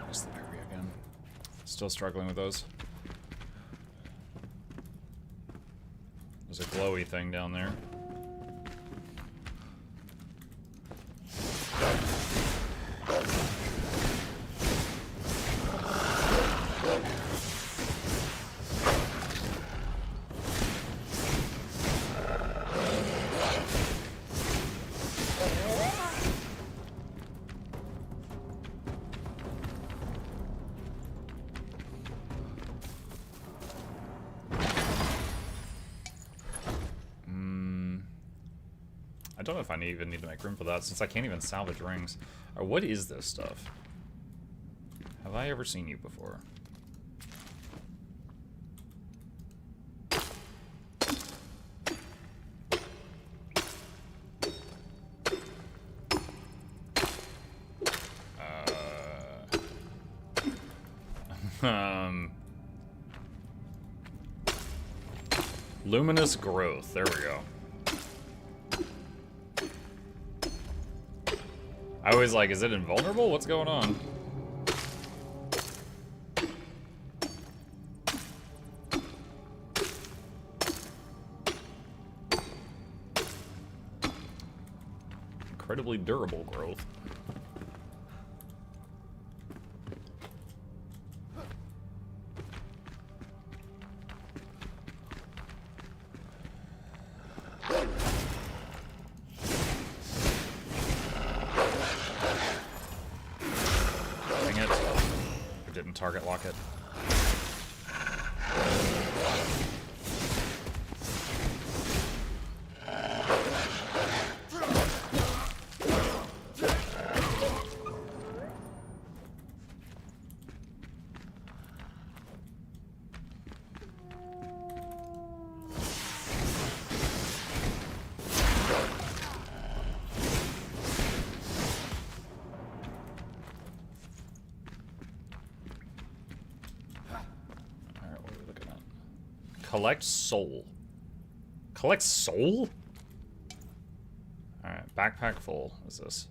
Missed the parry again. Still struggling with those. There's a glowy thing down there. I don't know if I even need to make room for that, since I can't even salvage rings. Or what is this stuff? Have I ever seen you before? Luminous growth. There we go. I was like, is it invulnerable? What's going on? Incredibly durable growth. Target lock it. Collect soul. Collect soul? Alright, backpack full. What's this?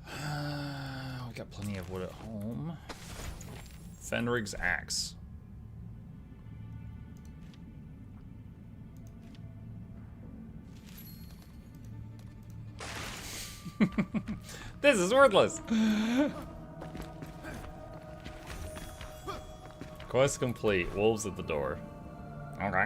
We got plenty of wood at home. Fenrig's axe. This is worthless! Quest complete. Wolves at the door. Okay.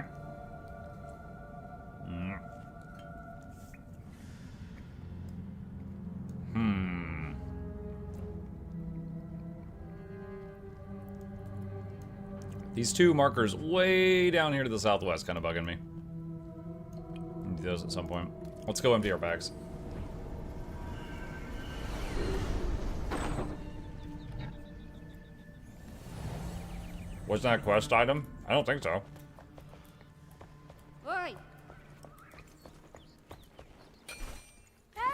These two markers way down here to the southwest kind of bugging me. Need to do those at some point. Let's go empty our bags. Wasn't that a quest item? I don't think so.
Oi! Hey!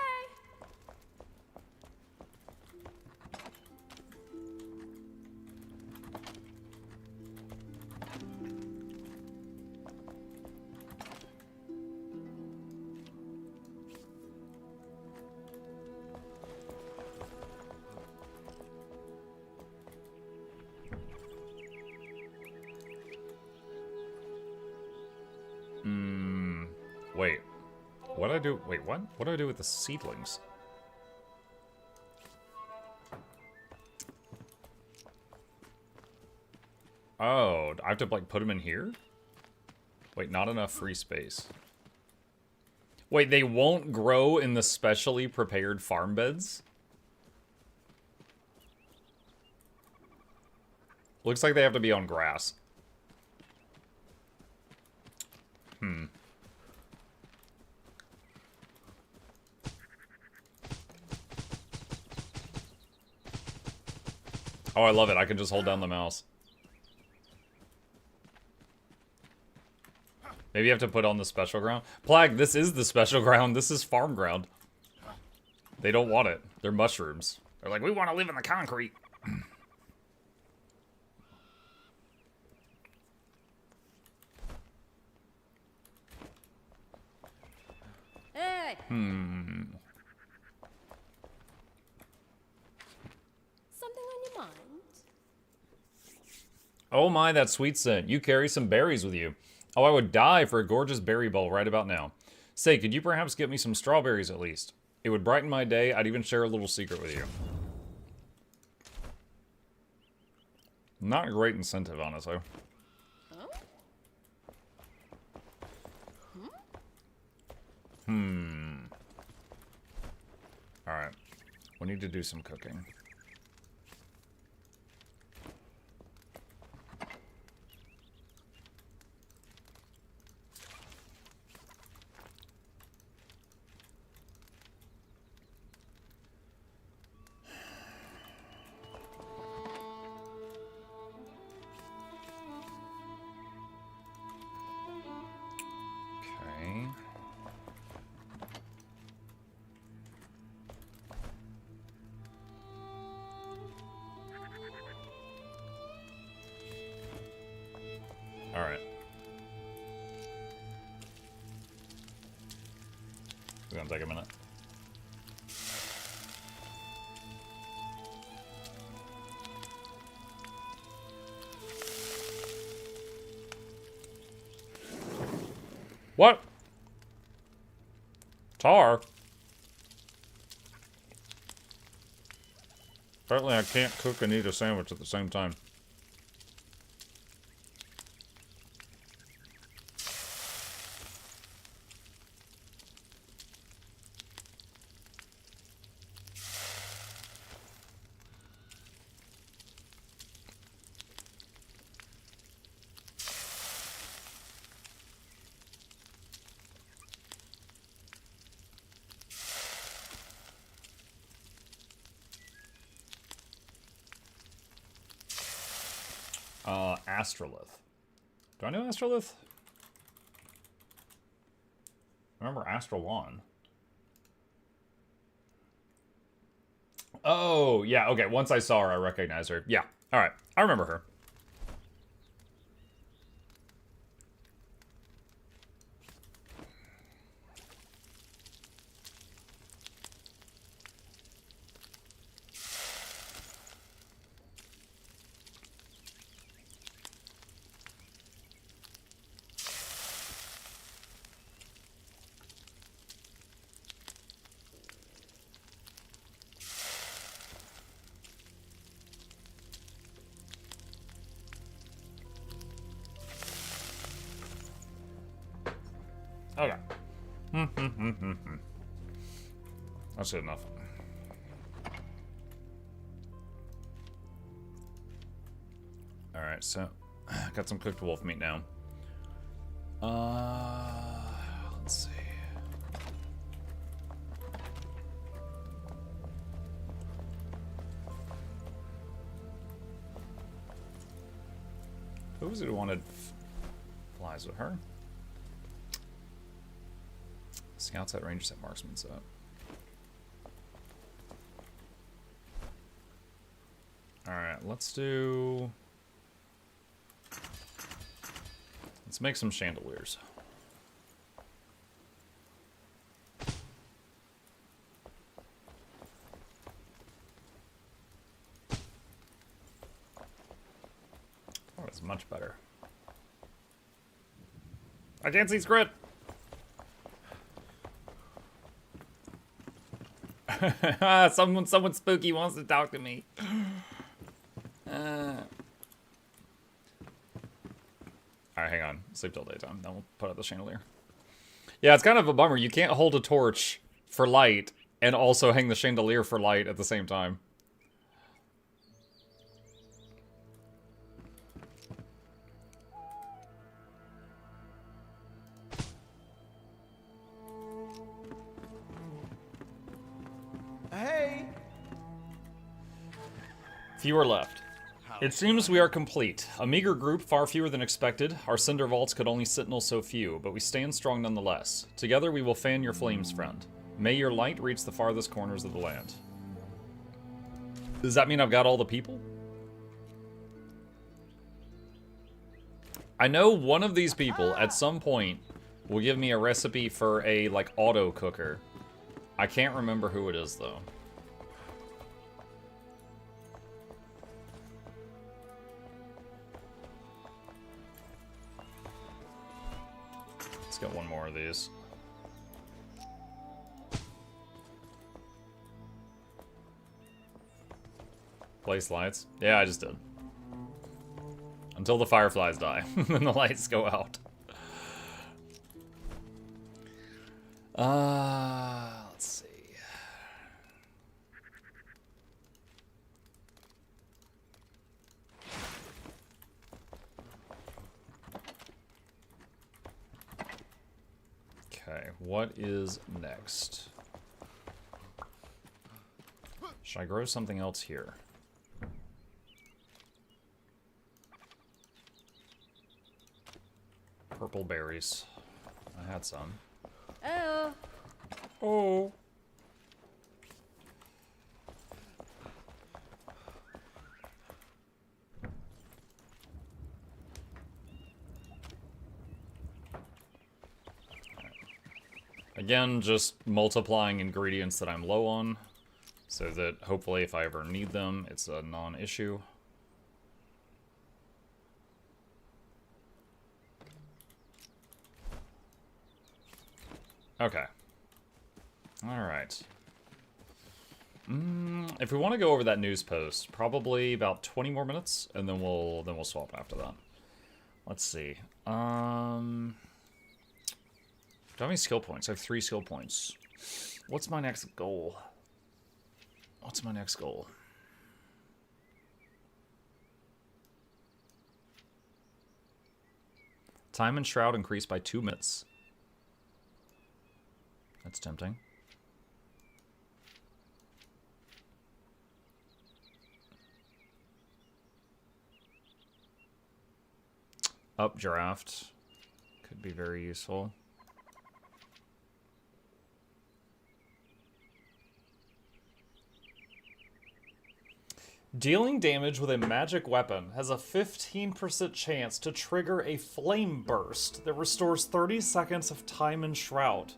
Wait. What do I do? Wait, what? What do I do with the seedlings? Oh, I have to, like, put them in here? Wait, not enough free space. Wait, they won't grow in the specially prepared farm beds? Looks like they have to be on grass. Oh, I love it. I can just hold down the mouse. Maybe you have to put on the special ground. Plague, this is the special ground. This is farm ground. They don't want it. They're mushrooms. They're like, we want to live in the concrete.
Hey! Something on your mind?
Oh my, that sweet scent. You carry some berries with you. Oh, I would die for a gorgeous berry bowl right about now. Say, could you perhaps get me some strawberries at least? It would brighten my day. I'd even share a little secret with you. Not a great incentive, honestly.
Huh?
Alright. We need to do some cooking. It's gonna take a minute. What? Tar? Apparently I can't cook and eat a sandwich at the same time. Astrolith. Do I know Astrolith? I remember Astralon. Oh, yeah, okay. Once I saw her, I recognized her. Yeah, alright. I remember her. Okay. That's good enough. Alright, so got some cooked wolf meat now. Let's see. Who was it who wanted flies with her? Scouts at rangers at marksmen set. Alright, let's make some chandeliers. Oh, it's much better. I can't see script! Someone spooky wants to talk to me. Alright, hang on. Sleep till daytime. Then we'll put out the chandelier. Yeah, it's kind of a bummer. You can't hold a torch for light and also hang the chandelier for light at the same time.
Hey!
Fewer left. It seems we are complete. A meager group, far fewer than expected. Our cinder vaults could only sentinel so few, but we stand strong nonetheless. Together we will fan your flames, friend. May your light reach the farthest corners of the land. Does that mean I've got all the people? I know one of these people, at some point, will give me a recipe for a, like, auto cooker. I can't remember who it is, though. Let's get one more of these. Place lights? Yeah, I just did. Until the fireflies die. Then the lights go out. Let's see. Okay, what is next? Should I grow something else here? Purple berries. I had some.
Oh.
Oh. Again, just multiplying ingredients that I'm low on, so that hopefully if I ever need them, it's a non-issue. Okay. Alright. If we want to go over that news post, probably about 20 more minutes, and then we'll swap after that. Let's see. Do I have any skill points? I have 3 skill points. What's my next goal? What's my next goal? Time and Shroud increased by 2 minutes. That's tempting. Updraft could be very useful. Dealing damage with a magic weapon has a 15% chance to trigger a flame burst that restores 30 seconds of time and Shroud.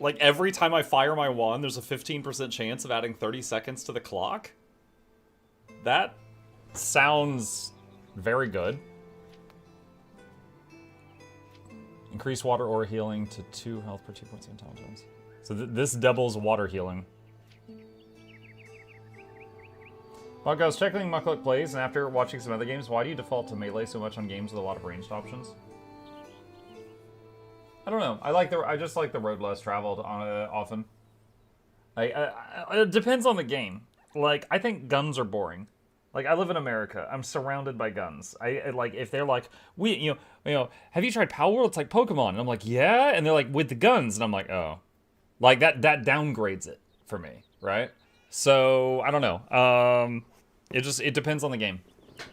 Like, every time I fire my wand, there's a 15% chance of adding 30 seconds to the clock? That sounds very good. Increase water aura healing to 2 health per 2 points of intelligence. So this doubles water healing. Well, I was checking Mukluk plays, and after watching some other games, why do you default to melee so much on games with a lot of ranged options? I don't know. I just like the road less traveled often. It depends on the game. Like, I think guns are boring. Like, I live in America. I'm surrounded by guns. I like, if they're like, you know, have you tried Power World? It's like Pokemon. And I'm like, yeah. And they're like, with the guns. And I'm like, oh. Like, that downgrades it for me, right? So, I don't know. It depends on the game.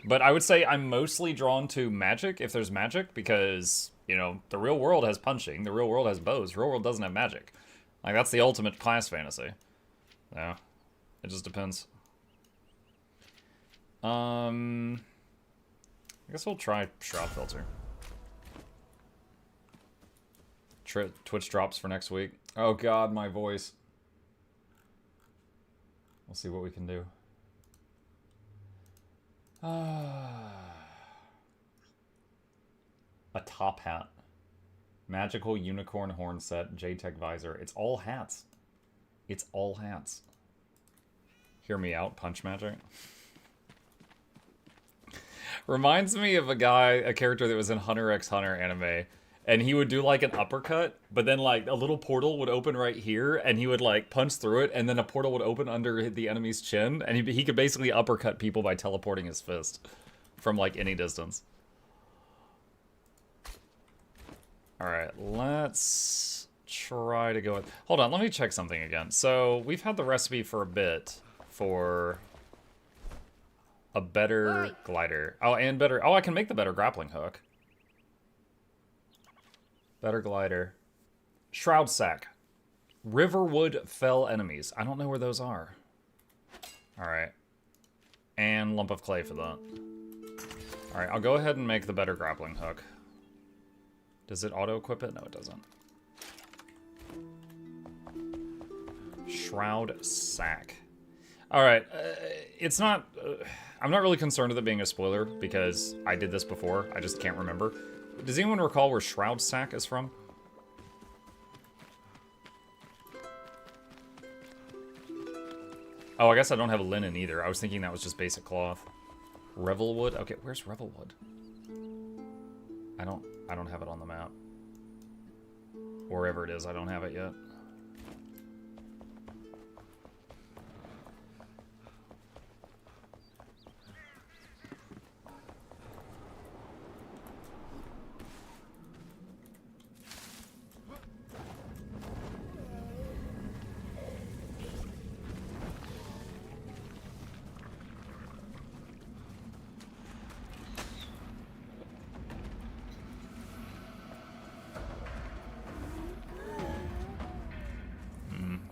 But I would say I'm mostly drawn to magic, if there's magic, because, you know, the real world has punching. The real world has bows. The real world doesn't have magic. Like, that's the ultimate class fantasy. Yeah. It just depends. I guess we'll try Shroud Filter. Twitch drops for next week. Oh god, my voice. We'll see what we can do. A top hat. Magical unicorn horn set, J-Tech visor. It's all hats. It's all hats. Hear me out, punch magic. Reminds me of a character that was in Hunter x Hunter anime, and he would do like an uppercut, but then like a little portal would open right here, and he would like punch through it, and then a portal would open under the enemy's chin, and he could basically uppercut people by teleporting his fist from like any distance. Alright, let's try to go with... Hold on, let me check something again. So, we've had the recipe for a bit for a better glider. Oh, and better... Oh, I can make the better grappling hook. Better glider. Shroud sack. Riverwood fell enemies. I don't know where those are. Alright. And lump of clay for that. Alright, I'll go ahead and make the better grappling hook. Does it auto-equip it? No, it doesn't. Shroud sack. Alright, it's not... I'm not really concerned with it being a spoiler, because I did this before. I just can't remember. Does anyone recall where Shroud sack is from? Oh, I guess I don't have a linen either. I was thinking that was just basic cloth. Revelwood? Okay, where's Revelwood? I don't have it on the map. Wherever it is, I don't have it yet.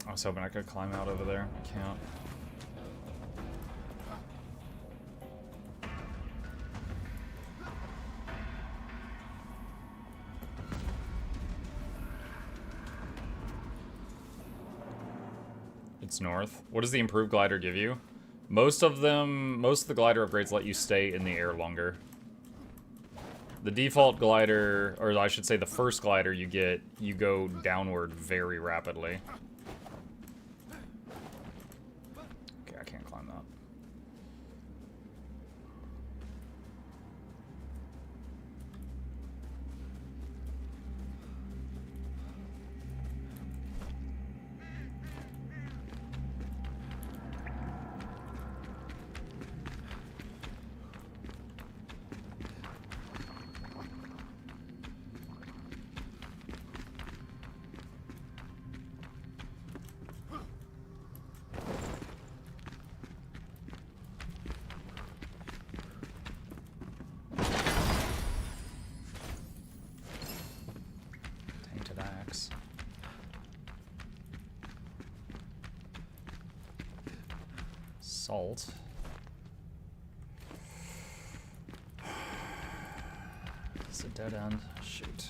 I was hoping I could climb out over there. I can't. It's north. What does the improved glider give you? Most of the glider upgrades let you stay in the air longer. The default glider, or I should say the first glider you get, you go downward very rapidly. Okay, I can't climb that. Salt. It's a dead end. Shoot.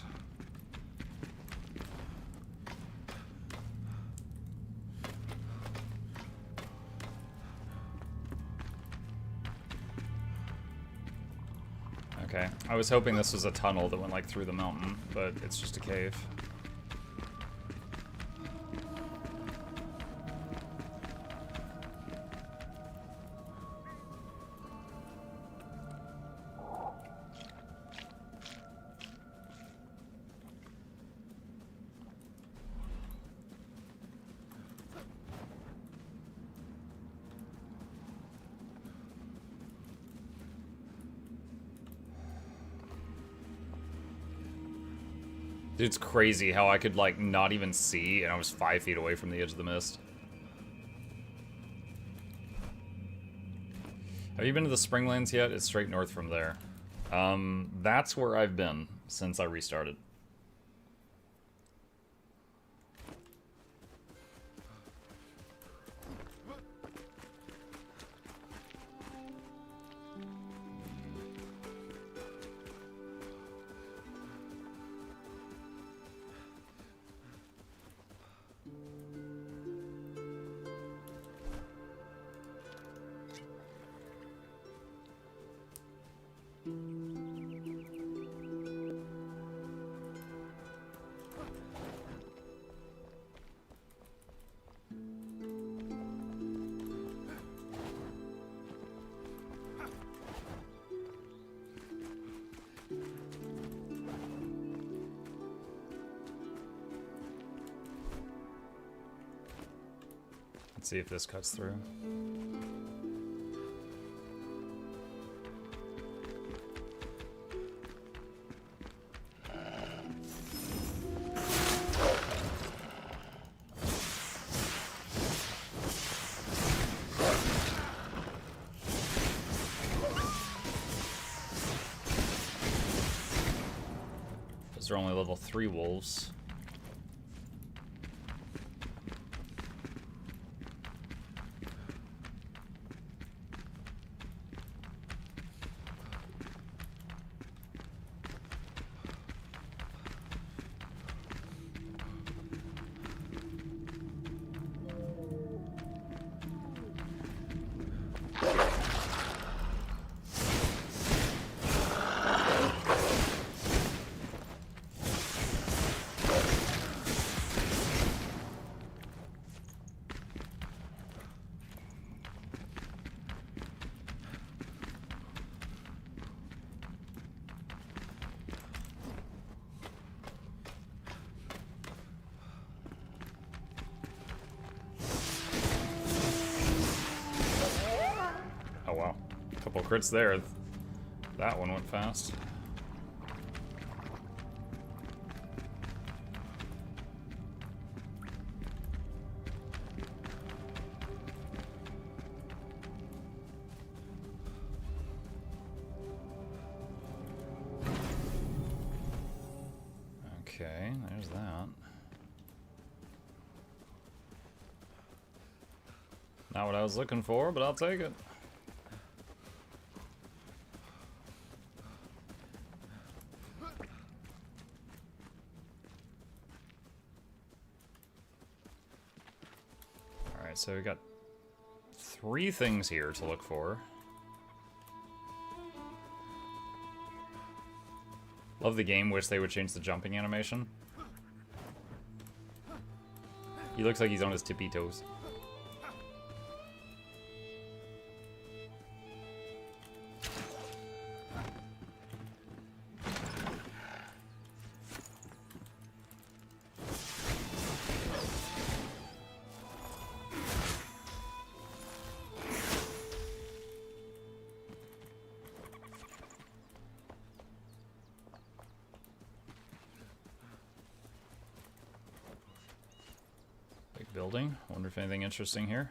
Okay, I was hoping this was a tunnel that went like through the mountain, but it's just a cave. Dude, it's crazy how I could, like, not even see, and I was 5 feet away from the edge of the mist. Have you been to the Springlands yet? It's straight north from there. That's where I've been since I restarted. Let's see if this cuts through. Those are only level 3 wolves. Oh wow, couple crits there. That one went fast. Okay, there's that. Not what I was looking for, but I'll take it. Alright, so we got 3 things here to look for. Love the game, wish they would change the jumping animation. He looks like he's on his tippy toes. Building. Wonder if anything interesting here.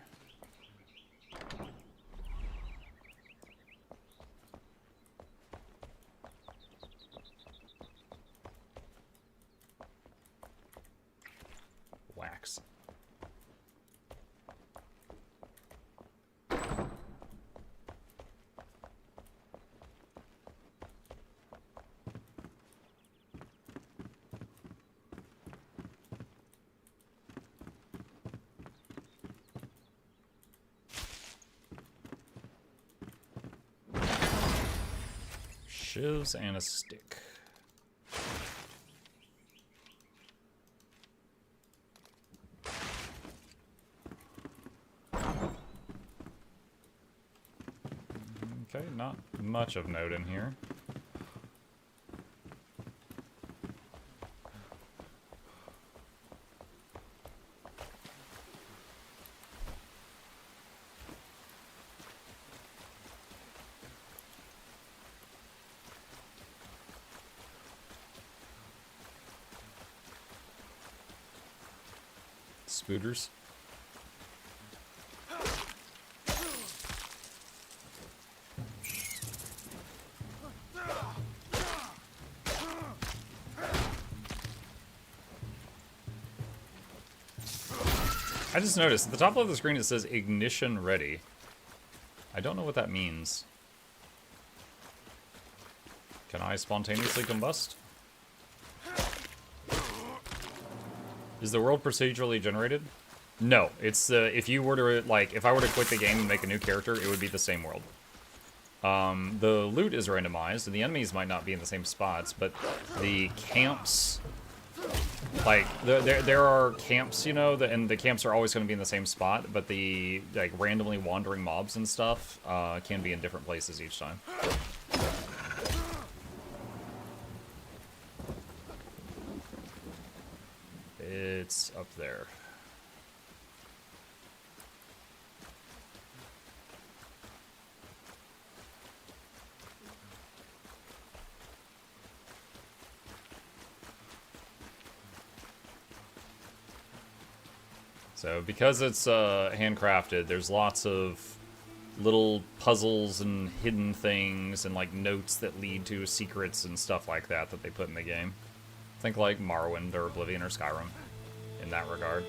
Wax. Shivs and a stick. Okay, not much of note in here. Spooters. I just noticed at the top of the screen it says ignition ready. I don't know what that means. Can I spontaneously combust? Is the world procedurally generated? No, it's if you were to like, if I were to quit the game and make a new character, it would be the same world. The loot is randomized, and the enemies might not be in the same spots, but the camps, like there are camps, you know, and the camps are always going to be in the same spot, but the like randomly wandering mobs and stuff can be in different places each time. It's up there. So because it's handcrafted, there's lots of little puzzles and hidden things and like notes that lead to secrets and stuff like that that they put in the game. Think like Morrowind or Oblivion or Skyrim in that regard.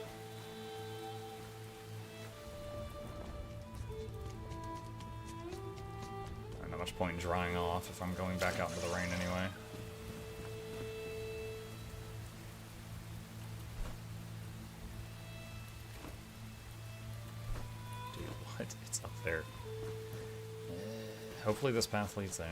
Not much point in drying off if I'm going back out into the rain anyway. Dude, what? It's up there. Hopefully this path leads there.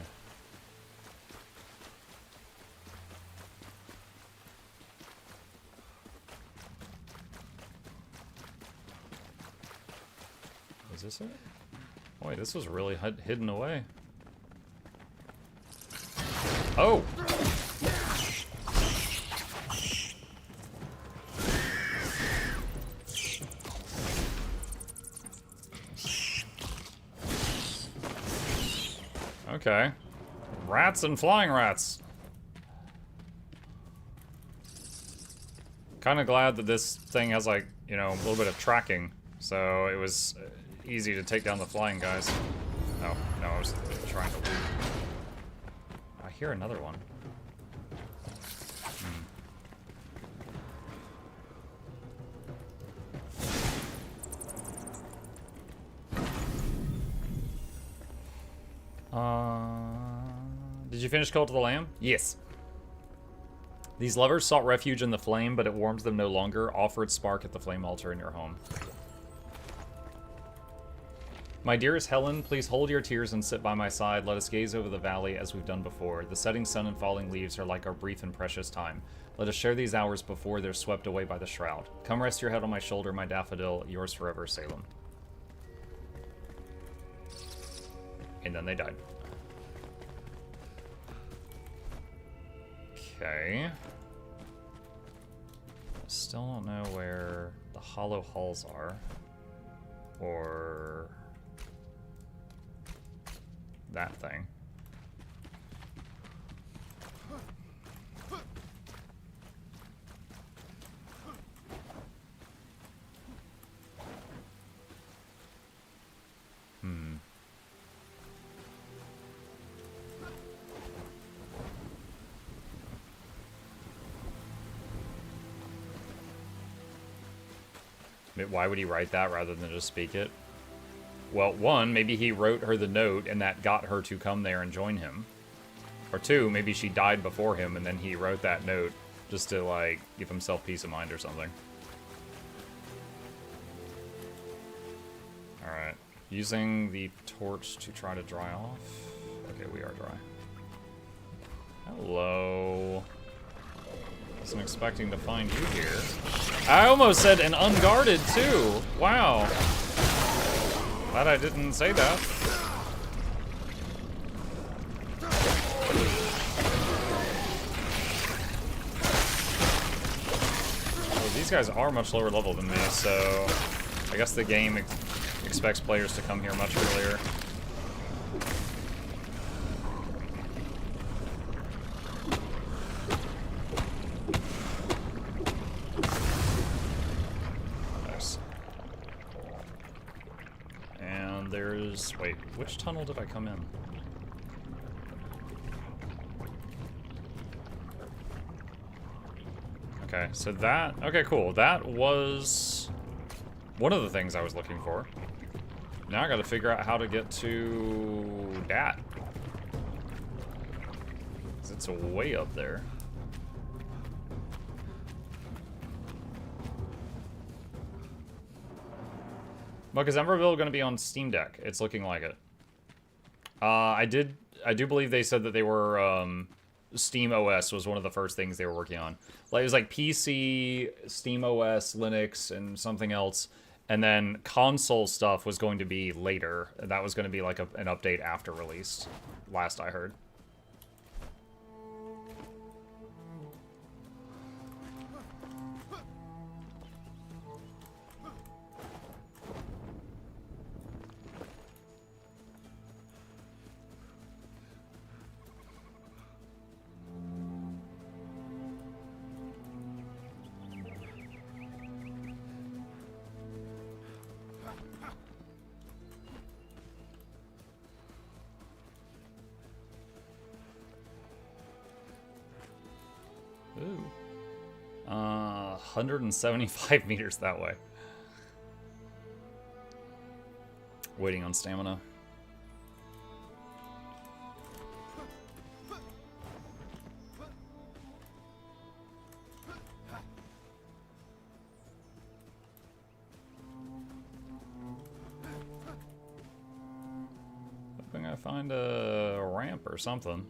Is this it? Boy, this was really hidden away. Oh! Okay. Rats and flying rats. Kind of glad that this thing has, like, you know, a little bit of tracking. So it was easy to take down the flying guys. Oh, no, I was trying to loot. I hear another one. Did you finish Cult of the Lamb? Yes. These lovers sought refuge in the flame, but it warms them no longer. Offer its spark at the flame altar in your home. My dearest Helen, please hold your tears and sit by my side. Let us gaze over the valley as we've done before. The setting sun and falling leaves are like our brief and precious time. Let us share these hours before they're swept away by the shroud. Come rest your head on my shoulder, my daffodil. Yours forever, Salem. And then they died. Okay. Still don't know where the hollow halls are. Or that thing. Why would he write that rather than just speak it? Well, one, maybe he wrote her the note and that got her to come there and join him. Or two, maybe she died before him and then he wrote that note just to, like, give himself peace of mind or something. Alright. Using the torch to try to dry off. Okay, we are dry. Hello. Wasn't expecting to find you here. I almost said an unguarded too. Wow. Glad I didn't say that. Well, these guys are much lower level than me, so I guess the game expects players to come here much earlier. Wait, which tunnel did I come in? Okay, so that... Okay, cool. That was one of the things I was looking for. Now I gotta figure out how to get to that. 'Cause it's way up there. But is Emerald going to be on Steam Deck? It's looking like it. I do believe they said that they were, Steam OS was one of the first things they were working on. Like, it was like PC, Steam OS, Linux, and something else. And then console stuff was going to be later. That was going to be like an update after release, last I heard. Ooh. 175 meters that way. Waiting on stamina. Hoping I find a ramp or something.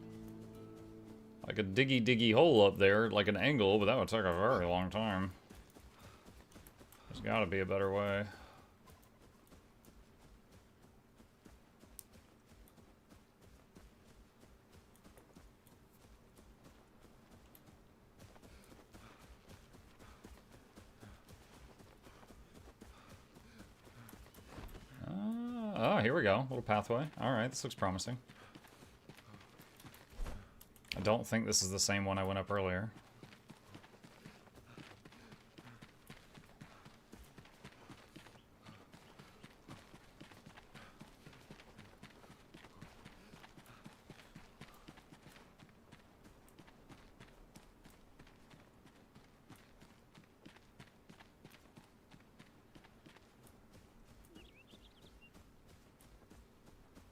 Like a diggy hole up there, like an angle, but that would take a very long time. There's gotta be a better way. Oh, here we go. Little pathway. Alright, this looks promising. I don't think this is the same one I went up earlier.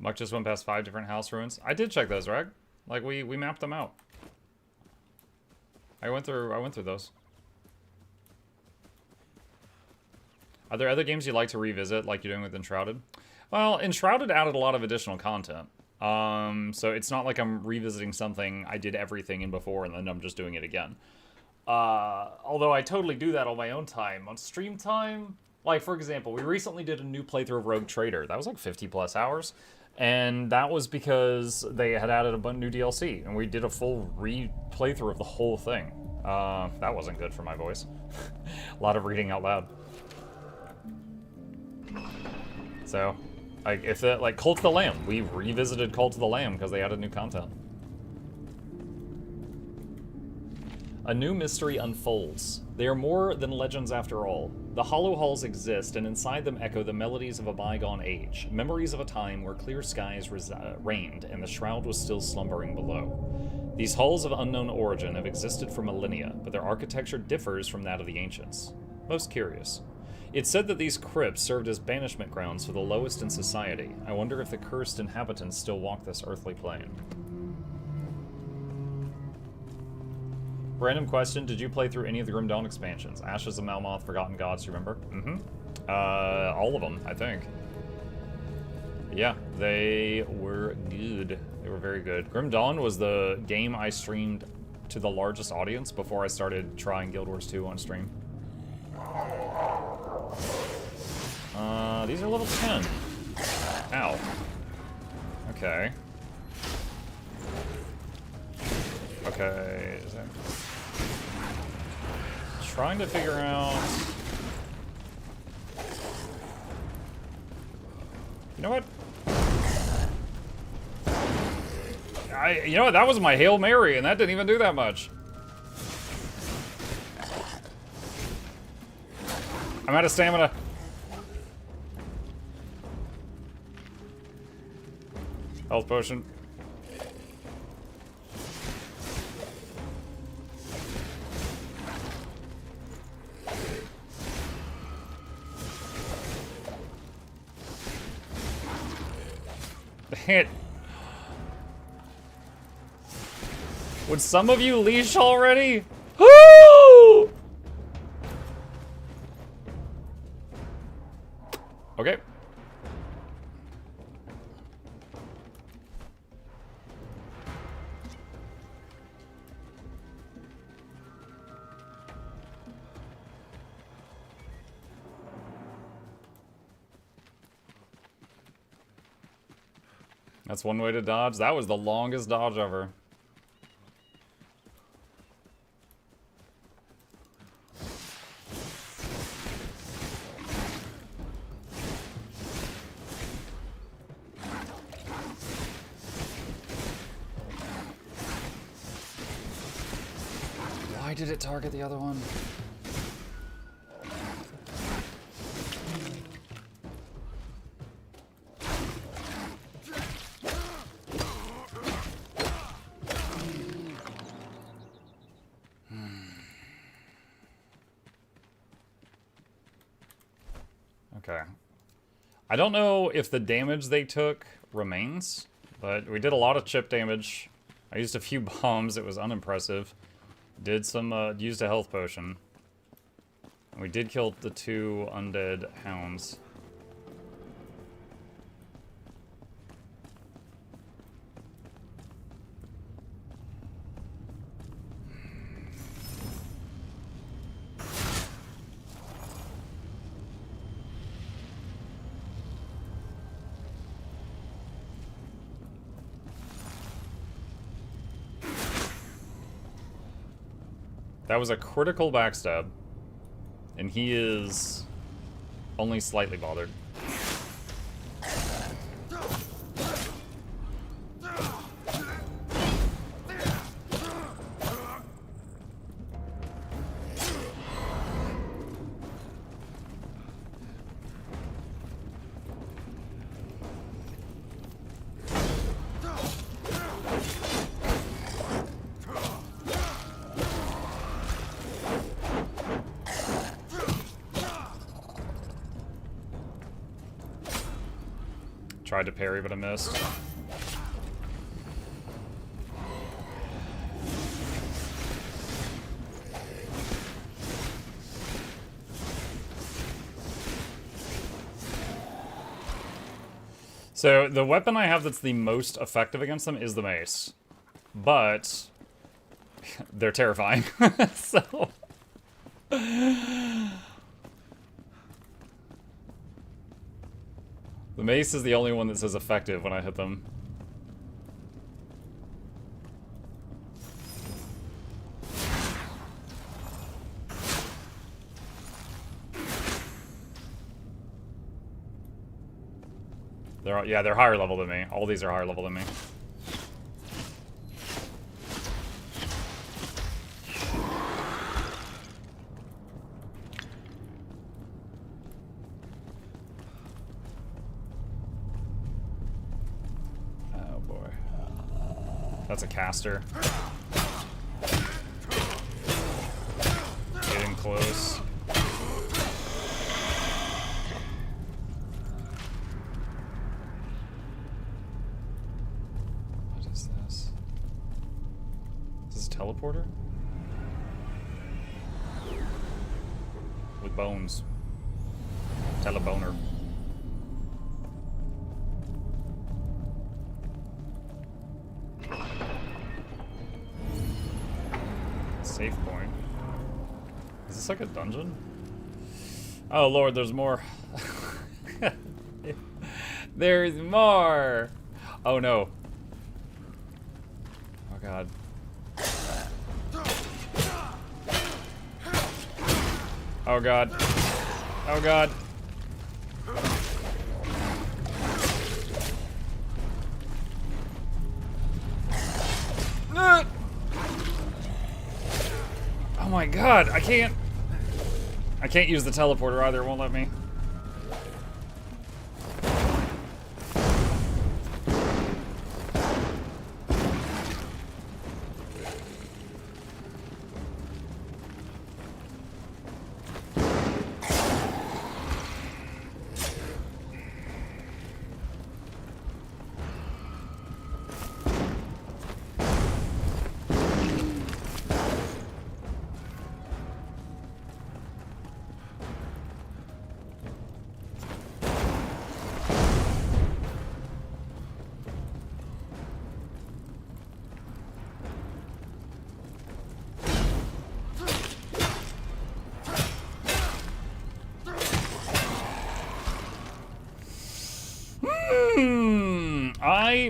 Muck just went past 5 different house ruins. I did check those, right? Like we mapped them out. I went through those. Are there other games you'd like to revisit, like you're doing with Enshrouded? Well, Enshrouded added a lot of additional content. So it's not like I'm revisiting something I did everything in before and then I'm just doing it again. Although I totally do that on my own time. On stream time, like, for example, we recently did a new playthrough of Rogue Trader. That was like 50 plus hours. And that was because they had added a bunch of new DLC. And we did a full playthrough of the whole thing. That wasn't good for my voice. A lot of reading out loud. So, like, if the, like, Cult of the Lamb. We revisited Cult of the Lamb because they added new content. A new mystery unfolds. They are more than legends after all. The hollow halls exist, and inside them echo the melodies of a bygone age, memories of a time where clear skies reigned and the shroud was still slumbering below. These halls of unknown origin have existed for millennia, but their architecture differs from that of the ancients. Most curious. It's said that these crypts served as banishment grounds for the lowest in society. I wonder if the cursed inhabitants still walk this earthly plane. Random question, did you play through any of the Grim Dawn expansions? Ashes of Malmoth, Forgotten Gods, you remember? All of them, I think. Yeah, they were good. They were very good. Grim Dawn was the game I streamed to the largest audience before I started trying Guild Wars 2 on stream. These are level 10. Ow. Okay. Okay, is that... Trying to figure out... You know what? You know what? That was my Hail Mary, and that didn't even do that much. I'm out of stamina. Health potion. Dang it. Would some of you leash already? Woo! Okay. That's one way to dodge. That was the longest dodge ever. Why did it target the other one? Okay. I don't know if the damage they took remains, but we did a lot of chip damage. I used a few bombs. It was unimpressive. Did some, used a health potion. We did kill the 2 undead hounds. That was a critical backstab, and he is only slightly bothered. Tried to parry, but I missed. So the weapon I have that's the most effective against them is the mace. But they're terrifying. So the mace is the only one that says effective when I hit them. They're higher level than me. All these are higher level than me. Oh boy. That's a caster. Getting close. Teleporter? With bones. Teleboner. Safe point. Is this like a dungeon? Oh lord, there's more. There's more! Oh no. Oh god. Oh god. Oh god. Oh my god, I can't use the teleporter either, it won't let me.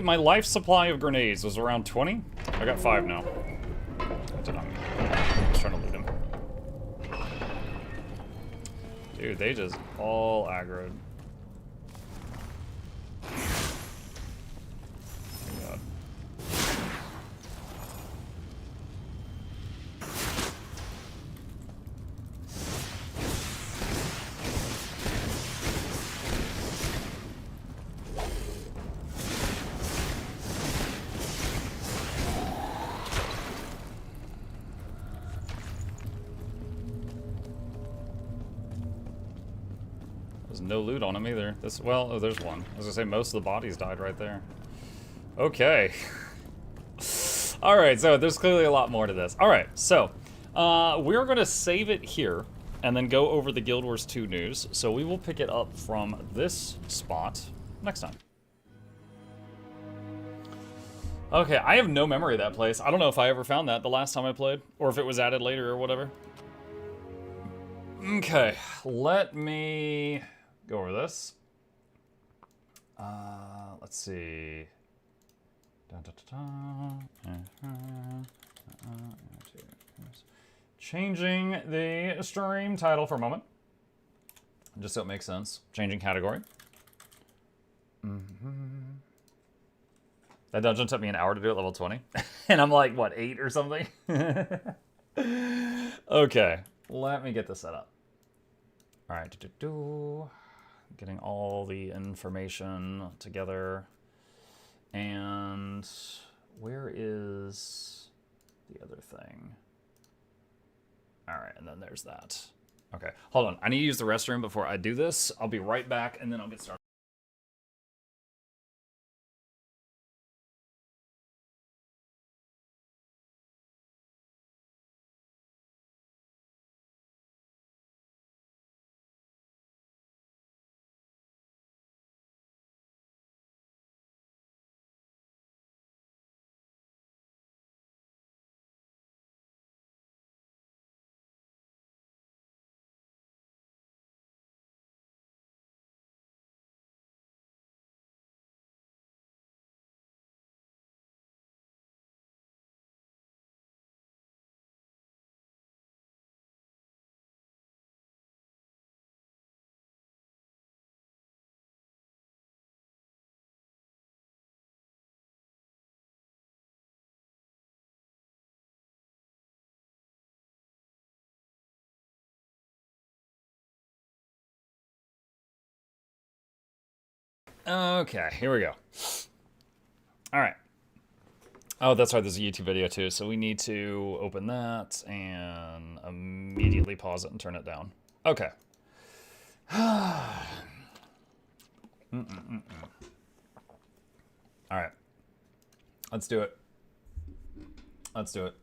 My life supply of grenades was around 20. I got 5 now. I was trying to loot him. Dude, they just all aggroed. Oh god. There's no loot on him either. Well, oh, there's one. I was gonna say most of the bodies died right there. Okay. Alright, so there's clearly a lot more to this. Alright, so we're gonna save it here and then go over the Guild Wars 2 news. So we will pick it up from this spot next time. Okay, I have no memory of that place. I don't know if I ever found that the last time I played, or if it was added later or whatever. Okay, let me go over this. Let's see. Changing the stream title for a moment, just so it makes sense. Changing category. That dungeon took me an hour to do at level 20. And I'm like, what, 8 or something? Okay, let me get this set up. All right, getting all the information together. And where is the other thing? All right, and then there's that. Okay, hold on. I need to use the restroom before I do this. I'll be right back, and then I'll get started. Okay, here we go. All right. Oh, that's right, there's a YouTube video too, so we need to open that and immediately pause it and turn it down. Okay. All right. Let's do it. Let's do it.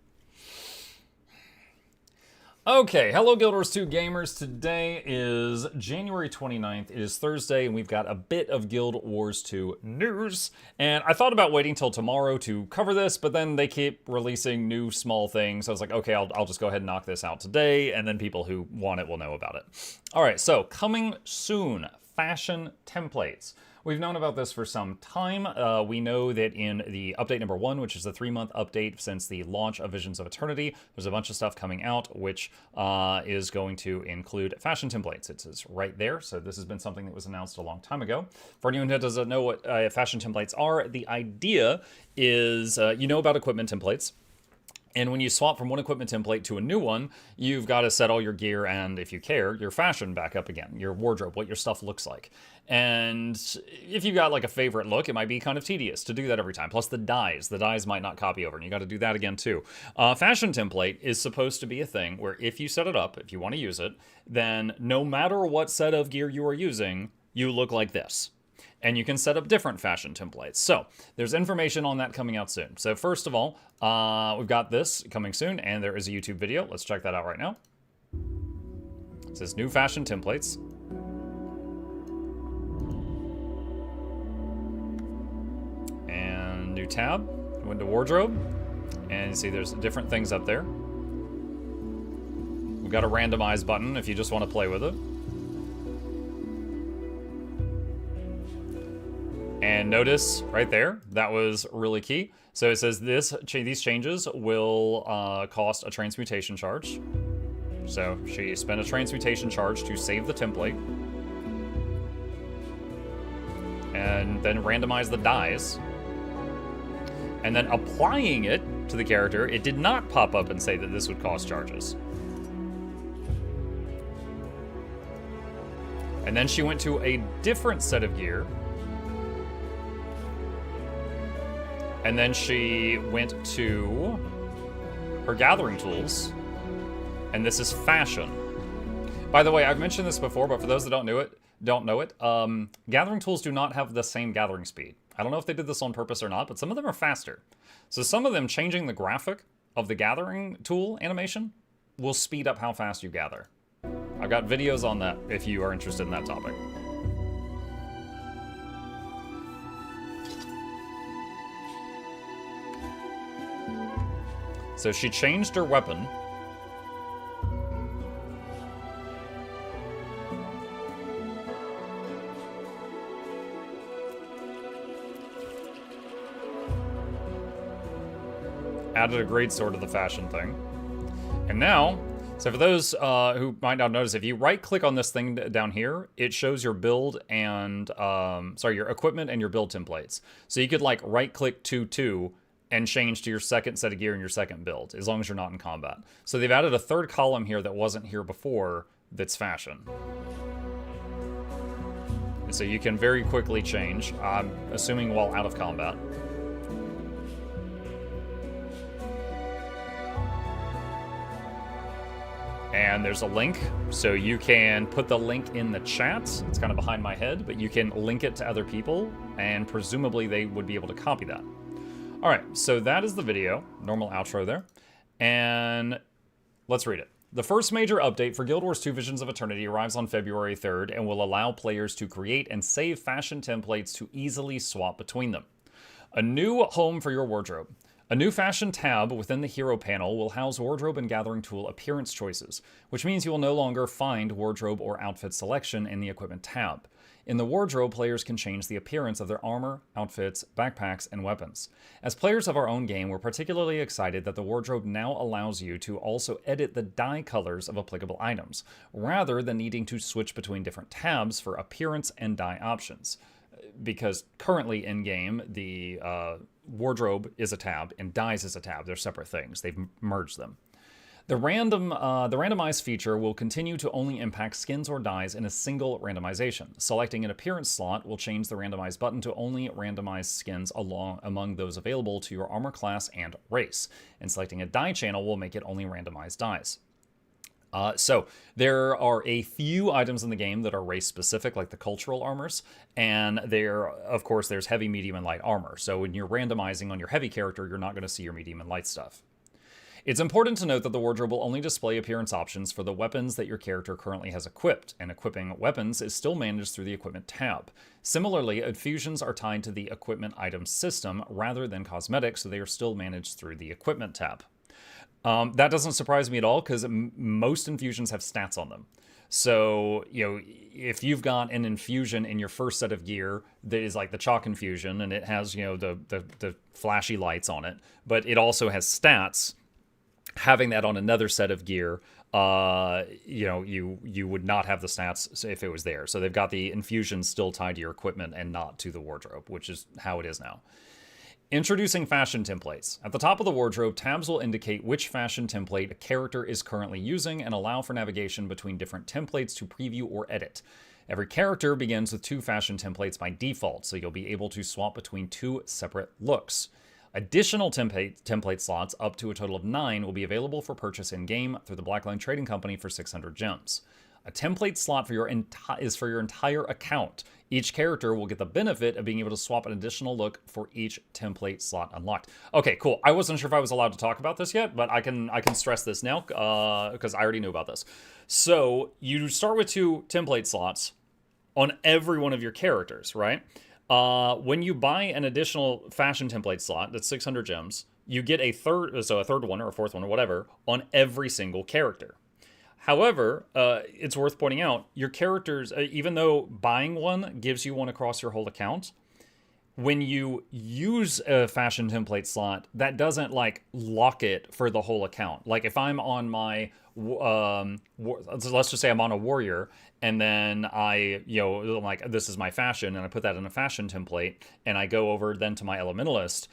Okay, hello Guild Wars 2 gamers. Today is January 29th. It is Thursday, and we've got a bit of Guild Wars 2 news. And I thought about waiting till tomorrow to cover this, but then they keep releasing new small things. So I was like, okay, I'll just go ahead and knock this out today, and then people who want it will know about it. All right, so coming soon, fashion templates. We've known about this for some time. We know that in the update number 1, which is the 3-month update since the launch of Visions of Eternity, there's a bunch of stuff coming out, which is going to include fashion templates. It's right there. So this has been something that was announced a long time ago. For anyone who doesn't know what fashion templates are, the idea is you know about equipment templates. And when you swap from one equipment template to a new one, you've got to set all your gear and, if you care, your fashion back up again, your wardrobe, what your stuff looks like. And if you've got like a favorite look, it might be kind of tedious to do that every time. Plus the dyes might not copy over, and you got to do that again too. Fashion template is supposed to be a thing where if you set it up, if you want to use it, then no matter what set of gear you are using, you look like this. And you can set up different fashion templates. So there's information on that coming out soon. So first of all, we've got this coming soon, and there is a YouTube video. Let's check that out right now. It says new fashion templates. And new tab, go into wardrobe, and you see there's different things up there. We've got a randomize button if you just want to play with it. And notice right there, that was really key. So it says these changes will cost a transmutation charge. So she spent a transmutation charge to save the template. And then randomize the dyes. And then applying it to the character, it did not pop up and say that this would cost charges. And then she went to a different set of gear. And then she went to her gathering tools, and this is fashion. By the way, I've mentioned this before, but for those that don't know it, gathering tools do not have the same gathering speed. I don't know if they did this on purpose or not, but some of them are faster. So some of them changing the graphic of the gathering tool animation will speed up how fast you gather. I've got videos on that if you are interested in that topic. So she changed her weapon. Added a greatsword to the fashion thing. And now, so for those who might not notice, if you right-click on this thing down here, it shows your build and, your equipment and your build templates. So you could like right-click 2 and change to your second set of gear and your second build, as long as you're not in combat. So they've added a third column here that wasn't here before that's fashion. And so you can very quickly change, I'm assuming while out of combat. And there's a link, so you can put the link in the chat. It's kind of behind my head, but you can link it to other people, and presumably they would be able to copy that. All right, so that is the video, normal outro there, and let's read it. The first major update for Guild Wars 2 Visions of Eternity arrives on February 3rd and will allow players to create and save fashion templates to easily swap between them. A new home for your wardrobe. A new fashion tab within the hero panel will house wardrobe and gathering tool appearance choices, which means you will no longer find wardrobe or outfit selection in the equipment tab. In the wardrobe, players can change the appearance of their armor, outfits, backpacks, and weapons. As players of our own game, we're particularly excited that the wardrobe now allows you to also edit the dye colors of applicable items, rather than needing to switch between different tabs for appearance and dye options. Because currently in-game, the wardrobe is a tab and dyes is a tab. They're separate things. They've merged them. The randomized feature will continue to only impact skins or dyes in a single randomization. Selecting an appearance slot will change the randomize button to only randomize skins among those available to your armor class and race. And selecting a dye channel will make it only randomized dyes. So there are a few items in the game that are race specific, like the cultural armors, and of course, there's heavy, medium, and light armor. So when you're randomizing on your heavy character, you're not going to see your medium and light stuff. It's important to note that the wardrobe will only display appearance options for the weapons that your character currently has equipped, and equipping weapons is still managed through the equipment tab. Similarly, infusions are tied to the equipment item system rather than cosmetics, so they are still managed through the equipment tab. That doesn't surprise me at all, because most infusions have stats on them. So, if you've got an infusion in your first set of gear that is like the chalk infusion, and it has, the flashy lights on it, but it also has stats, having that on another set of gear, you would not have the stats if it was there. So they've got the infusion still tied to your equipment and not to the wardrobe, which is how it is now. Introducing fashion templates. At the top of the wardrobe, tabs will indicate which fashion template a character is currently using and allow for navigation between different templates to preview or edit. Every character begins with 2 fashion templates by default, so you'll be able to swap between 2 separate looks. Additional template slots, up to a total of 9, will be available for purchase in-game through the Blackline Trading Company for 600 gems. A template slot is for your entire account. Each character will get the benefit of being able to swap an additional look for each template slot unlocked. Okay, cool. I wasn't sure if I was allowed to talk about this yet, but I can stress this now because I already knew about this. So you start with 2 template slots on every one of your characters, right? When you buy an additional fashion template slot that's 600 gems, you get a third one or a fourth one or whatever on every single character. However, it's worth pointing out, your characters, even though buying one gives you one across your whole account, when you use a fashion template slot, that doesn't lock it for the whole account. Like if I'm on my, let's just say I'm on a warrior, and then this is my fashion, and I put that in a fashion template, and I go over then to my elementalist,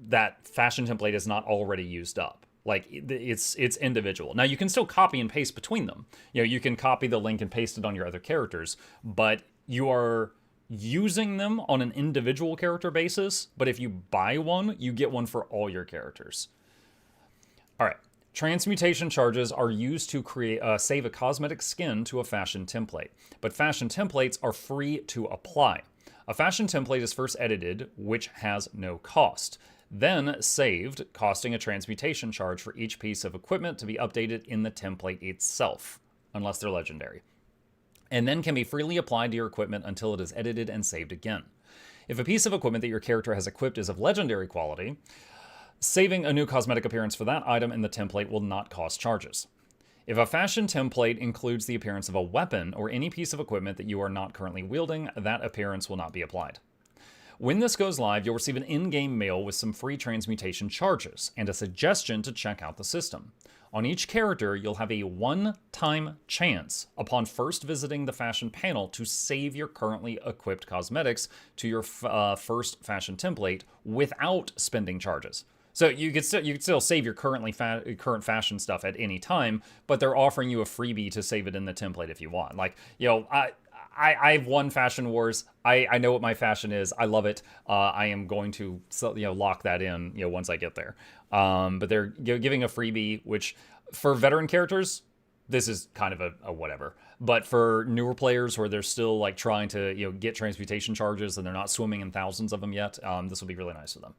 that fashion template is not already used up. Like it's individual. Now you can still copy and paste between them. You can copy the link and paste it on your other characters, but you are using them on an individual character basis. But if you buy one, you get one for all your characters. All right. Transmutation charges are used to save a cosmetic skin to a fashion template, but fashion templates are free to apply. A fashion template is first edited, which has no cost, then saved, costing a transmutation charge for each piece of equipment to be updated in the template itself, unless they're legendary, and then can be freely applied to your equipment until it is edited and saved again. If a piece of equipment that your character has equipped is of legendary quality, saving a new cosmetic appearance for that item in the template will not cost charges. If a fashion template includes the appearance of a weapon or any piece of equipment that you are not currently wielding, that appearance will not be applied. When this goes live, you'll receive an in-game mail with some free transmutation charges and a suggestion to check out the system. On each character, you'll have a one-time chance upon first visiting the fashion panel to save your currently equipped cosmetics to your first fashion template without spending charges. So you could still save your current fashion stuff at any time, but they're offering you a freebie to save it in the template if you want. I've won Fashion Wars. I know what my fashion is. I love it. I am going to lock that in once I get there. But they're giving a freebie, which for veteran characters, this is kind of a whatever. But for newer players where they're still trying to get transmutation charges and they're not swimming in thousands of them yet, this will be really nice for them.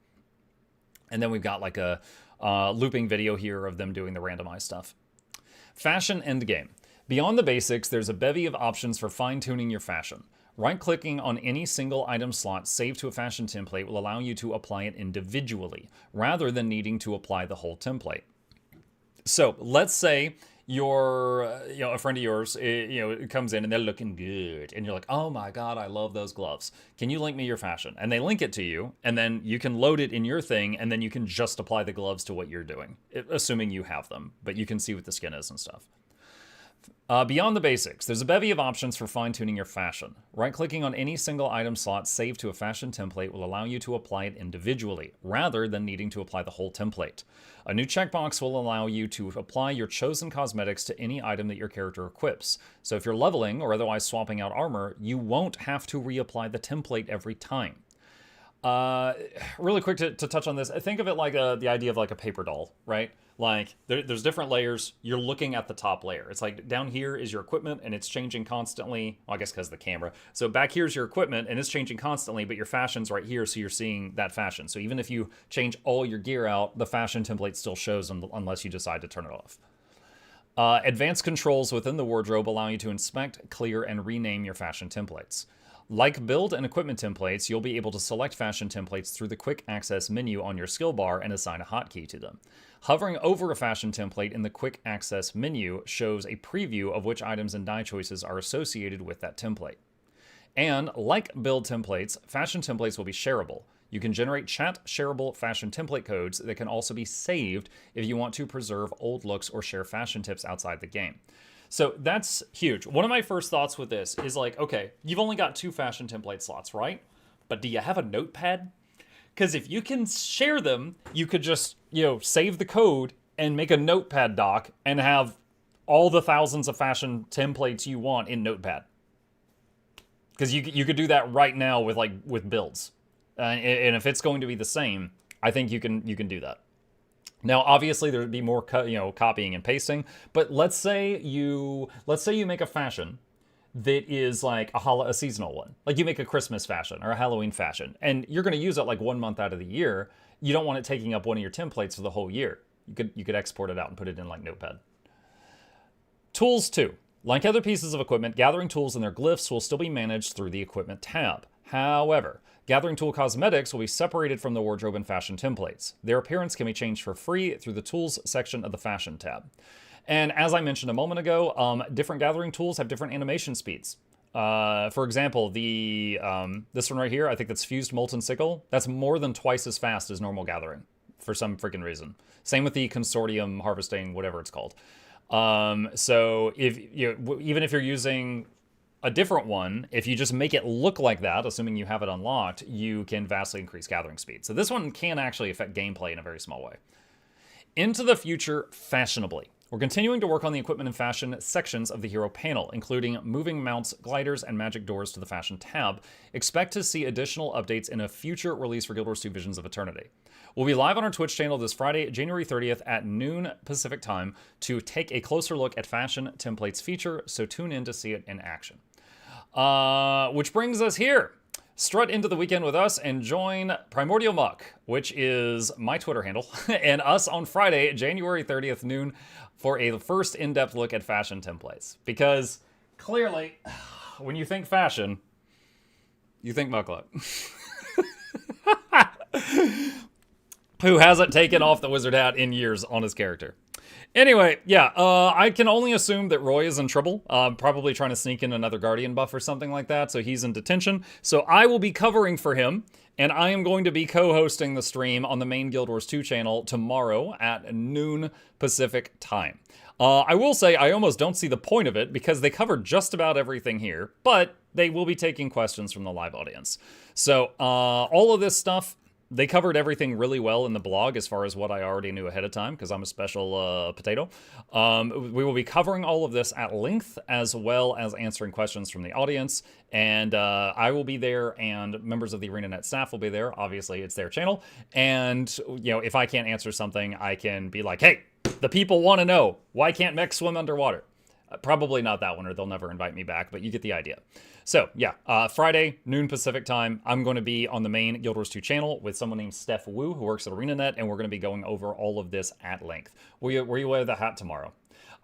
And then we've got a looping video here of them doing the randomized stuff. Fashion endgame. Beyond the basics, there's a bevy of options for fine-tuning your fashion. Right-clicking on any single item slot saved to a fashion template will allow you to apply it individually, rather than needing to apply the whole template. So, let's say you're, a friend of yours, comes in and they're looking good, and you're like, oh my god, I love those gloves. Can you link me your fashion? And they link it to you, and then you can load it in your thing, and then you can just apply the gloves to what you're doing, assuming you have them, but you can see what the skin is and stuff. Beyond the basics, there's a bevy of options for fine-tuning your fashion. Right-clicking on any single item slot saved to a fashion template will allow you to apply it individually, rather than needing to apply the whole template. A new checkbox will allow you to apply your chosen cosmetics to any item that your character equips. So if you're leveling or otherwise swapping out armor, you won't have to reapply the template every time. Really quick to touch on this, think of it like the idea of like a paper doll, right? Like there's different layers. You're looking at the top layer. It's like down here is your equipment and it's changing constantly. Well, I guess because of the camera. So back here's your equipment and it's changing constantly, but your fashion's right here, so you're seeing that fashion. So even if you change all your gear out, the fashion template still shows unless you decide to turn it off. Advanced controls within the wardrobe allow you to inspect, clear, and rename your fashion templates. Like build and equipment templates, you'll be able to select fashion templates through the quick access menu on your skill bar and assign a hotkey to them. Hovering over a fashion template in the quick access menu shows a preview of which items and dye choices are associated with that template. And like build templates, fashion templates will be shareable. You can generate chat shareable fashion template codes that can also be saved if you want to preserve old looks or share fashion tips outside the game. So that's huge. One of my first thoughts with this is like, okay, you've only got 2 fashion template slots, right? But do you have a notepad? Because if you can share them, you could just, save the code and make a notepad doc and have all the thousands of fashion templates you want in notepad. Because you could do that right now with builds. And if it's going to be the same, I think you can do that. Now, obviously, there would be more, copying and pasting. But let's say you make a fashion that is like a seasonal one. Like you make a Christmas fashion or a Halloween fashion, and you're going to use it like 1 month out of the year. You don't want it taking up one of your templates for the whole year. You could export it out and put it in like Notepad. Tools too. Like other pieces of equipment, gathering tools and their glyphs will still be managed through the equipment tab. However, gathering tool cosmetics will be separated from the wardrobe and fashion templates. Their appearance can be changed for free through the tools section of the fashion tab. And as I mentioned a moment ago, different gathering tools have different animation speeds. For example, this one right here, I think that's Fused Molten Sickle. That's more than twice as fast as normal gathering for some freaking reason. Same with the Consortium Harvesting, whatever it's called. So even if you're using a different one, if you just make it look like that, assuming you have it unlocked, you can vastly increase gathering speed. So this one can actually affect gameplay in a very small way. Into the future fashionably. We're continuing to work on the equipment and fashion sections of the hero panel, including moving mounts, gliders, and magic doors to the fashion tab. Expect to see additional updates in a future release for Guild Wars 2 Visions of Eternity. We'll be live on our Twitch channel this Friday, January 30th at noon Pacific time to take a closer look at fashion templates feature, so tune in to see it in action. Which brings us here. Strut into the weekend with us and join Primordial Muck, which is my Twitter handle, and us on Friday, January 30th noon for a first in-depth look at fashion templates. Because clearly, when you think fashion, you think Mukluk. Who hasn't taken off the wizard hat in years on his character. Anyway, yeah, I can only assume that Roy is in trouble, probably trying to sneak in another Guardian buff or something like that, so he's in detention. So I will be covering for him, and I am going to be co-hosting the stream on the main Guild Wars 2 channel tomorrow at noon Pacific time. I will say I almost don't see the point of it because they covered just about everything here, but they will be taking questions from the live audience. So all of this stuff, they covered everything really well in the blog as far as what I already knew ahead of time because I'm a special potato. We will be covering all of this at length as well as answering questions from the audience. And I will be there and members of the ArenaNet staff will be there. Obviously, it's their channel. And, if I can't answer something, I can be like, hey, the people want to know, why can't mechs swim underwater? Probably not that one or they'll never invite me back, but you get the idea. So, yeah, Friday, noon Pacific time, I'm going to be on the main Guild Wars 2 channel with someone named Steph Wu, who works at ArenaNet, and we're going to be going over all of this at length. Will you wear the hat tomorrow?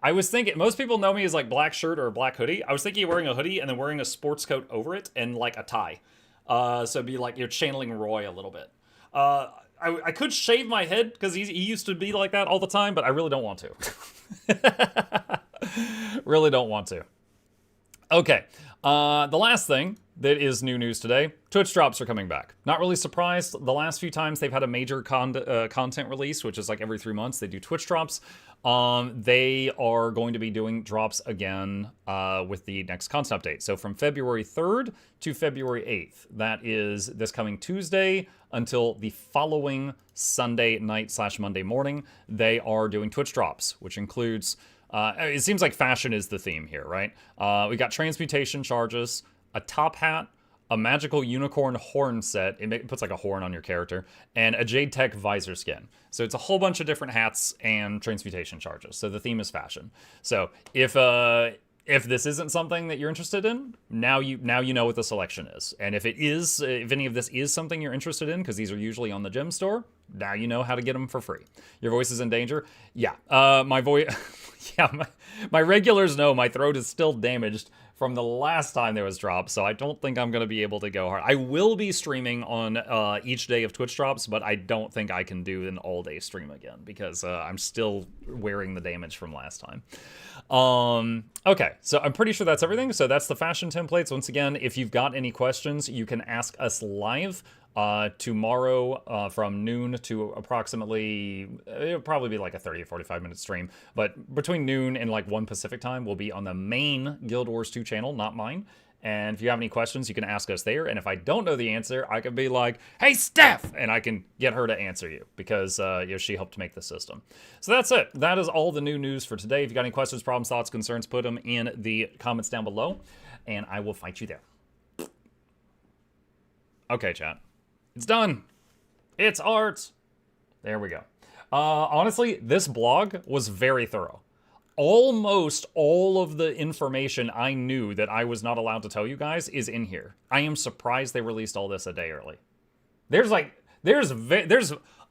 I was thinking, most people know me as like black shirt or a black hoodie. I was thinking of wearing a hoodie and then wearing a sports coat over it and like a tie. So it'd be like you're channeling Roy a little bit. I could shave my head because he used to be like that all the time, but I really don't want to. Really don't want to. Okay. The last thing that is new news today. Twitch drops are coming back. Not really surprised. The last few times they've had a major content release, which is like every 3 months, they do Twitch drops. They are going to be doing drops again with the next content update. So from February 3rd to February 8th, that is this coming Tuesday until the following Sunday night / Monday morning, they are doing Twitch drops, which includes, it seems like fashion is the theme here, right? We got transmutation charges, a top hat, a magical unicorn horn set. It puts like a horn on your character, and a Jade Tech visor skin. So it's a whole bunch of different hats and transmutation charges. So the theme is fashion. So if this isn't something that you're interested in, now you know what the selection is. And if any of this is something you're interested in, because these are usually on the gem store, now you know how to get them for free. Your voice is in danger? Yeah. My voice... yeah, my regulars know my throat is still damaged from the last time there was drops, so I don't think I'm going to be able to go hard. I will be streaming on each day of Twitch drops, but I don't think I can do an all-day stream again because I'm still wearing the damage from last time. Okay, so I'm pretty sure that's everything. So that's the fashion templates. Once again, if you've got any questions, you can ask us live tomorrow from noon to approximately, it'll probably be like a 30 or 45 minute stream, but between noon and like 1 Pacific time, we'll be on the main Guild Wars 2 channel, not mine. And if you have any questions, you can ask us there. And if I don't know the answer, I can be like, hey, Steph! And I can get her to answer you because she helped make the system. So that's it. That is all the new news for today. If you got any questions, problems, thoughts, concerns, put them in the comments down below, and I will fight you there. Okay, chat. It's done. It's art. There we go. Honestly, this blog was very thorough. Almost all of the information I knew that I was not allowed to tell you guys is in here. I am surprised they released all this a day early. There's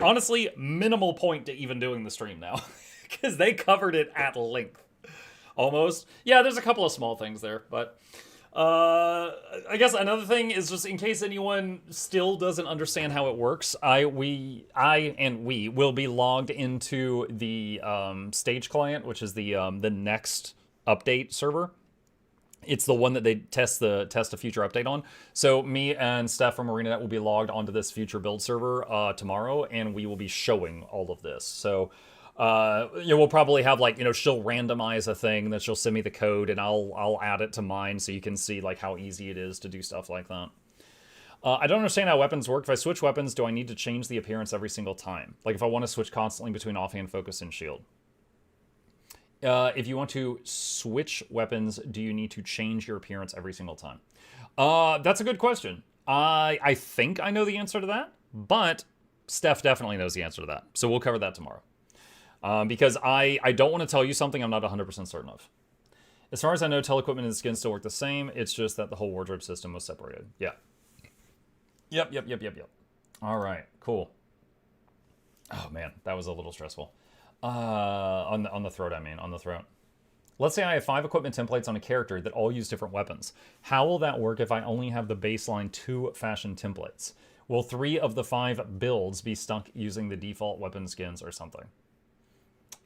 honestly minimal point to even doing the stream now because they covered it at length. Almost. Yeah, there's a couple of small things there, but I guess another thing is just in case anyone still doesn't understand how it works, we will be logged into the stage client, which is the next update server. It's the one that they test a future update on. So me and Steph from ArenaNet will be logged onto this future build server tomorrow, and we will be showing all of this. So we'll probably have she'll randomize a thing that she'll send me the code and I'll add it to mine so you can see like how easy it is to do stuff like that. I don't understand how weapons work. If I switch weapons, do I need to change the appearance every single time? Like if I want to switch constantly between offhand, focus, and shield. If you want to switch weapons, do you need to change your appearance every single time? That's a good question. I think I know the answer to that, but Steph definitely knows the answer to that. So we'll cover that tomorrow. Because I don't want to tell you something I'm not 100% certain of. As far as I know, tele-equipment and skin still work the same. It's just that the whole wardrobe system was separated. Yeah. Yep. All right, cool. Oh, man, that was a little stressful. On the throat, I mean, on the throat. Let's say I have 5 equipment templates on a character that all use different weapons. How will that work if I only have the baseline 2 fashion templates? Will 3 of the 5 builds be stuck using the default weapon skins or something?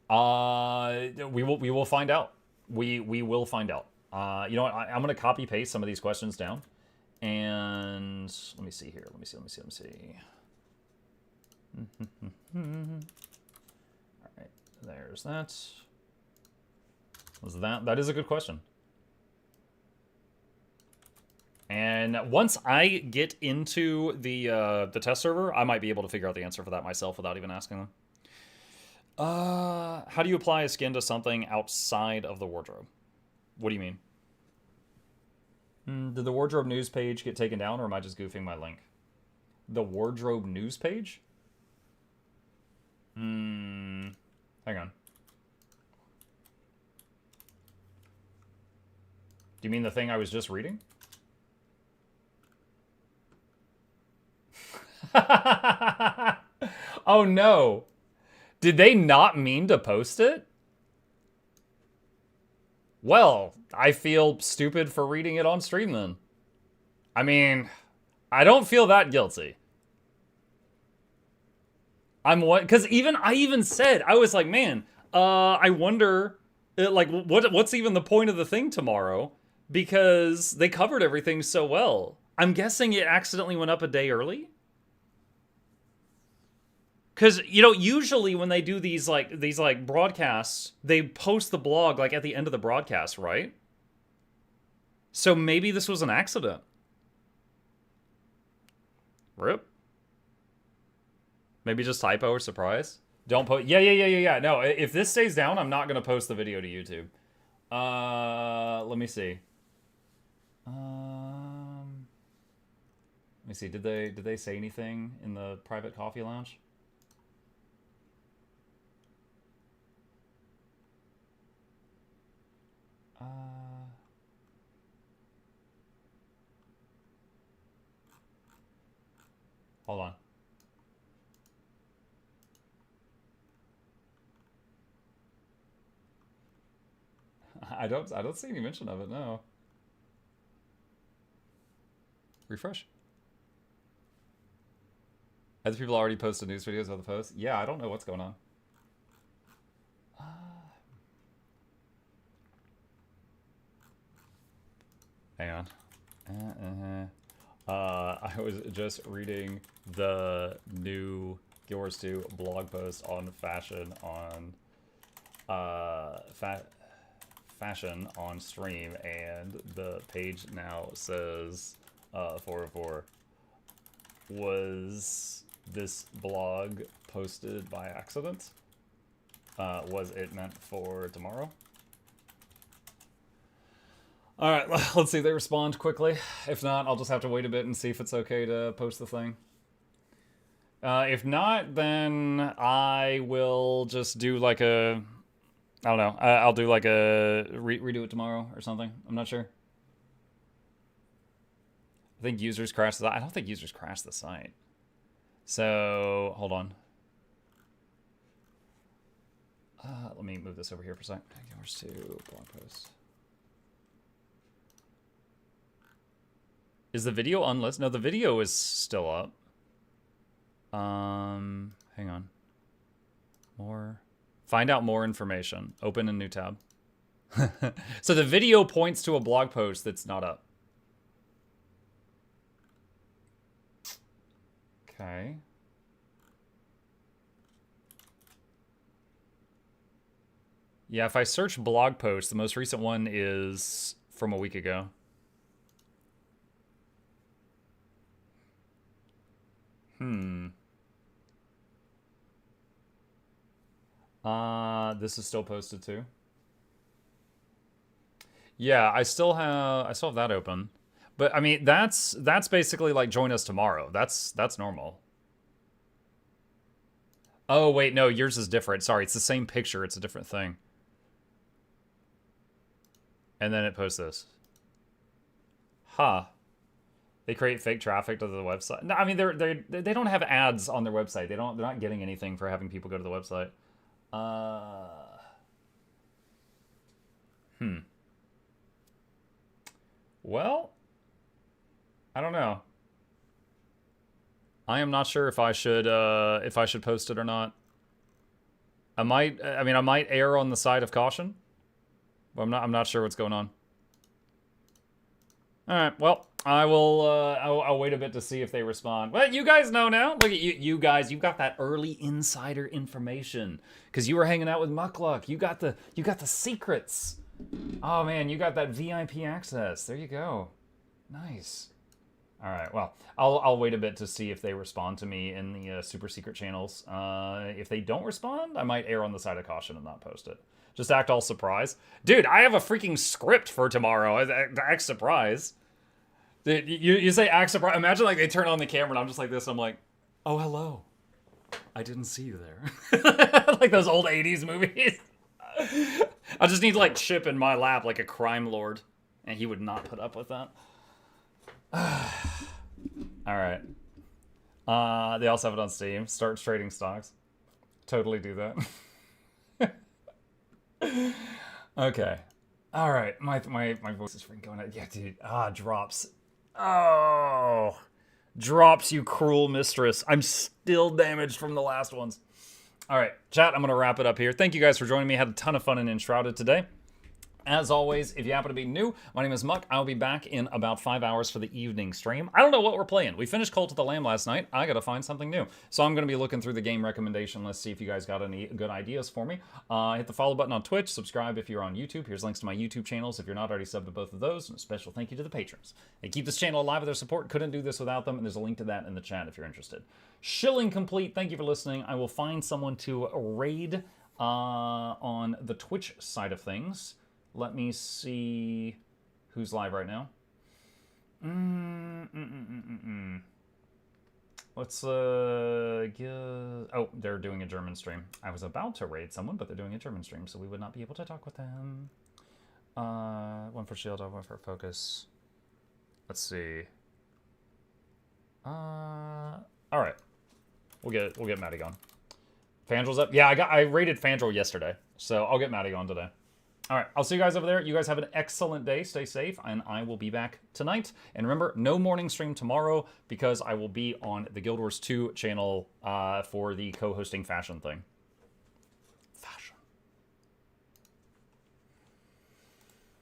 We will find out. We will find out. You know what? I'm gonna copy paste some of these questions down, and let me see here. Let me see. All right, there's that. That is a good question. And once I get into the test server, I might be able to figure out the answer for that myself without even asking them. How do you apply a skin to something outside of the wardrobe? What do you mean? Did the wardrobe news page get taken down, or am I just goofing my link? The wardrobe news page? Hang on. Do you mean the thing I was just reading? Oh no! Did they not mean to post it? Well, I feel stupid for reading it on stream then. I mean, I don't feel that guilty. Because I even said, I was like, man, I wonder, what's even the point of the thing tomorrow? because they covered everything so well. I'm guessing it accidentally went up a day early. Because, you know, usually when they do these broadcasts, they post the blog like at the end of the broadcast, right? So maybe this was an accident. Rip. Maybe just typo or surprise. Don't post. Yeah. No, if this stays down, I'm not going to post the video to YouTube. Let me see. Let me see. Did they say anything in the private coffee lounge? Hold on. I don't see any mention of it, no. Refresh. Other people already posted news videos of the post? Yeah, I don't know what's going on. Hang on. I was just reading the new Guild Wars 2 blog post on fashion on stream, and the page now says 404. Was this blog posted by accident? Was it meant for tomorrow? Alright, let's see if they respond quickly. If not, I'll just have to wait a bit and see if it's okay to post the thing. If not, then I will just do like a... I don't know. I'll do like a... redo it tomorrow or something. I'm not sure. I think users crashed the... I don't think users crashed the site. So, hold on. Let me move this over here for a second. Where's to blog post? Is the video unlisted? No, the video is still up. Hang on. More. Find out more information. Open a new tab. So the video points to a blog post that's not up. Okay. Yeah, if I search blog post, the most recent one is from a week ago. This is still posted too. Yeah, I still have that open. But I mean, that's basically like join us tomorrow. That's normal. Oh, wait, no, yours is different. Sorry, it's the same picture, it's a different thing. And then it posts this. Huh. They create fake traffic to the website. No, I mean they don't have ads on their website. They're not getting anything for having people go to the website. Well, I don't know. I am not sure if I should post it or not. I might err on the side of caution. But I'm not sure what's going on. All right, well, I'll wait a bit to see if they respond. Well, you guys know now. Look at you guys. You got that early insider information because you were hanging out with Mukluk. You got the secrets. Oh man, you got that VIP access. There you go. Nice. All right, well, I'll wait a bit to see if they respond to me in the super secret channels. If they don't respond, I might err on the side of caution and not post it. Just act all surprised. Dude, I have a freaking script for tomorrow. Act surprised. Dude, you say act surprised. Imagine like they turn on the camera and I'm just like this. I'm like, oh, hello. I didn't see you there. Like those old 80s movies. I just need like Chip in my lap like a crime lord. And he would not put up with that. All right. They also have it on Steam. Start trading stocks. Totally do that. Okay. All right. My voice is freaking going out. Yeah, dude. Drops. Oh. Drops, you cruel mistress. I'm still damaged from the last ones. All right. Chat, I'm going to wrap it up here. Thank you guys for joining me. I had a ton of fun in Enshrouded today. As always, if you happen to be new, my name is Muck. I'll be back in about 5 hours for the evening stream. I don't know what we're playing. We finished Cult of the Lamb last night. I gotta find something new. So I'm gonna be looking through the game recommendation list, see if you guys got any good ideas for me. Hit the follow button on Twitch, subscribe if you're on YouTube. Here's links to my YouTube channels if you're not already subbed to both of those. And a special thank you to the patrons. They keep this channel alive with their support. Couldn't do this without them, and there's a link to that in the chat if you're interested. Shilling complete. Thank you for listening. I will find someone to raid on the Twitch side of things. Let me see who's live right now. Let's oh, they're doing a German stream. I was about to raid someone, but they're doing a German stream, so we would not be able to talk with them. One for shield, one for focus. Let's see. All right, we'll get Maddie on. Fandrel's up. Yeah, I raided Fandrel yesterday, so I'll get Maddie on today. All right, I'll see you guys over there. You guys have an excellent day. Stay safe, and I will be back tonight. And remember, no morning stream tomorrow because I will be on the Guild Wars 2 channel for the co-hosting fashion thing.